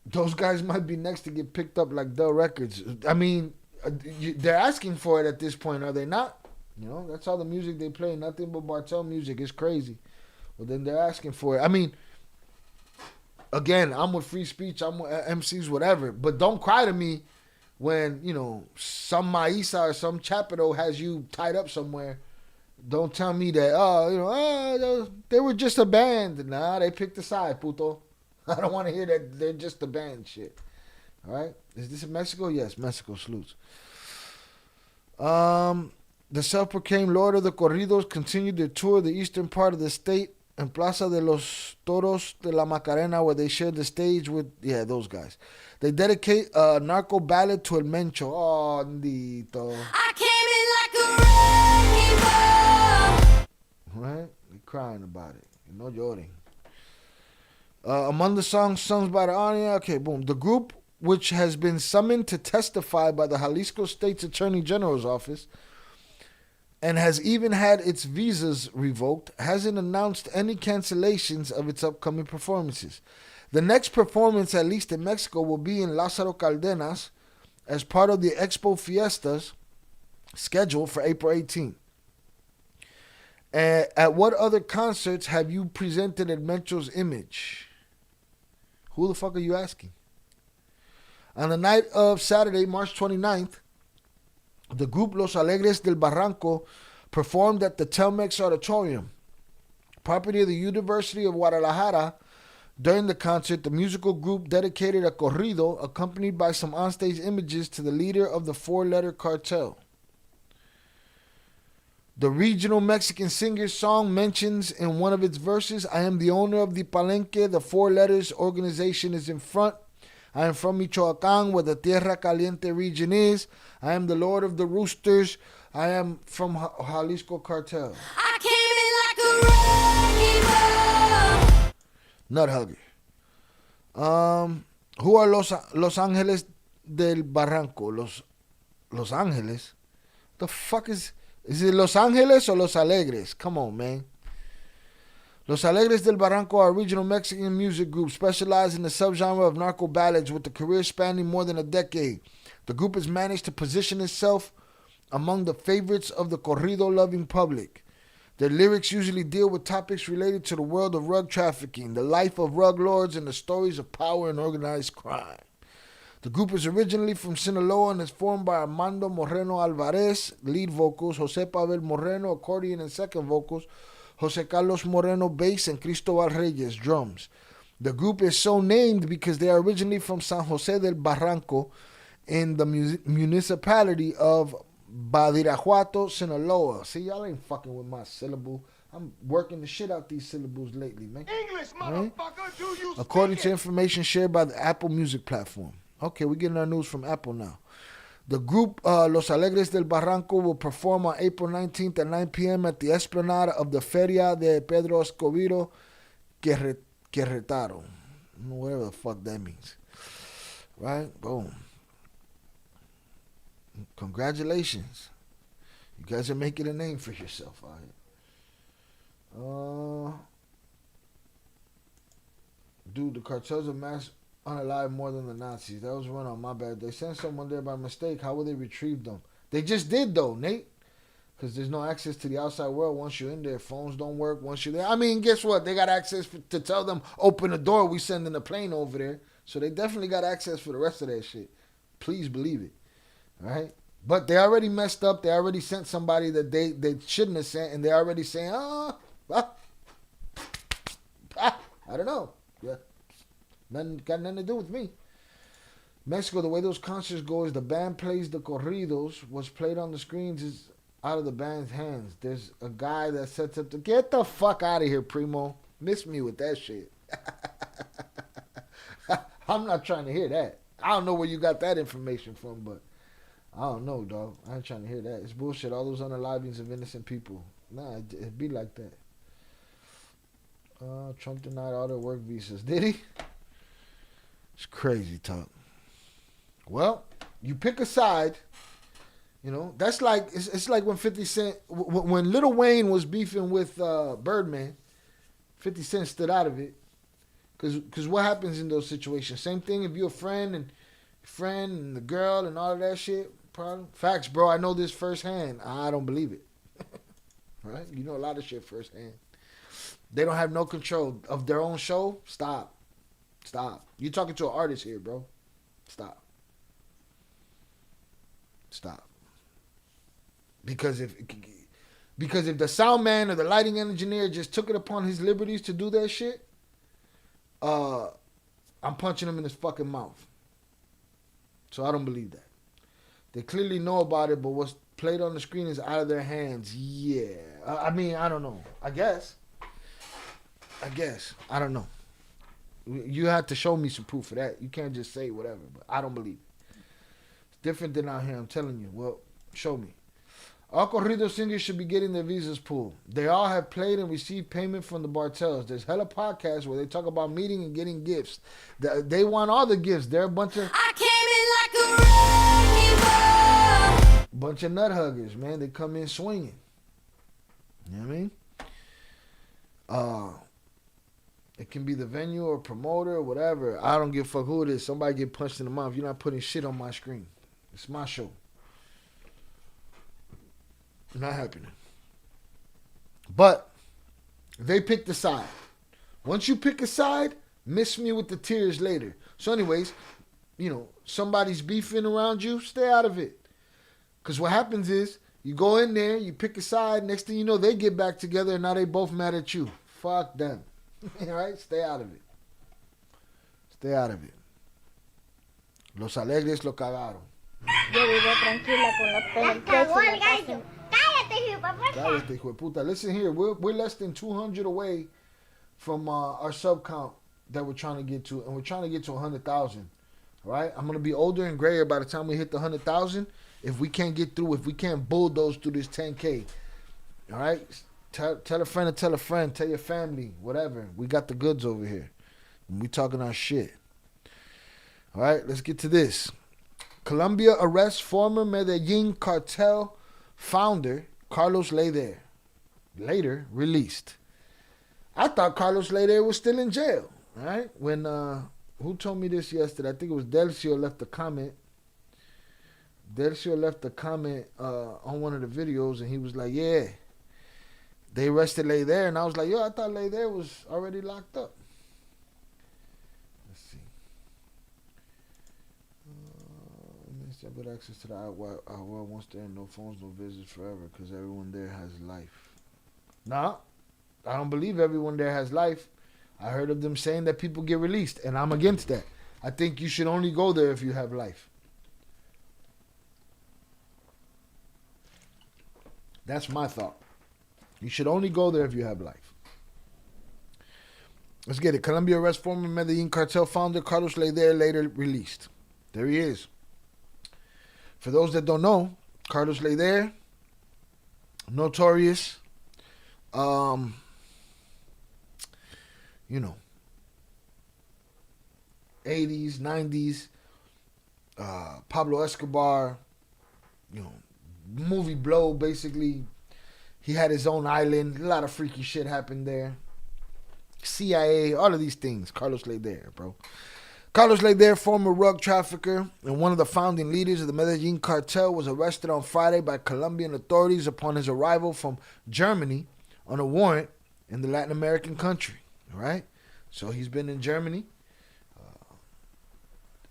Those guys might be next to get picked up like Dell Records. I mean, they're asking for it at this point, are they not? That's all the music they play, nothing but Bartel music. It's crazy. Well, then they're asking for it. I mean, again, I'm with free speech, I'm with MCs, whatever. But don't cry to me when, some Maísa or some Chapido has you tied up somewhere. Don't tell me that, they were just a band. Nah, they picked a side, puto. I don't want to hear that they're just a band shit. All right? Is this in Mexico? Yes, Mexico. Salutes. The self-proclaimed Lord of the Corridos continued their tour of the eastern part of the state in Plaza de los Toros de la Macarena, where they shared the stage with, those guys. They dedicate a narco ballad to El Mencho. Oh, Nito. I came in like a wrecking ball. Right? They're crying about it. No lloring. Among the songs sung by the audience, okay, boom. The group, which has been summoned to testify by the Jalisco State's Attorney General's office and has even had its visas revoked, hasn't announced any cancellations of its upcoming performances. The next performance, at least in Mexico, will be in Lázaro Cárdenas as part of the Expo Fiestas scheduled for April 18th. At what other concerts have you presented El Mencho's image? Who the fuck are you asking? On the night of Saturday, March 29th, the group Los Alegres del Barranco performed at the Telmex Auditorium, property of the University of Guadalajara. During the concert, the musical group dedicated a corrido accompanied by some onstage images to the leader of the four-letter cartel. The regional Mexican singer's song mentions in one of its verses, I am the owner of the Palenque, the four letters organization is in front. I am from Michoacán, where the Tierra Caliente region is. I am the Lord of the Roosters. I am from Jalisco Cartel. I came in like a wrecking ball. Nut hugger. Who are Los Angeles del Barranco? Los Angeles? The fuck is it Los Angeles or Los Alegres? Come on, man. Los Alegres del Barranco are a regional Mexican music group specialized in the subgenre of narco ballads with a career spanning more than a decade. The group has managed to position itself among the favorites of the corrido-loving public. Their lyrics usually deal with topics related to the world of rug trafficking, the life of rug lords, and the stories of power and organized crime. The group is originally from Sinaloa and is formed by Armando Moreno Alvarez, lead vocals, Jose Pavel Moreno, accordion and second vocals, Jose Carlos Moreno, bass, and Cristobal Reyes, drums. The group is so named because they are originally from San Jose del Barranco in the municipality of Badiraguato, Sinaloa. See, y'all ain't fucking with my syllable. I'm working the shit out these syllables lately, man. English, motherfucker, do you According speak to it? information shared by the Apple Music platform. Okay, we're getting our news from Apple now. The group Los Alegres del Barranco will perform on April 19th at 9 p.m. at the Esplanade of the Feria de Pedro Escobedo Querétaro. Whatever the fuck that means. Right? Boom. Congratulations. You guys are making a name for yourself out here. Dude, the cartels of mass unalive more than the Nazis. That was run on my bad. They sent someone there by mistake. How will they retrieve them? They just did though, Nate. Because there's no access to the outside world once you're in there. Phones don't work once you're there. I mean, guess what? They got access to tell them, open the door, we sending a plane over there. So they definitely got access for the rest of that shit. Please believe it. All right? But they already messed up. They already sent somebody that they shouldn't have sent. And they're already saying, I don't know. Yeah. Got nothing to do with me. Mexico, the way those concerts go is the band plays the corridos. What's played on the screens is out of the band's hands. There's a guy that sets up to get the fuck out of here, Primo. Miss me with that shit. I'm not trying to hear that. I don't know where you got that information from, but I don't know, dog. I ain't trying to hear that. It's bullshit. All those unalivings of innocent people. Nah, it'd be like that. Trump denied all their work visas. Did he? It's crazy talk. Well, you pick a side. You know, that's like, it's like when 50 Cent, when Lil Wayne was beefing with Birdman, 50 Cent stood out of it. Because what happens in those situations? Same thing if you're a friend and the girl and all of that shit. Problem. Facts, bro. I know this firsthand. I don't believe it. Right? You know a lot of shit firsthand. They don't have no control of their own show. Stop. You're talking to an artist here, bro. Stop. Because if the sound man or the lighting engineer just took it upon his liberties to do that shit, I'm punching him in his fucking mouth. So I don't believe that. They clearly know about it, but what's played on the screen is out of their hands. Yeah. I mean, I don't know. I guess. I don't know. You have to show me some proof of that. You can't just say whatever, but I don't believe it. It's different than out here, I'm telling you. Well, show me. All corrido singers should be getting their visas pulled. They all have played and received payment from the Bartels. There's hella podcasts where they talk about meeting and getting gifts. They want all the gifts. They're a bunch of... I came in like a wrecking ball. Bunch of nut huggers, man. They come in swinging. You know what I mean? It can be the venue or promoter or whatever. I don't give a fuck who it is. Somebody get punched in the mouth. You're not putting shit on my screen. It's my show. Not happening. But they picked a side. Once you pick a side, miss me with the tears later. So anyways, you know, somebody's beefing around you, stay out of it. Because what happens is, you go in there, you pick a side, next thing you know, they get back together and now they both mad at you. Fuck them. All right? Stay out of it. Stay out of it. Los Alegres lo cagaron. Yo vivo tranquila con los pelos en la casa. Cállate, hijo de puta. Listen here, we're less than 200 away from our sub count that we're trying to get to, and we're trying to get to 100,000. All right? I'm going to be older and grayer by the time we hit the 100,000 if we can't get through, if we can't bulldoze through this 10K. All right? Tell a friend to tell a friend, tell your family, whatever. We got the goods over here. And we talking our shit. All right, let's get to this. Colombia arrests former Medellin Cartel founder Carlos Lehder. Later released. I thought Carlos Lehder was still in jail. All right, when who told me this yesterday? I think it was Delcio left a comment. Dercio left a comment on one of the videos, and he was like, yeah, they arrested Lehder. And I was like, yo, I thought Lehder was already locked up. Let's see. But access to the outworld once there, no phones, no visits forever, because everyone there has life. Nah, I don't believe everyone there has life. I heard of them saying that people get released, and I'm against that. I think you should only go there if you have life. That's my thought. You should only go there if you have life. Let's get it. Colombia arrests former Medellin cartel founder Carlos Lehder, later released. There he is. For those that don't know, Carlos Lehder, notorious, you know, 80s, 90s, Pablo Escobar, you know, movie blow, basically. He had his own island. A lot of freaky shit happened there. CIA, all of these things. Carlos Lehder, bro. Carlos Lehder, former rug trafficker and one of the founding leaders of the Medellin cartel, was arrested on Friday by Colombian authorities upon his arrival from Germany on a warrant in the Latin American country. All right? So he's been in Germany.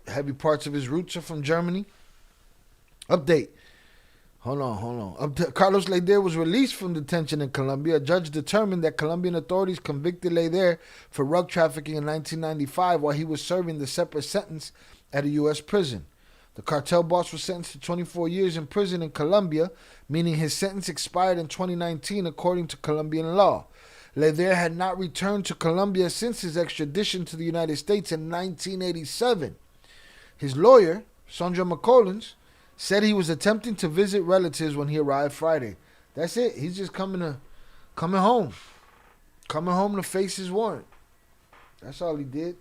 Heavy parts of his roots are from Germany. Update. Hold on. Carlos Lehder was released from detention in Colombia. A judge determined that Colombian authorities convicted Lehder for rug trafficking in 1995 while he was serving the separate sentence at a U.S. prison. The cartel boss was sentenced to 24 years in prison in Colombia, meaning his sentence expired in 2019 according to Colombian law. Lehder had not returned to Colombia since his extradition to the United States in 1987. His lawyer, Sandra McCollins, said he was attempting to visit relatives when he arrived Friday. That's it. He's just coming home. Coming home to face his warrant. That's all he did.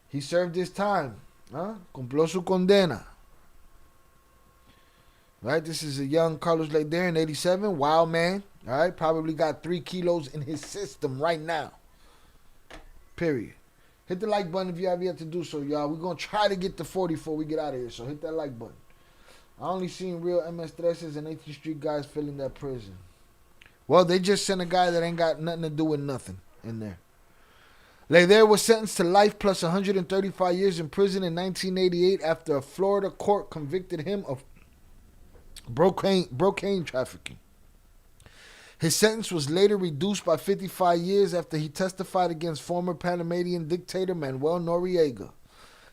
He served his time. Cumplió su condena. Right? This is a young Carlos Lehder in 87. Wild man. All right? Probably got 3 kilos in his system right now. Period. Hit the like button if you have yet to do so, y'all. We're going to try to get to 40 before we get out of here. So hit that like button. I only seen real MS-13s and 18th Street guys filling that prison. Well, they just sent a guy that ain't got nothing to do with nothing in there. Lehder was sentenced to life plus 135 years in prison in 1988 after a Florida court convicted him of cocaine trafficking. His sentence was later reduced by 55 years after he testified against former Panamanian dictator Manuel Noriega.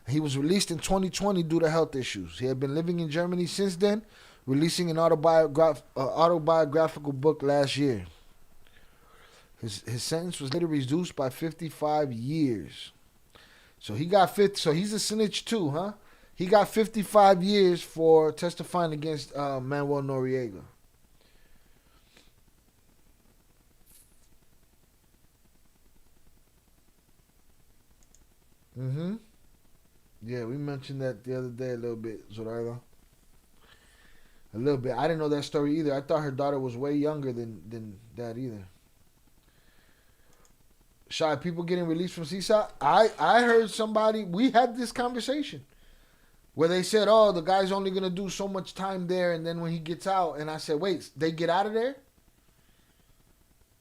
He was released in 2020 due to health issues. He had been living in Germany since then, releasing an autobiographical book last year. His sentence was later reduced by 55 years. So he got so he's a snitch too, huh? He got 55 years for testifying against Manuel Noriega. Yeah, we mentioned that the other day a little bit, Zoraida. A little bit. I didn't know that story either. I thought her daughter was way younger than that either. Shy, people getting released from Seaside? I heard somebody, we had this conversation where they said, oh, the guy's only going to do so much time there, and then when he gets out, and I said, wait, they get out of there?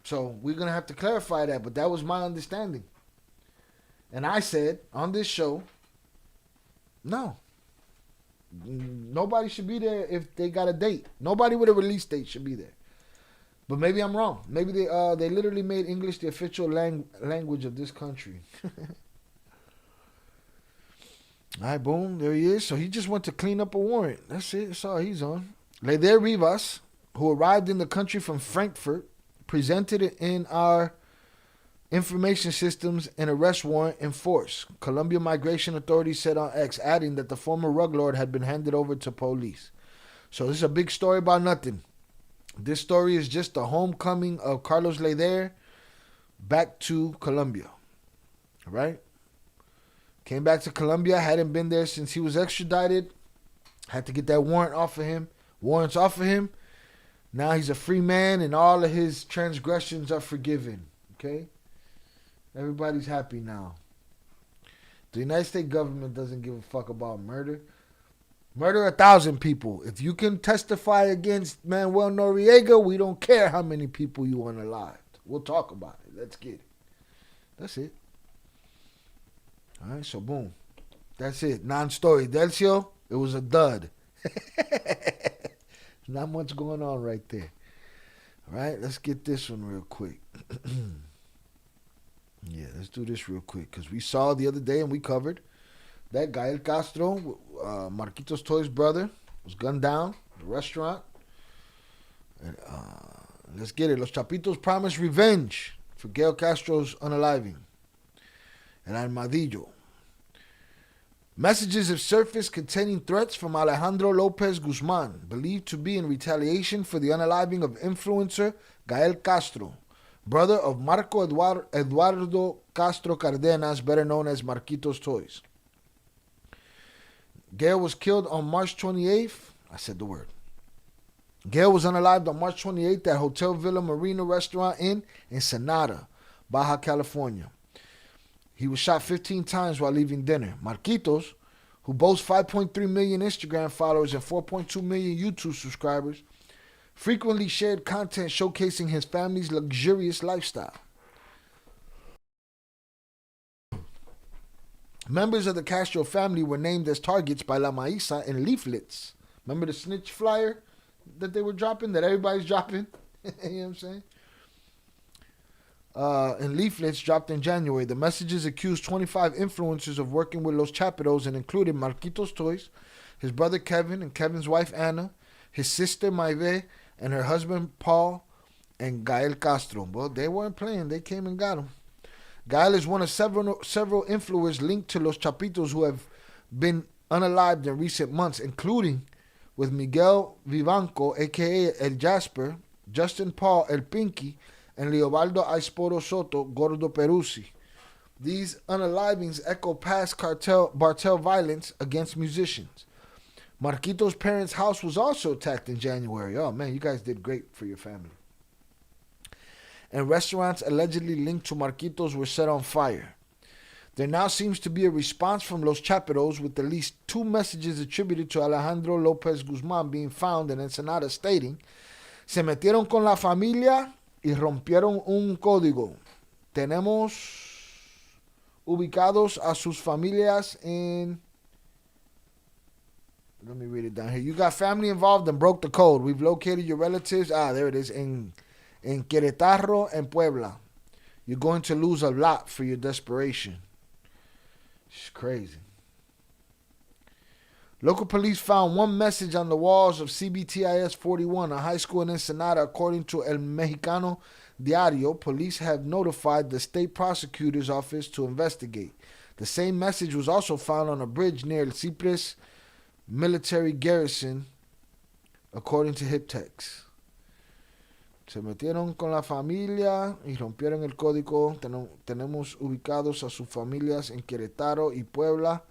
So we're going to have to clarify that, but that was my understanding. And I said on this show, no. Nobody should be there if they got a date. Nobody with a release date should be there. But maybe I'm wrong. Maybe they literally made English the official language of this country. All right, boom, there he is. So he just went to clean up a warrant. That's it. That's all he's on. Lehder Rivas, who arrived in the country from Frankfurt, presented it in our information systems and arrest warrant in force. Colombia Migration Authority said on X, adding that the former rug lord had been handed over to police. So this is a big story about nothing. This story is just the homecoming of Carlos Lehder back to Colombia. All right? Came back to Colombia, hadn't been there since he was extradited. Had to get that warrant off of him. Warrants off of him. Now he's a free man and all of his transgressions are forgiven. Okay? Everybody's happy now. The United States government doesn't give a fuck about murder. Murder 1,000 people. If you can testify against Manuel Noriega, we don't care how many people you unalived. We'll talk about it. Let's get it. That's it. All right, so boom. That's it. Non-story. Delcio, it was a dud. Not much going on right there. All right, let's get this one real quick. Yeah, let's do this real quick because we saw the other day and we covered that Gael Castro, Marquitos Toy's brother, was gunned down at the restaurant. And, let's get it. Los Chapitos promised revenge for Gael Castro's unaliving. And Armadillo. Messages have surfaced containing threats from Alejandro Lopez Guzman, believed to be in retaliation for the unaliving of influencer Gael Castro, brother of Marco Eduardo Castro Cardenas, better known as Marquitos Toys. Gael was killed on March 28th. I said the word. Gael was unalived on March 28th at Hotel Villa Marina Restaurant in Ensenada, Baja California. He was shot 15 times while leaving dinner. Marquitos, who boasts 5.3 million Instagram followers and 4.2 million YouTube subscribers, frequently shared content showcasing his family's luxurious lifestyle. Members of the Castro family were named as targets by La Maíza in leaflets. Remember the snitch flyer that they were dropping, that everybody's dropping? You know what I'm saying? In leaflets dropped in January, the messages accused 25 influencers of working with Los Chapitos and included Marquitos Toys, his brother Kevin and Kevin's wife Anna, his sister Maive, and her husband Paul, and Gael Castro. Well, they weren't playing. They came and got him. Gael is one of several influencers linked to Los Chapitos who have been unalived in recent months, including with Miguel Vivanco, a.k.a. El Jasper, Justin Paul, El Pinky, and Leobaldo Aisporo Soto, Gordo Peruzzi. These unalivings echo past cartel violence against musicians. Marquitos' parents' house was also attacked in January. Oh man, you guys did great for your family. And restaurants allegedly linked to Marquitos were set on fire. There now seems to be a response from Los Chapitos with at least 2 messages attributed to Alejandro López Guzmán being found in Ensenada stating, "Se metieron con la familia y rompieron un código. Tenemos ubicados a sus familias en..." Let me read it down here. "You got family involved and broke the code. We've located your relatives." There it is. En Querétaro and Puebla. You're going to lose a lot for your desperation. It's crazy. Local police found 1 message on the walls of CBTIS 41, a high school in Ensenada. According to El Mexicano Diario, police have notified the state prosecutor's office to investigate. The same message was also found on a bridge near El Cypress military garrison, according to Hiptex. Se metieron con la familia y rompieron el código. Tenemos ubicados a sus familias en Querétaro y Puebla.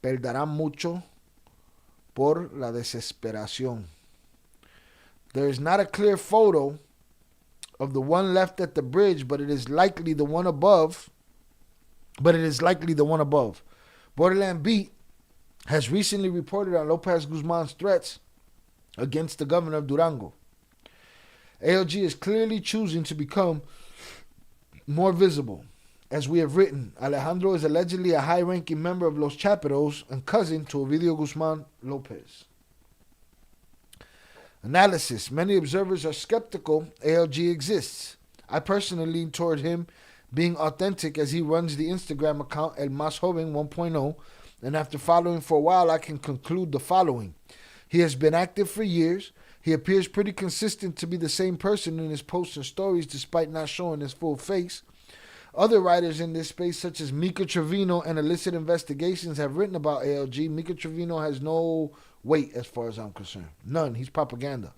Perderán mucho por la desesperación. There is not a clear photo of the one left at the bridge, but it is likely the one above. Borderland Beat has recently reported on Lopez Guzman's threats against the governor of Durango. ALG is clearly choosing to become more visible. As we have written, Alejandro is allegedly a high-ranking member of Los Chapitos and cousin to Ovidio Guzman Lopez. Analysis. Many observers are skeptical ALG exists. I personally lean toward him being authentic as he runs the Instagram account El Más Joven 1.0, and after following for a while, I can conclude the following. He has been active for years. He appears pretty consistent to be the same person in his posts and stories despite not showing his full face. Other writers in this space, such as Mika Trevino and Illicit Investigations, have written about ALG. Mika Trevino has no weight as far as I'm concerned. None. He's propaganda.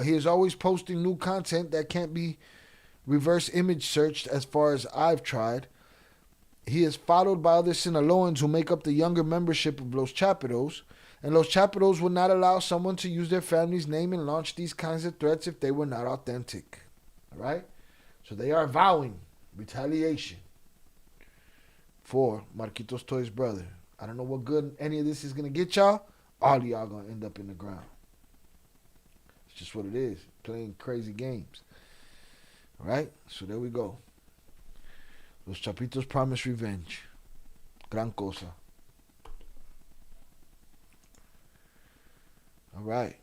He is always posting new content that can't be reverse image searched as far as I've tried. He is followed by other Sinaloans who make up the younger membership of Los Chapitos. And Los Chapitos would not allow someone to use their family's name and launch these kinds of threats if they were not authentic. All right? So they are vowing retaliation for Marquitos Toy's brother. I don't know what good any of this is going to get y'all, all of y'all gonna end up in the ground. It's just what it is. Playing crazy games. All right? So there we go. Los Chapitos promise revenge. Gran cosa. All right.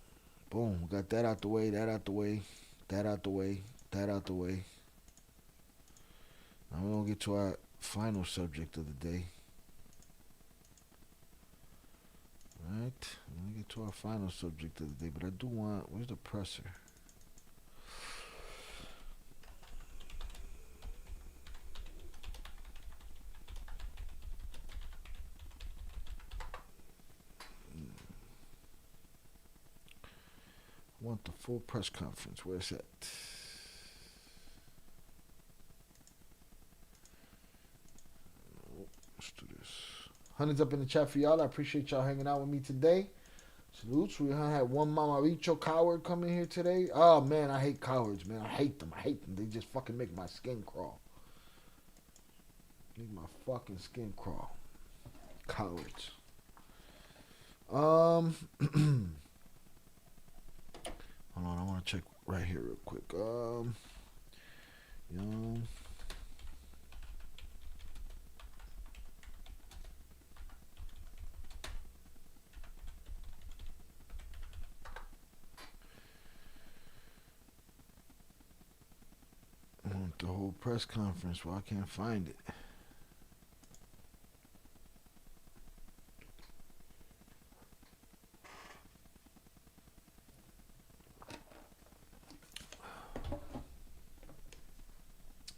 Boom. We got that out the way, that out the way, that out the way, that out the way. Now we're going to get to our final subject of the day. All right. We're going to get to our final subject of the day, but I do want, where's the presser? I want the full press conference. Where's that? Let's do this. Hundreds up in the chat for y'all. I appreciate y'all hanging out with me today. Salutes. We had one Mamaricho coward come in here today. Oh, man, I hate cowards, man. I hate them. They just fucking make my skin crawl. Make my fucking skin crawl. Cowards. Hold on, I want to check right here real quick. Young. I want the whole press conference. Well, I can't find it.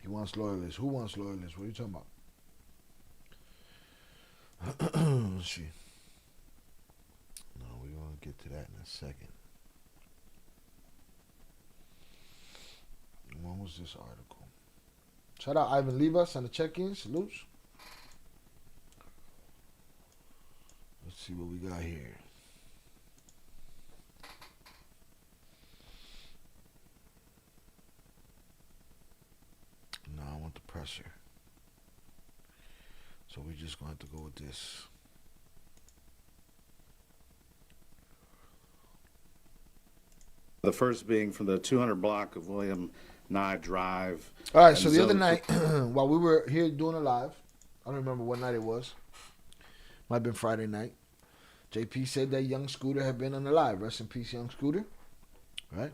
He wants loyalists. Who wants loyalists? What are you talking about? Let's see. No, we're going to get to that in a second. When was this article? Shout out Ivan Livas on the check-in. Salutes. Let's see what we got here. No, I want the pressure. So we're just going to have to go with this. The first being from the 200 block of William Nye Drive. All right, so the other night, while we were here doing a live, I don't remember what night it was. Might have been Friday night. JP said that Young Scooter had been on the live. Rest in peace, Young Scooter. Right?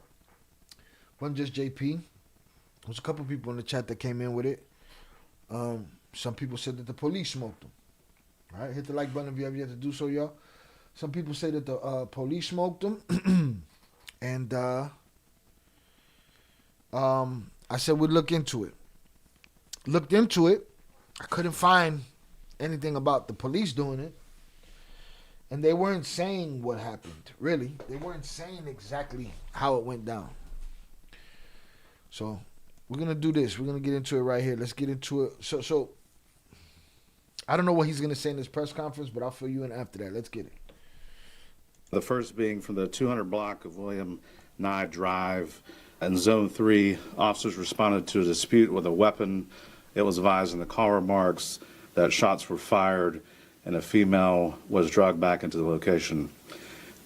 Wasn't just JP. There was a couple people in the chat that came in with it. Some people said that the police smoked them. All right, hit the like button if you have yet to do so, y'all. Some people say that the police smoked them. And I said we'd look into it. Looked into it. I couldn't find anything about the police doing it. And they weren't saying what happened, really. They weren't saying exactly how it went down. So we're going to do this. We're going to get into it right here. Let's get into it. So I don't know what he's going to say in this press conference, but I'll fill you in after that. Let's get it. The first being from the 200 block of William Nye Drive. In Zone 3, officers responded to a dispute with a weapon. It was advised in the call remarks that shots were fired and a female was dragged back into the location.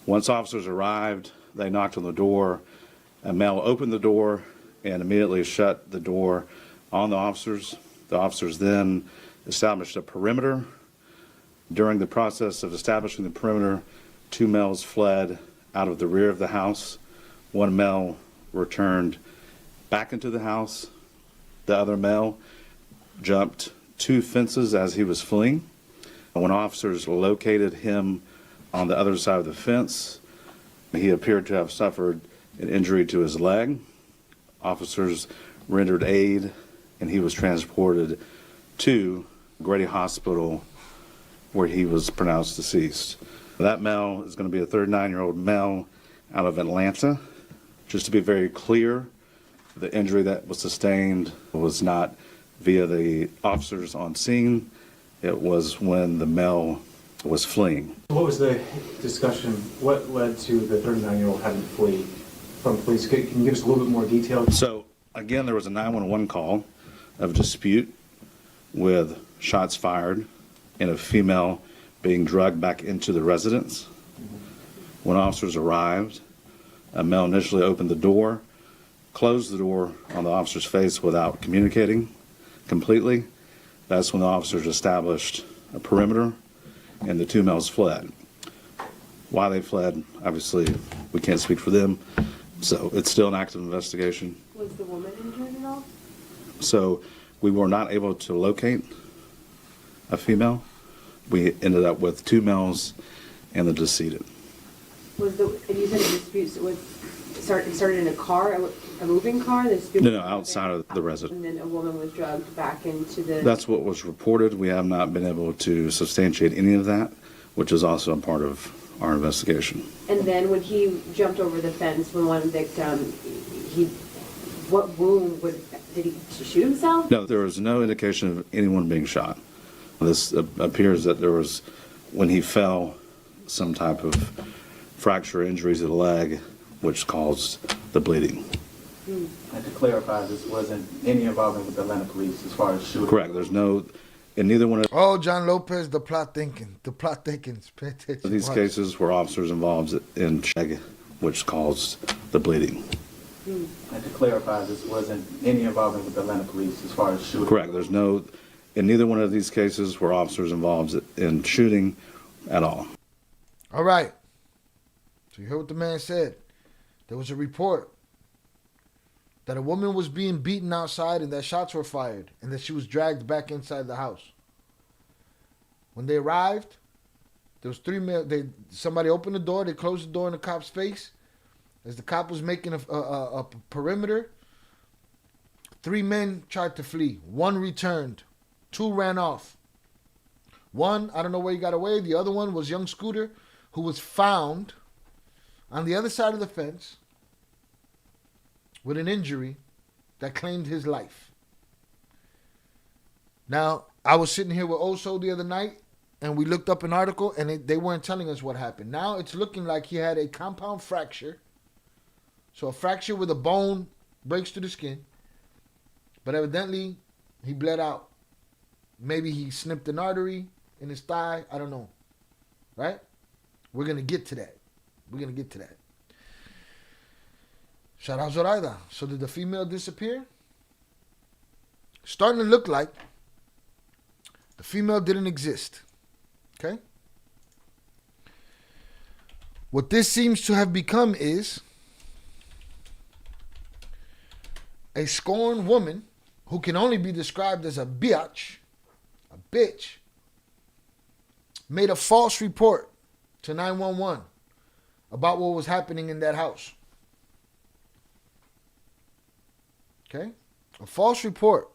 Once officers arrived, they knocked on the door. A male opened the door and immediately shut the door on the officers. The officers then established a perimeter. During the process of establishing the perimeter, 2 males fled out of the rear of the house. 1 male returned back into the house. The other male jumped 2 fences as he was fleeing. And when officers located him on the other side of the fence, he appeared to have suffered an injury to his leg. Officers rendered aid, and he was transported to Grady Hospital, where he was pronounced deceased. That male is going to be a 39-year-old male out of Atlanta. Just to be very clear, the injury that was sustained was not via the officers on scene. It was when the male was fleeing. What was the discussion? What led to the 39-year-old having to flee from police? Can you give us a little bit more detail? So, again, there was a 911 call of dispute with shots fired and a female being dragged back into the residence. When officers arrived, a male initially opened the door, closed the door on the officer's face without communicating completely. That's when the officers established a perimeter and the two males fled. Why they fled, obviously, we can't speak for them, so it's still an active investigation. Was the woman injured at all? So we were not able to locate a female. We ended up with two males and the decedent. Was the, and you said the dispute was started in a car, a moving car? The dispute No, outside of the residence. And then a woman was drugged back into the... That's what was reported. We have not been able to substantiate any of that, which is also a part of our investigation. And then when he jumped over the fence, when one victim, what wound did he shoot himself? No, there was no indication of anyone being shot. This appears that there was, when he fell, some type of fracture injuries to the leg, which caused the bleeding. And to clarify, this wasn't any involvement with the Atlanta police as far as shooting? Correct. There's no, in neither one of Oh, John Lopez, the plot thinking. The plot thinking. Pay attention. these cases were officers involved in leg, which caused the bleeding. And to clarify, this wasn't any involvement with the Atlanta police as far as shooting? Correct. There's no, in neither one of these cases were officers involved in shooting at all. All right. So you heard what the man said. There was a report that a woman was being beaten outside and that shots were fired and that she was dragged back inside the house. When they arrived, there was three men. Somebody opened the door. They closed the door in the cop's face. As the cop was making a perimeter, three men tried to flee. One returned. Two ran off. One, I don't know where he got away. The other one was young Scooter, who was found on the other side of the fence with an injury that claimed his life. Now, I was sitting here with Oso the other night, and we looked up an article, and they weren't telling us what happened. Now it's looking like he had a compound fracture. So a fracture where the bone breaks through the skin. But evidently, he bled out. Maybe he snipped an artery in his thigh. I don't know. Right? We're going to get to that. We're going to get to that. Shout out Zoraida. So did the female disappear? Starting to look like the female didn't exist. Okay? What this seems to have become is a scorned woman who can only be described as a bitch, made a false report to 911 about what was happening in that house. Okay? A false report.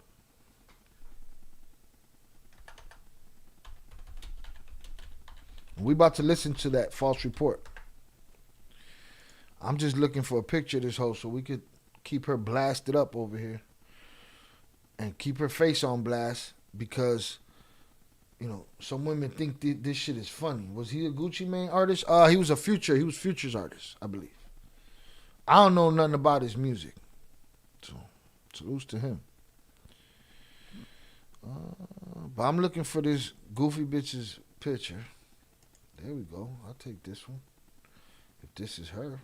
We about to listen to that false report. I'm just looking for a picture of this hoe so we could keep her blasted up over here and keep her face on blast because, you know, some women think this shit is funny. Was he a Gucci Mane artist? He was Future's artist, I believe. I don't know nothing about his music. So, salutes to him. But I'm looking for this goofy bitch's picture. There we go. I'll take this one. If this is her.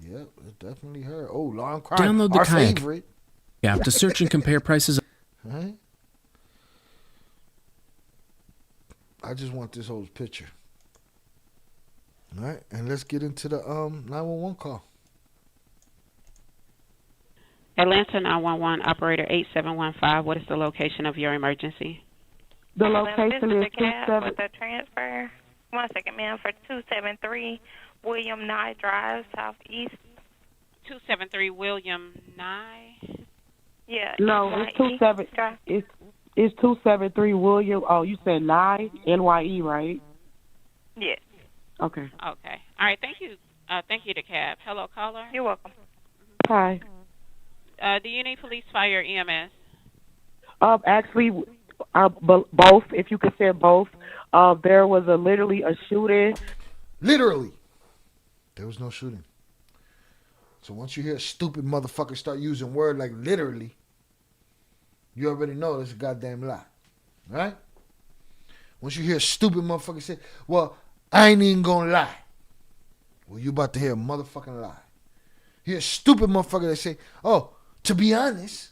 Yep, it's definitely her. Oh, Law and Crime. Download the Our kayak favorite. app to search and compare prices. Right? I just want this whole picture. All right, and let's get into the 911 call. Atlanta 911 operator 8715. What is the location of your emergency? The location is with the transfer. 1 second, ma'am, for 273 William Nye Drive, Southeast. 273 William Nye. Yeah. No, it's 273 William. Oh, you said Nye, NYE, right? Yes. Okay. Okay. All right. Thank you. Thank you to cab. Hello, caller. You're welcome. Hi. Do you need police, fire, EMS? Actually, both. If you could say both. There was literally a shooting. Literally. There was no shooting. So once you hear a stupid motherfucker start using word like literally, you already know it's a goddamn lie. Right? Once you hear a stupid motherfucker say, well, I ain't even gonna lie. Well, you about to hear a motherfucking lie. You're a stupid motherfucker that say, oh, to be honest.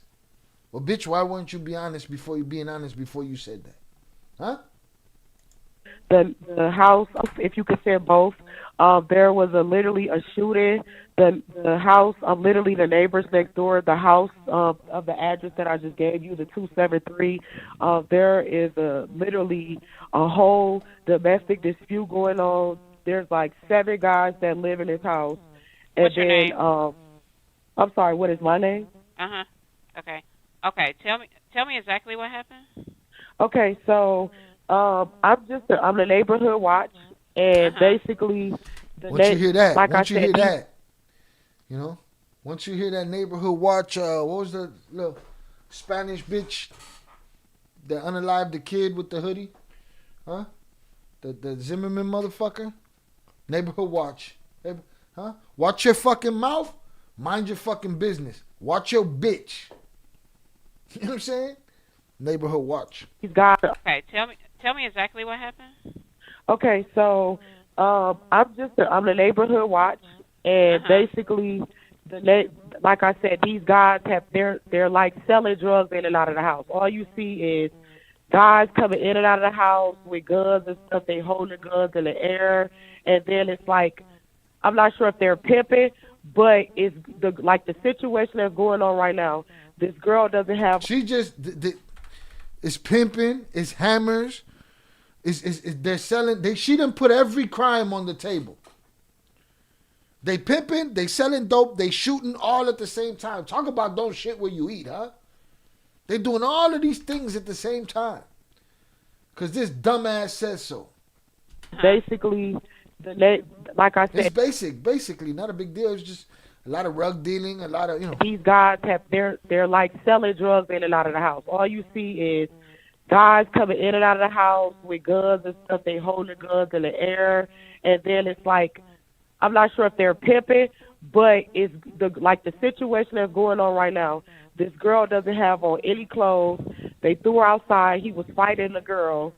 Well, bitch, why weren't you being honest before you said that? Huh? The house, if you consider both, there was literally a shooting. The house, literally the neighbors next door, the house of the address that I just gave you, the 273, there is literally a whole domestic dispute going on. There's like 7 guys that live in this house. What's your name? I'm sorry, what is my name? Uh-huh. Okay. Okay, tell me exactly what happened. Okay, so I'm the neighborhood watch, and basically, Once you hear that, like once I you said, hear that, you know, once you hear that neighborhood watch, what was the little Spanish bitch that unalived the kid with the hoodie? Huh? The Zimmerman motherfucker? Neighborhood watch. Huh? Watch your fucking mouth. Mind your fucking business. Watch your bitch. You know what I'm saying? Neighborhood watch. He's got. Okay, tell me exactly what happened. Okay, so I'm the neighborhood watch, and basically, like I said, these guys they're like selling drugs in and out of the house. All you see is guys coming in and out of the house with guns and stuff. They holding guns in the air, and then it's like, I'm not sure if they're pimping, but it's the situation that's going on right now. This girl doesn't have. She just it's pimping. It's hammers. They're selling. She done put every crime on the table. They pimping. They selling dope. They shooting all at the same time. Talk about don't shit where you eat, huh? They doing all of these things at the same time. Cause this dumbass says so. Basically, like I said, it's basically not a big deal. It's just a lot of rug dealing, a lot of, you know. These guys they're like selling drugs in and out of the house. All you see is guys coming in and out of the house with guns and stuff. They holding guns in the air, and then it's like, I'm not sure if they're pimping, but it's the situation that's going on right now. This girl doesn't have on any clothes. They threw her outside. He was fighting the girl.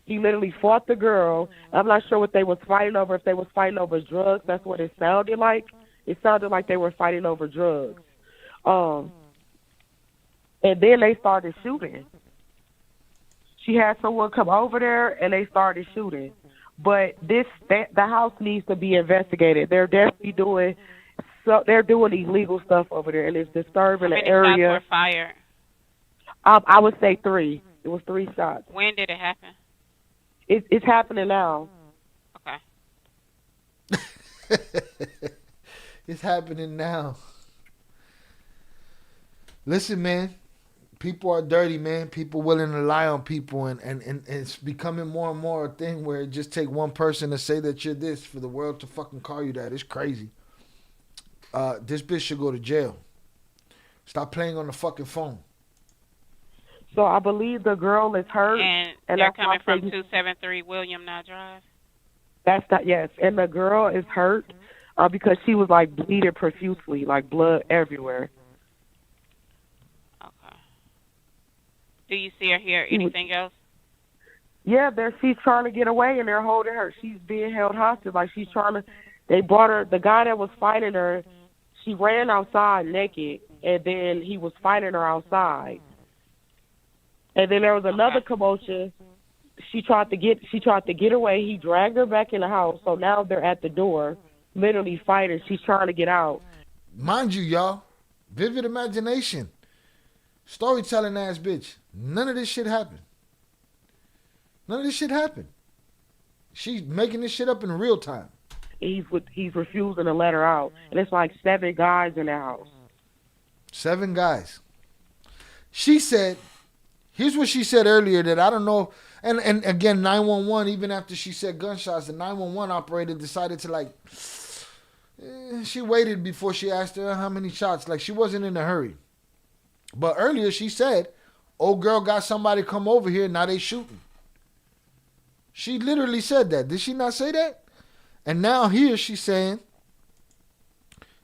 He literally fought the girl. I'm not sure what they was fighting over. If they was fighting over drugs, that's what it sounded like. It sounded like they were fighting over drugs. And then they started shooting. She had someone come over there, and they started shooting. But the house needs to be investigated. They're definitely doing illegal stuff over there, and it's disturbing the area. How many shots were fired? I would say 3. It was 3 shots. When did it happen? It's happening now. Okay. It's happening now. Listen, man. People are dirty, man. People willing to lie on people, and it's becoming more and more a thing where it just take one person to say that you're this for the world to fucking call you that. It's crazy. This bitch should go to jail. Stop playing on the fucking phone. So I believe the girl is hurt. And they're coming from 273 William Nye Drive? Yes. And the girl is hurt because she was like bleeding profusely, like blood everywhere. Okay. Do you see or hear anything else? Yeah, she's trying to get away, and they're holding her. She's being held hostage. Like she's trying to. They brought her. The guy that was fighting her, she ran outside naked, and then he was fighting her outside. And then there was another commotion. She tried to get away. He dragged her back in the house. So now they're at the door, literally fighting. She's trying to get out. Mind you, y'all, vivid imagination, storytelling ass bitch. None of this shit happened. She's making this shit up in real time. He's refusing to let her out, and it's like 7 guys in the house. 7 guys. She said. Here's what she said earlier that I don't know. And again, 911, even after she said gunshots, the 911 operator decided to she waited before she asked her how many shots. Like she wasn't in a hurry. But earlier she said, old girl got somebody come over here. Now they shooting. She literally said that. Did she not say that? And now here she's saying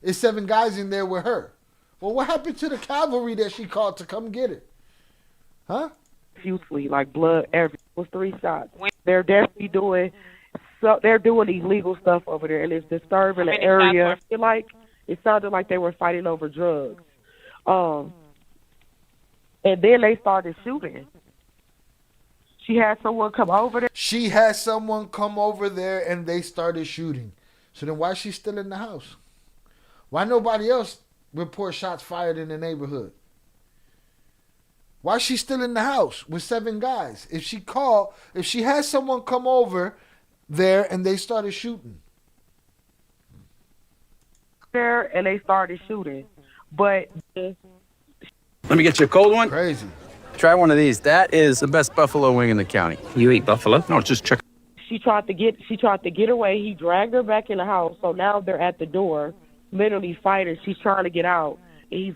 it's 7 guys in there with her. Well, what happened to the cavalry that she called to come get her? Huh? Profusely, like blood everywhere. It was 3 shots. They're definitely so they're doing illegal stuff over there, and it's disturbing the area. It sounded like they were fighting over drugs. And then they started shooting. She had someone come over there. She had someone come over there and they started shooting. So then why is she still in the house? Why nobody else report shots fired in the neighborhood? Why is she still in the house with 7 guys? If she had someone come over there and they started shooting. There and they started shooting. But let me get you a cold one. Crazy. Try one of these. That is the best buffalo wing in the county. You eat buffalo? No, just chicken. She tried to get away. He dragged her back in the house. So now they're at the door, literally fighting. She's trying to get out. He's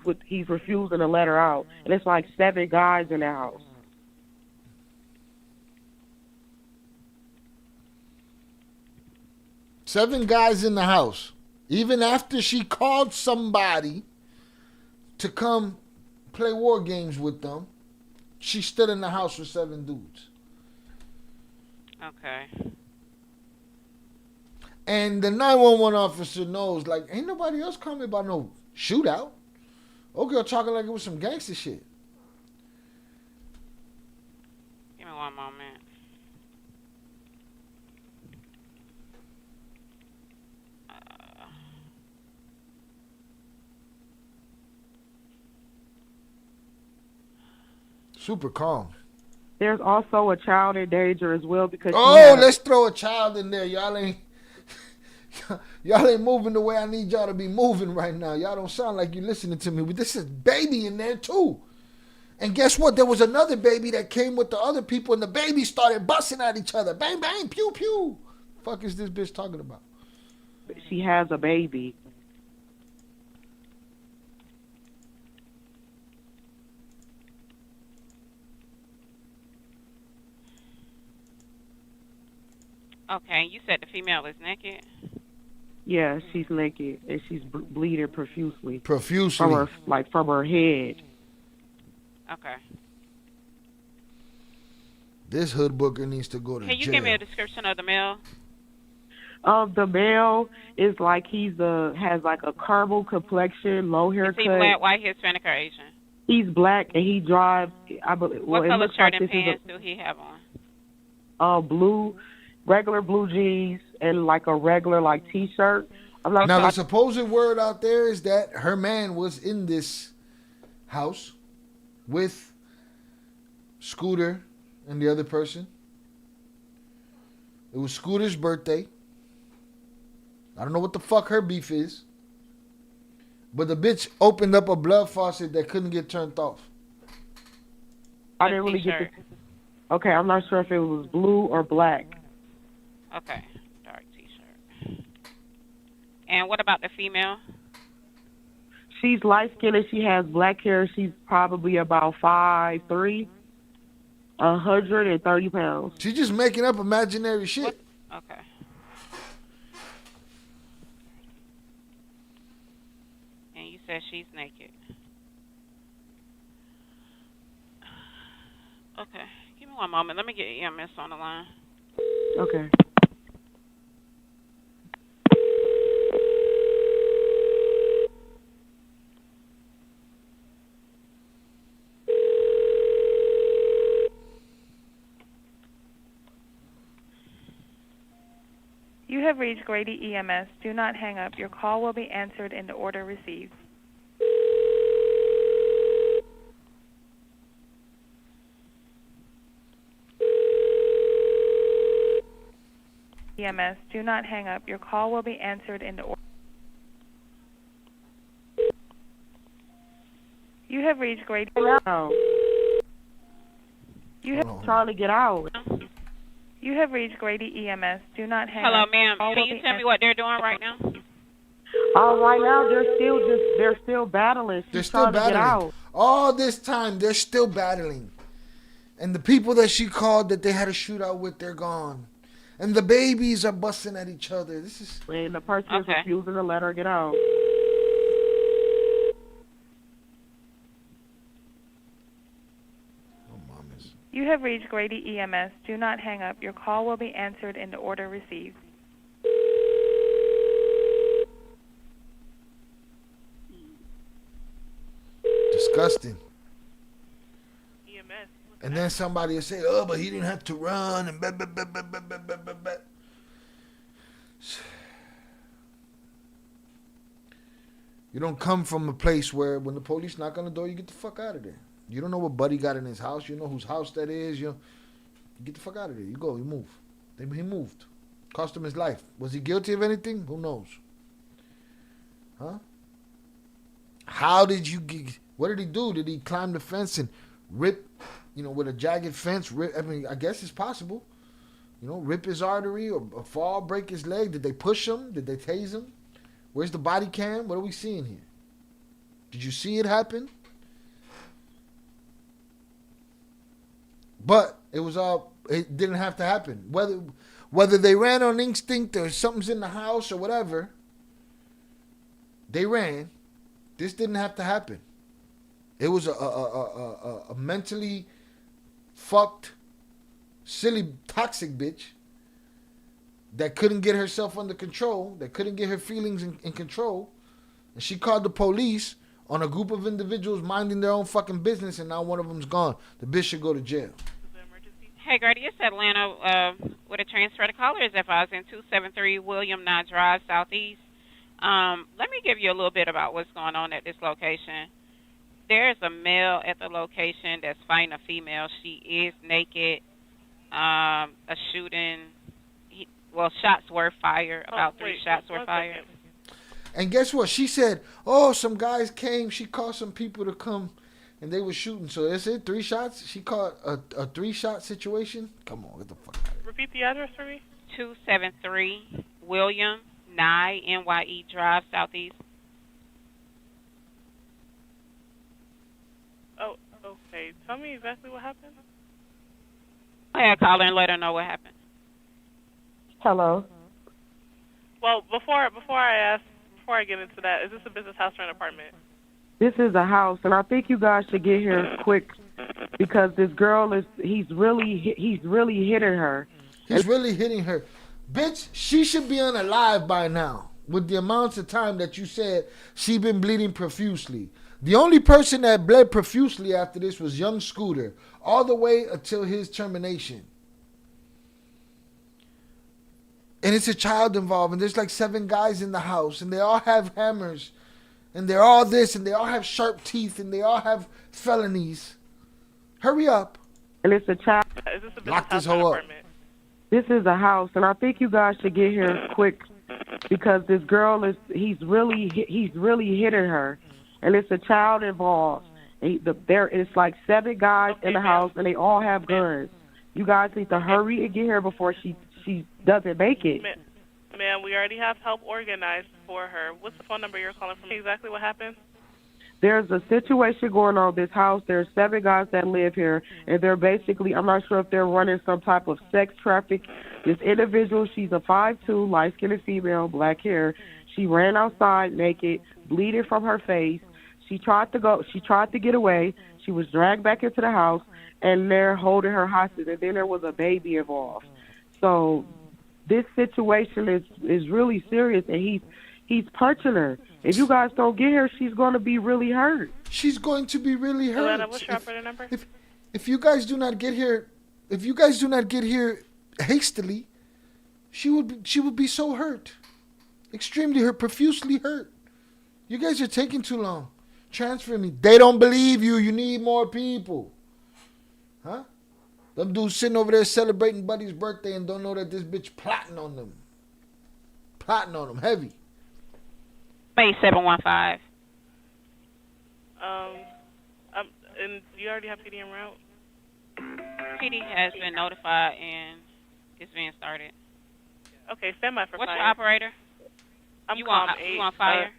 refusing to let her out. And it's like 7 guys in the house. Seven guys in the house. Even after she called somebody to come play war games with them, she's still in the house with 7 dudes. Okay. And the 911 officer knows, like, ain't nobody else coming about no shootout. Old girl talking like it was some gangster shit. Give me one moment. Super calm. There's also a child in danger as well because let's throw a child in there. Y'all ain't moving the way I need y'all to be moving right now. Y'all don't sound like you're listening to me. But this is baby in there too. And guess what? There was another baby that came with the other people, and the baby started busting at each other. Bang, bang, pew, pew. Fuck is this bitch talking about? she has a baby. Okay, you said the female is naked? Yeah, she's naked and she's bleeding profusely. Profusely? From her head. Okay. This hood booker needs to go to jail. Can you give me a description of the male? The male is like has like a caramel complexion, low haircut. Is he black, white, Hispanic, or Asian? He's black and he drives. What color shirt and pants do he have on? Blue, regular blue jeans and like a regular t-shirt. Now the supposed word out there is that her man was in this house with Scooter and the other person. It was Scooter's birthday. I don't know what the fuck her beef is. But the bitch opened up a blood faucet that couldn't get turned off. I didn't really get the... Okay, I'm not sure if it was blue or black. Okay, dark t-shirt. And what about the female? She's light-skinned and she has black hair. She's probably about 5'3", 130 pounds. She's just making up imaginary shit. Okay. And you said she's naked. Okay. Give me one moment. Let me get EMS on the line. Okay. You have reached Grady EMS. Do not hang up. Your call will be answered in the order received. EMS. Do not hang up. Your call will be answered in the order. You have reached Grady. You have trying to get out. You have reached Grady EMS. Do not hang Hello, up. ma'am. Can you tell me what they're doing right now? Right now they're still battling. They're She's still trying to get battling. out. All this time, they're still battling. And the people that she called that they had a shootout with, they're gone. And the babies are busting at each other. This is... And the person is refusing to let her get out. You have reached Grady EMS. Do not hang up. Your call will be answered in the order received. Disgusting. And then somebody will say, oh, but he didn't have to run and blah, blah, blah, blah, blah, blah, blah, blah. You don't come from a place where when the police knock on the door, you get the fuck out of there. You don't know what Buddy got in his house. You know whose house that is. You get the fuck out of there. You go. You move. He moved. Cost him his life. Was he guilty of anything? Who knows? Huh? How did you get... What did he do? Did he climb the fence and rip, with a jagged fence? I guess it's possible. Rip his artery or fall, break his leg. Did they push him? Did they tase him? Where's the body cam? What are we seeing here? Did you see it happen? But it didn't have to happen. Whether they ran on instinct or something's in the house or whatever, they ran. This didn't have to happen. It was a mentally fucked, silly, toxic bitch that couldn't get herself under control, that couldn't get her feelings in control. And she called the police on a group of individuals minding their own fucking business, and now one of them's gone. The bitch should go to jail. Hey, Grady, it's Atlanta with a transfer. The caller is advised in 273 William Nye Drive, Southeast. Let me give you a little bit about what's going on at this location. There's a male at the location that's fighting a female. She is naked. A shooting. Shots were fired. About 3 shots were fired. And guess what? She said, some guys came. She called some people to come, and they were shooting. So that's it? 3 shots? She called a 3-shot situation? Come on, get the fuck out of here. Repeat the address for me. 273 William Nye, NYE Drive, Southeast. Oh, okay. Tell me exactly what happened. I had to call her and let her know what happened. Hello. Well, before I get into that, is this a business house or an apartment? This is a house, and I think you guys should get here quick because this girl he's really hitting her. He's really hitting her. Bitch, she should be unalive by now with the amounts of time that you said she been bleeding profusely. The only person that bled profusely after this was young Scooter, all the way until his termination. And it's a child involved, and there's like 7 guys in the house, and they all have hammers, and they're all this, and they all have sharp teeth, and they all have felonies. Hurry up. And it's a child. Is this a business Lock this house or hoe an up. apartment? This is a house, and I think you guys should get here quick because this girl he's really hitting her, and it's a child involved. It's like 7 guys in the house, and they all have guns. You guys need to hurry and get here before she doesn't make it. Ma'am, we already have help organized for her. What's the phone number you're calling from? Exactly what happened? There's a situation going on in this house. There's 7 guys that live here, and they're basically, I'm not sure if they're running some type of sex traffic. This individual, she's a 5'2", light-skinned female, black hair. She ran outside naked, bleeding from her face. She tried to get away. She was dragged back into the house, and they're holding her hostage, and then there was a baby involved. So this situation is really serious, and he's punching her. If you guys don't get her, she's going to be really hurt. She's going to be really hurt. Atlanta, what's your operator number? If you guys do not get here, hastily, she would be so hurt, extremely hurt, profusely hurt. You guys are taking too long. Transfer me. They don't believe you. You need more people. Huh? Them dudes sitting over there celebrating Buddy's birthday and don't know that this bitch plotting on them. Plotting on them heavy. Base 715. And you already have PD en route? PD has been notified and it's being started. Okay, stand by for What's fire. your operator? I'm you calm on, 8. You on fire?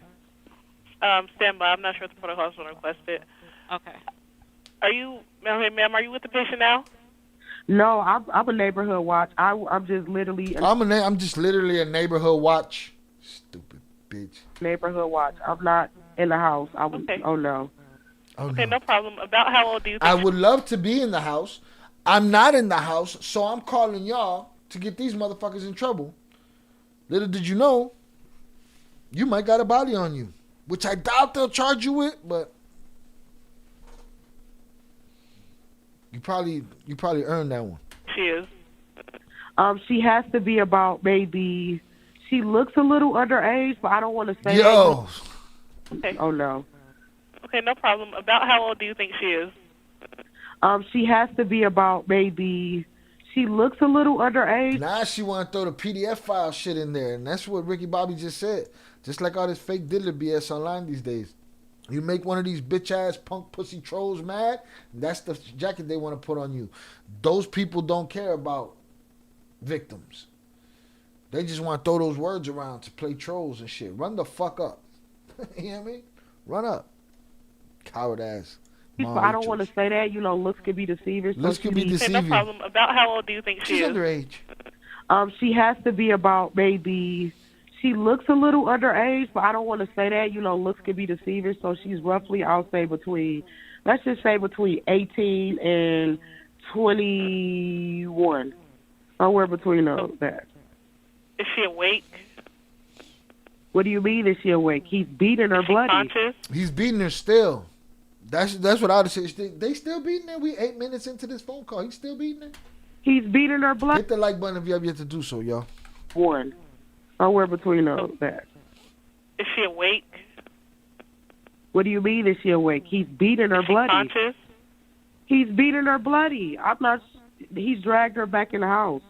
Stand by. I'm not sure if the protocol is going to request it. Okay. Ma'am, are you with the patient now? No, I'm a neighborhood watch. I'm just literally. I'm just literally a neighborhood watch. Stupid bitch. Neighborhood watch. I'm not in the house. Okay. Oh no. Okay, no problem. About how old do you think? I would love to be in the house. I'm not in the house, so I'm calling y'all to get these motherfuckers in trouble. Little did you know, you might got a body on you, which I doubt they'll charge you with, but you probably earned that one. She is. She has to be about maybe. She looks a little underage, but I don't want to say. Yo. Okay. Oh no. Okay, no problem. About how old do you think she is? She has to be about maybe. She looks a little underage. Now she want to throw the PDF file shit in there, and that's what Ricky Bobby just said. Just like all this fake diddler BS online these days. You make one of these bitch ass punk pussy trolls mad, that's the jacket they want to put on you. Those people don't care about victims. They just want to throw those words around to play trolls and shit. Run the fuck up. You know what I mean? Run up. Coward ass. I don't want to say that. You know, looks could be deceivers. Looks could be deceiving. Okay, no problem. About how old do you think she She's is? underage. She has to be about maybe. She looks a little underage, but I don't want to say that. You know, looks could be deceivers. So she's roughly, I'll say between, let's just say between 18 and 21. Somewhere between that. Is she awake? What do you mean, is she awake? He's beating her bloody. Conscious? He's beating her still. That's what I would say. They still beating her? We 8 minutes into this phone call. He's still beating her? He's beating her bloody. Hit the like button if you have yet to do so, y'all. One. Somewhere between that. Is she awake? What do you mean, is she awake? He's beating her bloody. Conscious? He's beating her bloody. I'm not. He's dragged her back in the house.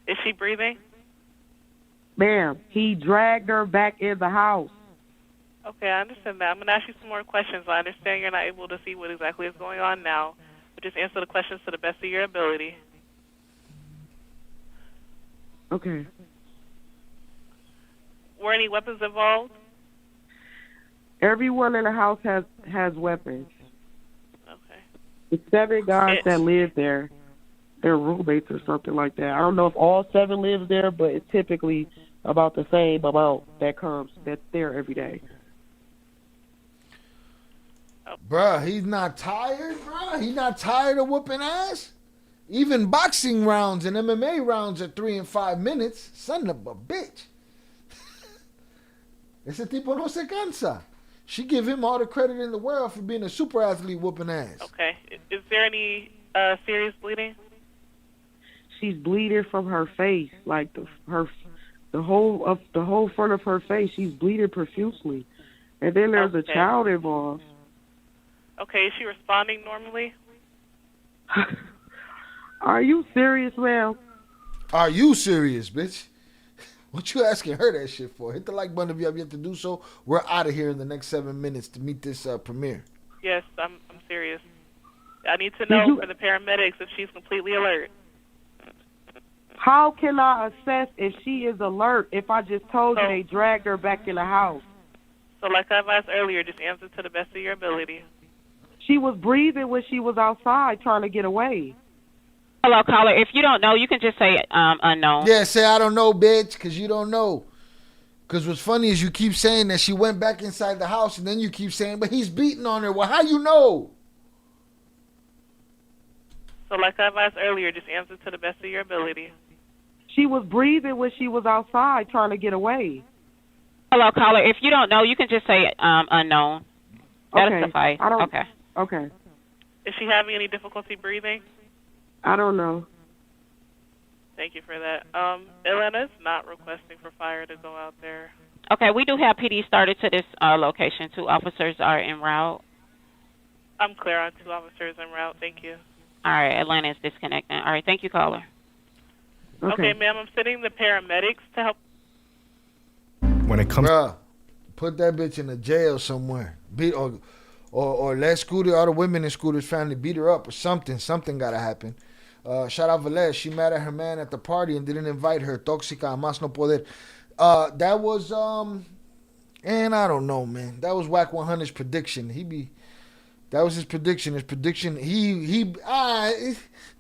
Is she breathing? Ma'am, he dragged her back in the house. Okay, I understand that. I'm going to ask you some more questions. I understand you're not able to see what exactly is going on now, but just answer the questions to the best of your ability. Okay. Were any weapons involved? Everyone in the house has weapons. Okay. The 7 guys that live there, they're roommates or something like that. I don't know if all 7 lives there, but it's typically about the same amount that's there every day. Bruh, he's not tired, bruh. He's not tired of whooping ass. Even boxing rounds and MMA rounds are 3 and 5 minutes. Son of a bitch. Ese tipo no se cansa. She give him all the credit in the world for being a super athlete whooping ass. Okay. Is there any serious bleeding? She's bleeding from her face, like the whole front of her face. She's bleeding profusely, and then there's a child involved. Okay. Is she responding normally? Are you serious, ma'am? Are you serious, bitch? What you asking her that shit for? Hit the like button if you have yet to do so. We're out of here in the next 7 minutes to meet this premiere. Yes, I'm serious. I need to know for the paramedics if she's completely alert. How can I assess if she is alert if I just told you they dragged her back in the house? So like I've asked earlier, just answer to the best of your ability. She was breathing when she was outside trying to get away. Hello, caller. If you don't know, you can just say unknown. Yeah, say I don't know, bitch, because you don't know. Because what's funny is you keep saying that she went back inside the house, and then you keep saying, but he's beating on her. Well, how you know? So like I've asked earlier, just answer to the best of your ability. She was breathing when she was outside trying to get away. Hello, caller. If you don't know, you can just say unknown. That'll suffice. Okay. Okay. Is she having any difficulty breathing? I don't know. Thank you for that. Atlanta's not requesting for fire to go out there. Okay, we do have PD started to this location. 2 officers are en route. I'm clear on 2 officers en route. Thank you. All right, Atlanta is disconnecting. All right, thank you, caller. Okay, ma'am, I'm sending the paramedics to help. When it comes, bruh, put that bitch in a jail somewhere. Beat or let Scooter, all the women in Scooter's family beat her up or something. Something gotta happen. Shout out Velez. She mad at her man at the party and didn't invite her. Tóxica, más no poder. That was and I don't know, man. That was Whack 100's prediction. That was his prediction. His prediction.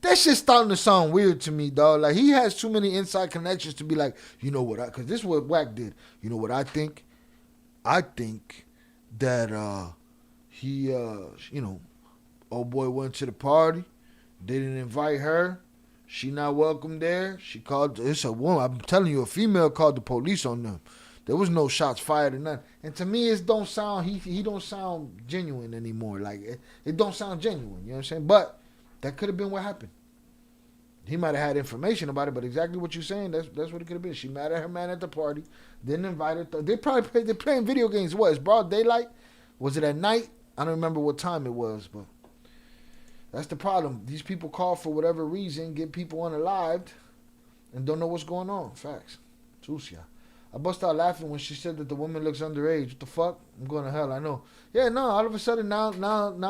That shit's starting to sound weird to me, dog. Like, he has too many inside connections to be like, you know what? Because this is what Whack did. You know what I think? I think that he, old boy went to the party, They didn't invite her. She not welcome there. She called. It's a woman. I'm telling you, a female called the police on them. There was no shots fired or nothing. And to me, it don't sound. He don't sound genuine anymore. Like it don't sound genuine. You know what I'm saying? But that could have been what happened. He might have had information about it, but exactly what you're saying, that's what it could have been. She mad at her man at the party, didn't invite her. They're playing video games. What? It's broad daylight. Was it at night? I don't remember what time it was, but that's the problem. These people call for whatever reason, get people unalived, and don't know what's going on. Facts. Sucia. I bust out laughing when she said that the woman looks underage. What the fuck? I'm going to hell. I know. Yeah, no. All of a sudden now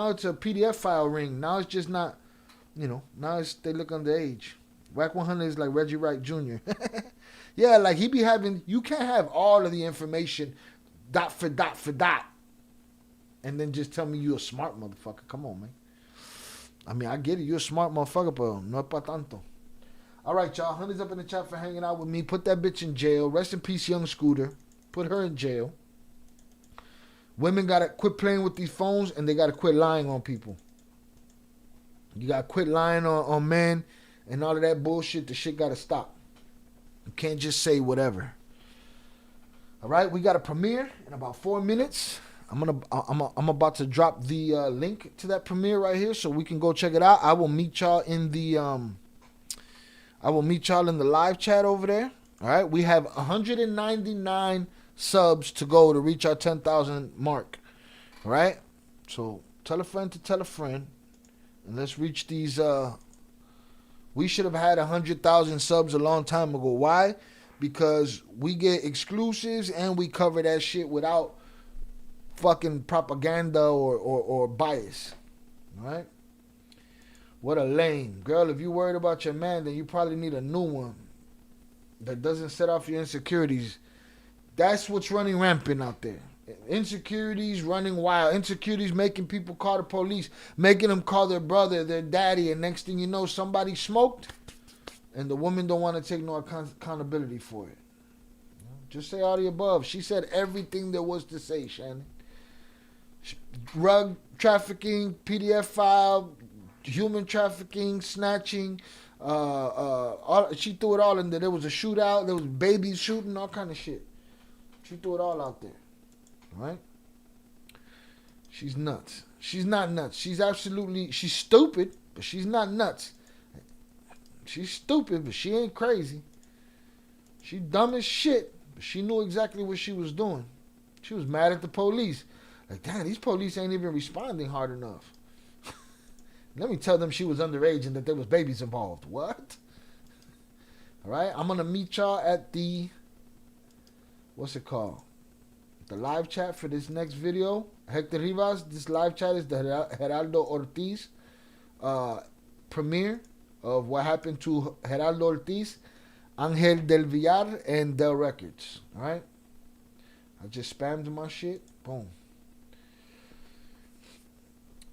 it's a PDF file ring. Now it's just not. You know, now they look underage. Whack 100 is like Reggie Wright Jr. Yeah, like he be having. You can't have all of the information, dot for dot for dot, and then just tell me you a smart motherfucker. Come on, man. I mean, I get it. You're a smart motherfucker, but no pa tanto. All right, y'all. Honey's up in the chat for hanging out with me. Put that bitch in jail. Rest in peace, young Scooter. Put her in jail. Women got to quit playing with these phones, and they got to quit lying on people. You got to quit lying on men and all of that bullshit. The shit got to stop. You can't just say whatever. All right, we got a premiere in about 4 minutes. I'm about to drop the link to that premiere right here, so we can go check it out. I will meet y'all in the live chat over there. All right, we have 199 subs to go to reach our 10,000 mark. All right, so tell a friend to tell a friend, and let's reach these. We should have had 100,000 subs a long time ago. Why? Because we get exclusives and we cover that shit without fucking propaganda or bias. All right? What a lame. Girl, if you're worried about your man, then you probably need a new one that doesn't set off your insecurities. That's what's running rampant out there. Insecurities running wild. Insecurities making people call the police, making them call their brother, their daddy, and next thing you know, somebody smoked, and the woman don't want to take no accountability for it. Just say all the above. She said everything there was to say, Shannon. Drug trafficking, PDF file, human trafficking, snatching. She threw it all in there. There was a shootout. There was babies shooting, all kind of shit. She threw it all out there. Right? She's nuts. She's not nuts. She's stupid, but she's not nuts. She's stupid, but she ain't crazy. She dumb as shit, but she knew exactly what she was doing. She was mad at the police. Like, damn, these police ain't even responding hard enough. Let me tell them she was underage and that there was babies involved. What? All right, I'm going to meet y'all at the, what's it called? The live chat for this next video. Hector Rivas, this live chat is the Geraldo Ortiz premiere of what happened to Geraldo Ortiz, Angel Del Villar, and Del Records. All right? I just spammed my shit. Boom.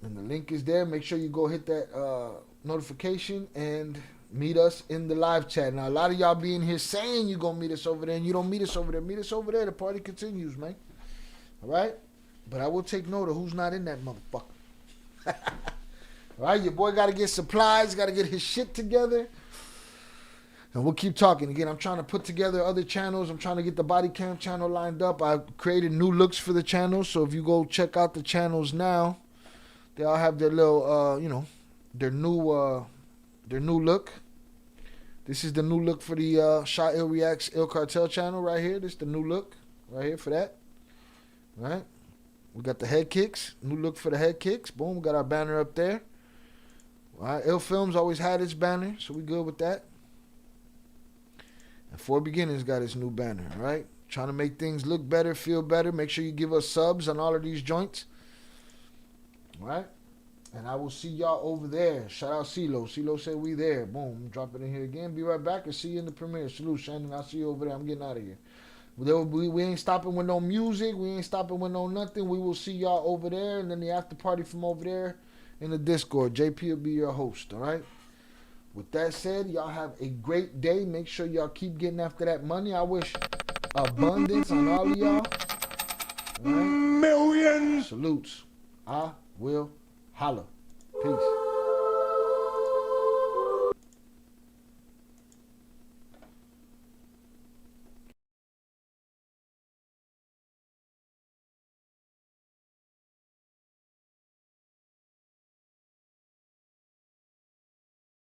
And the link is there. Make sure you go hit that notification and meet us in the live chat. Now, a lot of y'all be in here saying you're going to meet us over there, and you don't meet us over there. Meet us over there. The party continues, man. All right? But I will take note of who's not in that motherfucker. All right? Your boy got to get supplies, got to get his shit together. And we'll keep talking. Again, I'm trying to put together other channels. I'm trying to get the body cam channel lined up. I've created new looks for the channel. So if you go check out the channels now, they all have their little, their new look. This is the new look for the Shot Ill Reacts Ill Cartel channel right here. This is the new look right here for that. All right. We got the head kicks. New look for the head kicks. Boom. We got our banner up there. All right. Ill Films always had its banner, so we good with that. And For Beginners got its new banner. All right. Trying to make things look better, feel better. Make sure you give us subs on all of these joints. All right. And I will see y'all over there. Shout out CeeLo. CeeLo said we there. Boom. Drop it in here again. Be right back and see you in the premiere. Salute, Shannon. I'll see you over there. I'm getting out of here. We ain't stopping with no music. We ain't stopping with no nothing. We will see y'all over there. And then the after party from over there in the Discord. JP will be your host. All right. With that said, y'all have a great day. Make sure y'all keep getting after that money. I wish abundance on all of y'all. All right? Millions. Salutes. I will holla. Peace.